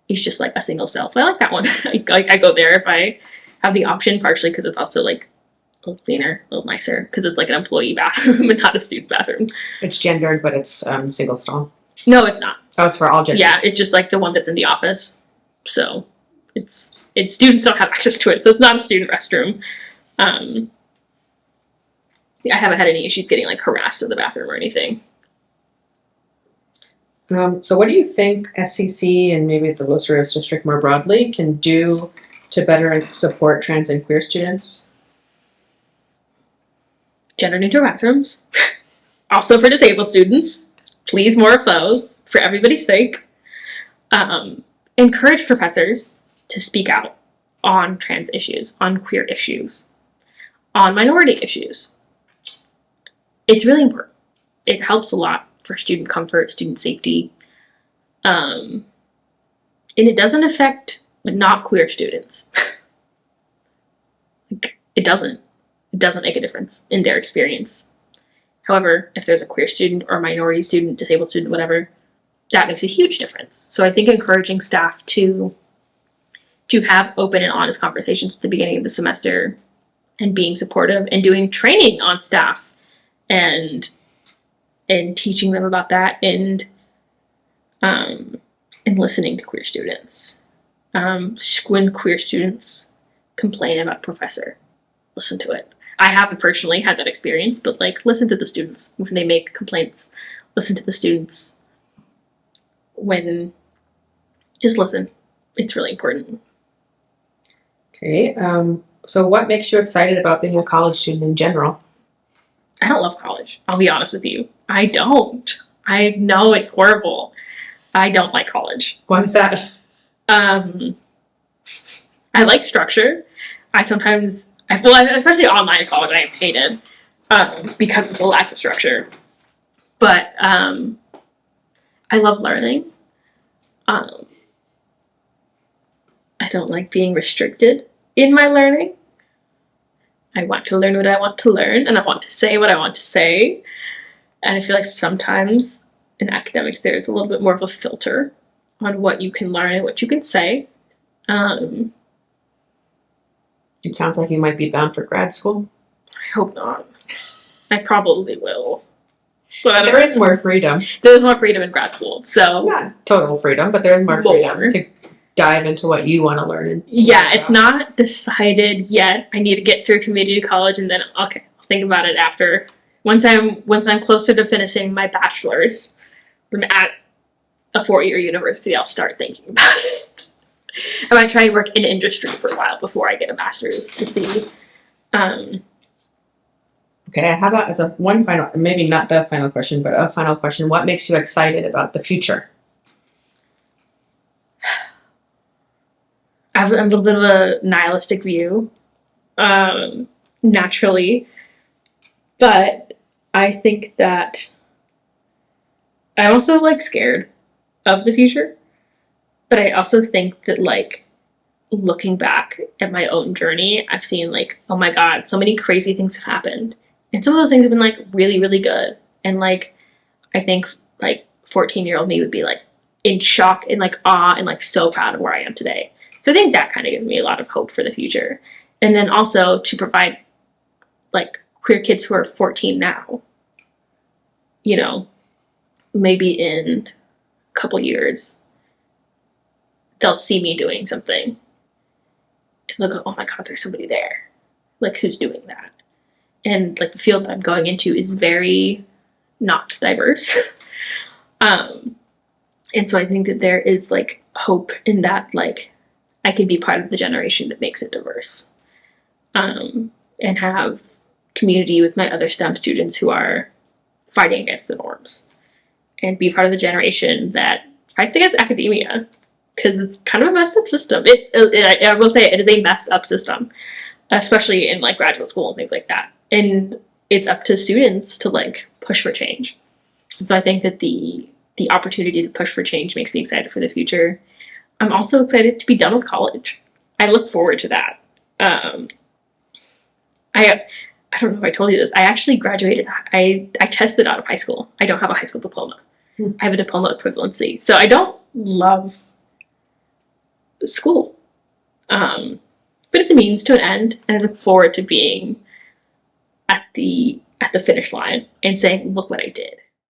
is just like a single cell. So I like that one. I go there if I have the option, partially because it's also like a little cleaner, a little nicer, because it's like an employee bathroom and not a student bathroom. It's gendered, but it's single stall. No, it's not. Oh, it's for all genders. Yeah, it's just like the one that's in the office. So it's students don't have access to it, so it's not a student restroom. I haven't had any issues getting like harassed in the bathroom or anything. So what do you think SCC and maybe the Los Rios District more broadly can do to better support trans and queer students? Gender neutral bathrooms. Also for disabled students. Please, more of those for everybody's sake. Encourage professors to speak out on trans issues, on queer issues, on minority issues. It's really important. It helps a lot for student comfort, student safety. And it doesn't affect not queer students. It doesn't. It doesn't make a difference in their experience. However, if there's a queer student or a minority student, disabled student, whatever, that makes a huge difference. So I think encouraging staff to have open and honest conversations at the beginning of the semester and being supportive and doing training on staff and teaching them about that and listening to queer students. When queer students complain about a professor, listen to it. I haven't personally had that experience, but like listen to the students when they make complaints. Listen to the students when just listen. It's really important. Okay. So what makes you excited about being a college student in general? I don't love college. I'll be honest with you. I don't. I know it's horrible. I don't like college. Why is that? I like structure. Especially online college, I hated because of the lack of structure. But I love learning. I don't like being restricted in my learning. I want to learn what I want to learn, and I want to say what I want to say. And I feel like sometimes in academics there's a little bit more of a filter on what you can learn and what you can say. It sounds like you might be bound for grad school. I hope not. I probably will. But there is more freedom. There's more freedom in grad school. So not total freedom, but there is more freedom to dive into what you want to learn. Yeah, it's not decided yet. I need to get through community college and then okay, I'll think about it after. Once I'm closer to finishing my bachelor's, I'm at a 4-year university, I'll start thinking about it. I might try and work in industry for a while before I get a master's to see. Okay, how about as one final, maybe not the final question, but a final question. What makes you excited about the future? I have a little bit of a nihilistic view, naturally, but I think that I'm also like scared of the future, but I also think that like looking back at my own journey, I've seen like, oh my God, so many crazy things have happened. And some of those things have been like really, really good. And like, I think like 14-year-old me would be like in shock and like awe and like so proud of where I am today. So I think that kind of gives me a lot of hope for the future. And then also to provide like queer kids who are 14 now, you know, maybe in a couple years, they'll see me doing something and they'll go, oh my God, there's somebody there. Like who's doing that? And like the field that I'm going into is very not diverse. And so I think that there is like hope in that, like I can be part of the generation that makes it diverse, and have community with my other STEM students who are fighting against the norms, and be part of the generation that fights against academia because it's kind of a messed up system. I will say it is a messed up system, especially in like graduate school and things like that. And it's up to students to like push for change. And so I think that the opportunity to push for change makes me excited for the future. I'm also excited to be done with college. I look forward to that. I don't know if I told you this. I actually graduated. I tested out of high school. I don't have a high school diploma. I have a diploma equivalency. So I don't love school. But it's a means to an end. And I look forward to being at the finish line and saying, look what I did.